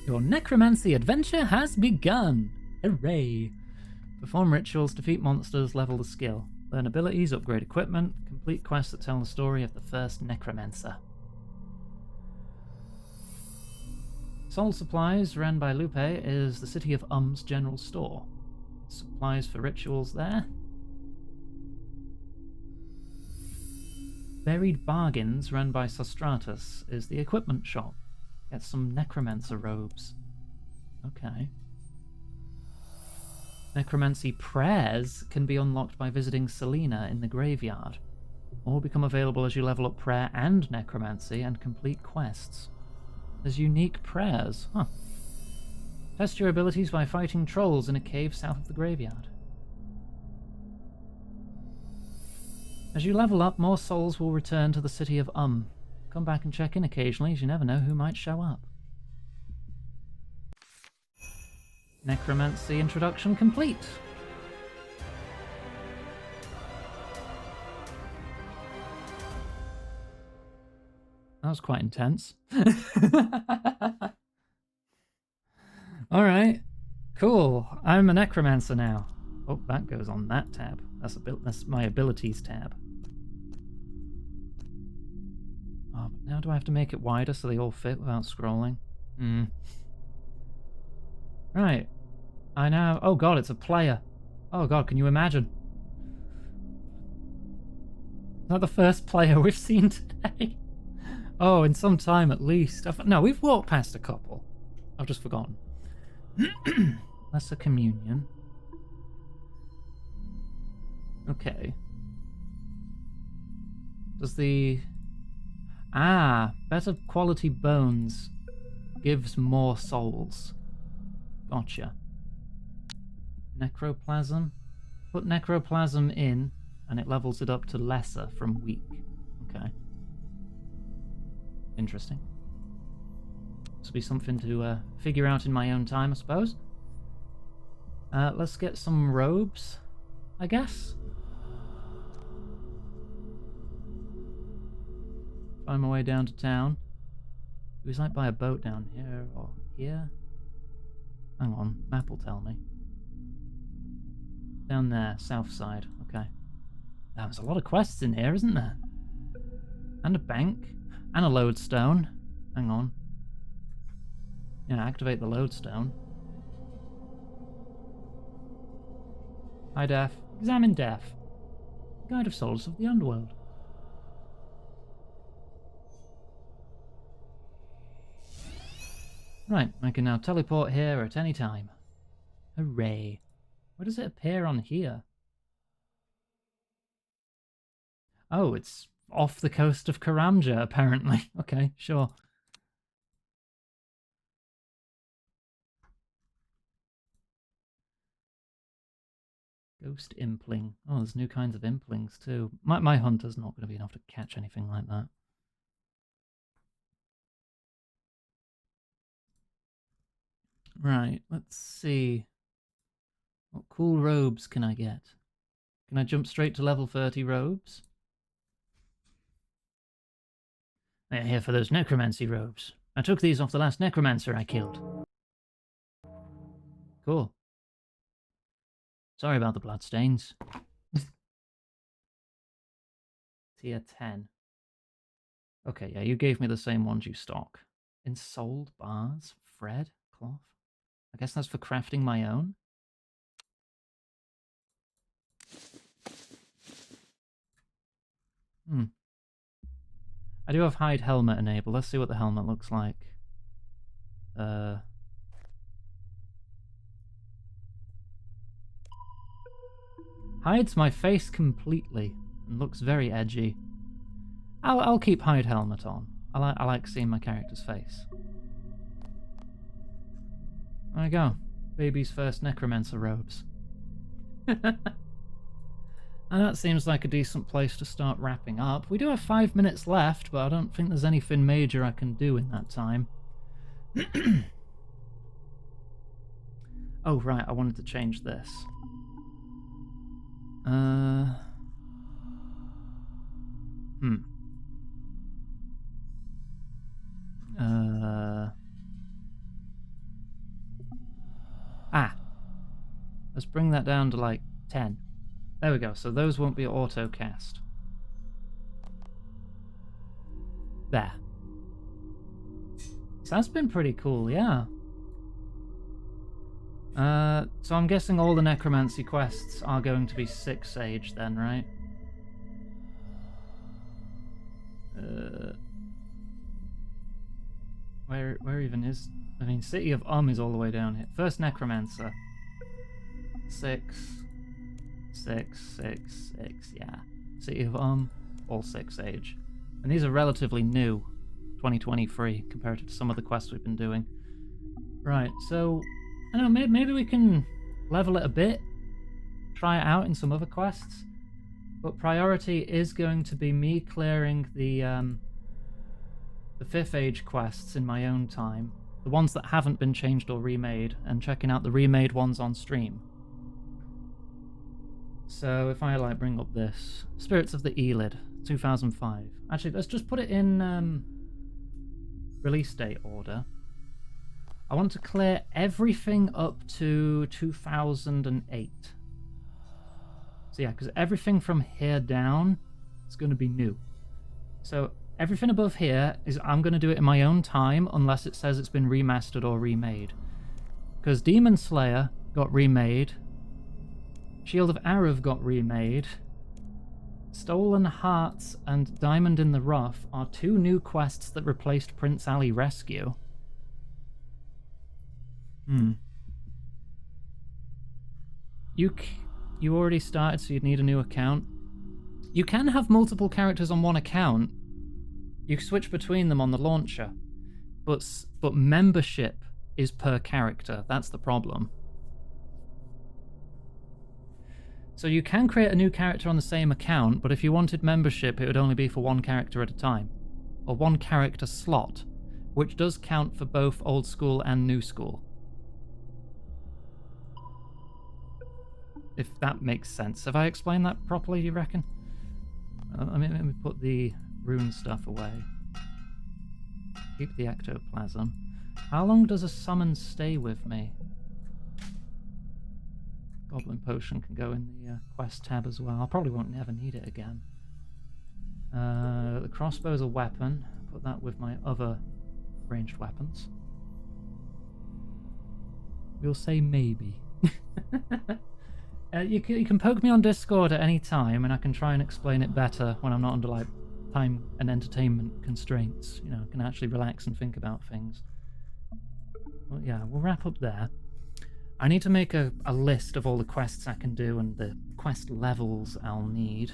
Your necromancy adventure has begun! Hooray! Perform rituals, defeat monsters, level the skill. Learn abilities, upgrade equipment, complete quests that tell the story of the first necromancer. Soul Supplies, ran by Lupe, is the city of general store. Supplies for rituals there. Buried Bargains, run by Sostratus, is the equipment shop. Get some necromancer robes. Okay. Necromancy prayers can be unlocked by visiting Selena in the graveyard. All become available as you level up prayer and necromancy and complete quests. There's unique prayers. Huh. Test your abilities by fighting trolls in a cave south of the graveyard. As you level up, more souls will return to the city of Come back and check in occasionally, as you never know who might show up. Necromancy introduction complete. That was quite intense. Alright, cool. I'm a necromancer now. Oh, that goes on that tab. That's my abilities tab. Oh, but now do I have to make it wider so they all fit without scrolling? Right. I now... Oh god, it's a player. Oh god, can you imagine? Is that the first player we've seen today? Oh, in some time at least. No, we've walked past a couple. I've just forgotten. Lesser communion. Okay. Does the... better quality bones gives more souls. Gotcha. Necroplasm. Put necroplasm in, and it levels it up to lesser from weak. Okay. Interesting. This will be something to figure out in my own time, I suppose. Let's get some robes, I guess. Find my way down to town. It was like by a boat down here or here. Hang on, map will tell me. Down there, south side. Okay. There's a lot of quests in here, isn't there? And a bank. And a lodestone. Hang on. Yeah, activate the lodestone. High def. Examine def. Guide of Souls of the Underworld. Right, I can now teleport here at any time. Hooray. Where does it appear on here? Oh, it's off the coast of Karamja, apparently. Okay, sure. Ghost impling. Oh, there's new kinds of implings too. My hunter's not going to be enough to catch anything like that. Right, let's see. What cool robes can I get? Can I jump straight to level 30 robes? They're here for those necromancy robes. I took these off the last necromancer I killed. Cool. Sorry about the bloodstains. Tier 10. Okay, yeah, you gave me the same ones you stock. Ensouled bars, thread, cloth. I guess that's for crafting my own. I do have hide helmet enabled. Let's see what the helmet looks like. Hides my face completely and looks very edgy. I'll keep hide helmet on. I like seeing my character's face. There we go. Baby's first necromancer robes. And that seems like a decent place to start wrapping up. We do have 5 minutes left, but I don't think there's anything major I can do in that time. Oh, right, I wanted to change this. Let's bring that down to like 10. There we go, so those won't be auto-cast. There. So that's been pretty cool, yeah. So I'm guessing all the necromancy quests are going to be 6 Sage then, right? Where even is... I mean, City of is all the way down here. First necromancer. 6, 6, 6, 6, yeah. City of all 6 age. And these are relatively new, 2023, compared to some of the quests we've been doing. Right, so, I don't know, maybe we can level it a bit, try it out in some other quests, but priority is going to be me clearing the 5th age quests in my own time, the ones that haven't been changed or remade, and checking out the remade ones on stream. So if I like bring up this Spirits of the Elid 2005, actually let's just put it in release date order. I want to clear everything up to 2008. So yeah, because everything from here down is going to be new. So everything above here is I'm going to do it in my own time unless it says it's been remastered or remade. Because Demon Slayer got remade, Shield of Arav got remade, Stolen Hearts and Diamond in the Rough are 2 new quests that replaced Prince Ali Rescue. You already started, so you'd need a new account. You can have multiple characters on one account. You switch between them on the launcher, but membership is per character. That's the problem. So you can create a new character on the same account, but if you wanted membership, it would only be for 1 character at a time, or 1 character slot, which does count for both old school and new school. If that makes sense. Have I explained that properly, you reckon? Let me put the rune stuff away. Keep the ectoplasm. How long does a summon stay with me? Goblin potion can go in the quest tab as well. I probably won't never need it again. The crossbow is a weapon. Put that with my other ranged weapons. We'll say maybe. You can poke me on Discord at any time, and I can try and explain it better when I'm not under like time and entertainment constraints. You know, I can actually relax and think about things. Well, yeah, we'll wrap up there. I need to make a list of all the quests I can do and the quest levels I'll need.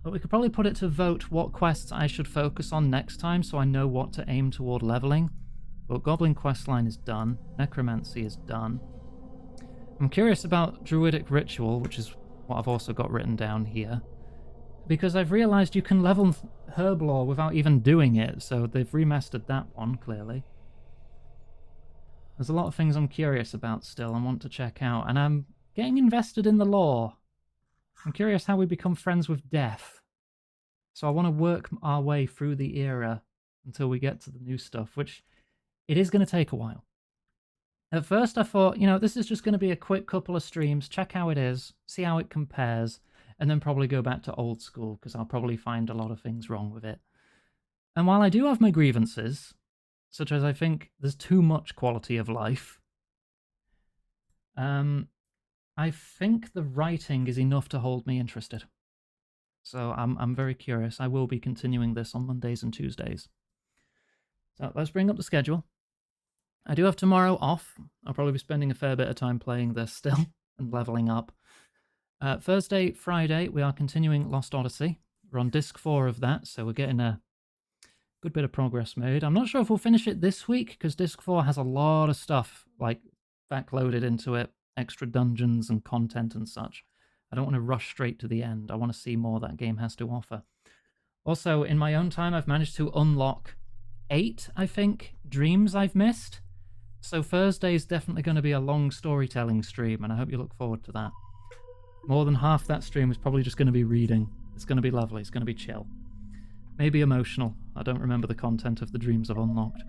But we could probably put it to vote what quests I should focus on next time so I know what to aim toward leveling. But Goblin questline is done. Necromancy is done. I'm curious about Druidic Ritual, which is what I've also got written down here, because I've realised you can level Herblore without even doing it, so they've remastered that one, clearly. There's a lot of things I'm curious about still and want to check out, and I'm getting invested in the lore. I'm curious how we become friends with death. So I want to work our way through the era until we get to the new stuff, which it is going to take a while. At first I thought, you know, this is just going to be a quick couple of streams, check how it is, see how it compares, and then probably go back to old school, because I'll probably find a lot of things wrong with it. And while I do have my grievances, such as I think there's too much quality of life, I think the writing is enough to hold me interested. So I'm very curious. I will be continuing this on Mondays and Tuesdays. So let's bring up the schedule. I do have tomorrow off. I'll probably be spending a fair bit of time playing this still and leveling up. Thursday, Friday, we are continuing Lost Odyssey. We're on disc 4 of that, so we're getting a good bit of progress made. I'm not sure if we'll finish it this week, because disc 4 has a lot of stuff like backloaded into it, extra dungeons and content and such. I don't want to rush straight to the end. I want to see more that game has to offer. Also, in my own time, I've managed to unlock 8, I think, dreams I've missed. So Thursday's definitely going to be a long storytelling stream, and I hope you look forward to that. More than half that stream is probably just going to be reading. It's going to be lovely. It's going to be chill. Maybe emotional. I don't remember the content of the dreams I've unlocked.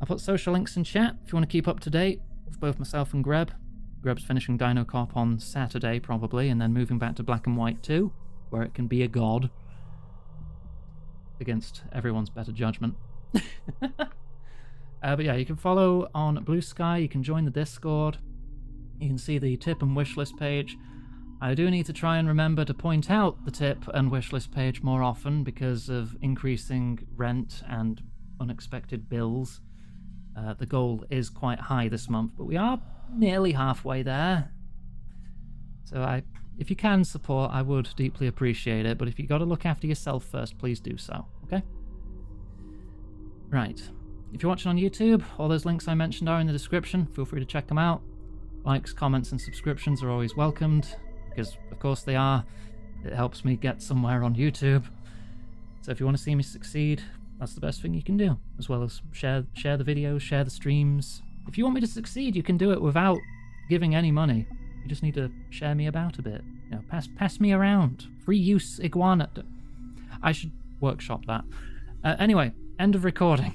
I'll put social links in chat if you want to keep up to date with both myself and Greb. Greb's finishing Dino Cop on Saturday, probably, and then moving back to Black and White 2, where it can be a god. Against everyone's better judgment. But yeah, you can follow on Blue Sky, you can join the Discord, you can see the tip and wishlist page. I do need to try and remember to point out the tip and wishlist page more often because of increasing rent and unexpected bills. The goal is quite high this month, but we are nearly halfway there. So if you can support, I would deeply appreciate it, but if you got to look after yourself first, please do so, okay? Right. If you're watching on YouTube, all those links I mentioned are in the description. Feel free to check them out. Likes, comments, and subscriptions are always welcomed, because of course they are. It helps me get somewhere on YouTube. So if you want to see me succeed, that's the best thing you can do, as well as share the videos, share the streams. If you want me to succeed, you can do it without giving any money. You just need to share me about a bit. You know, pass me around. Free use iguana. I should workshop that. Anyway, end of recording.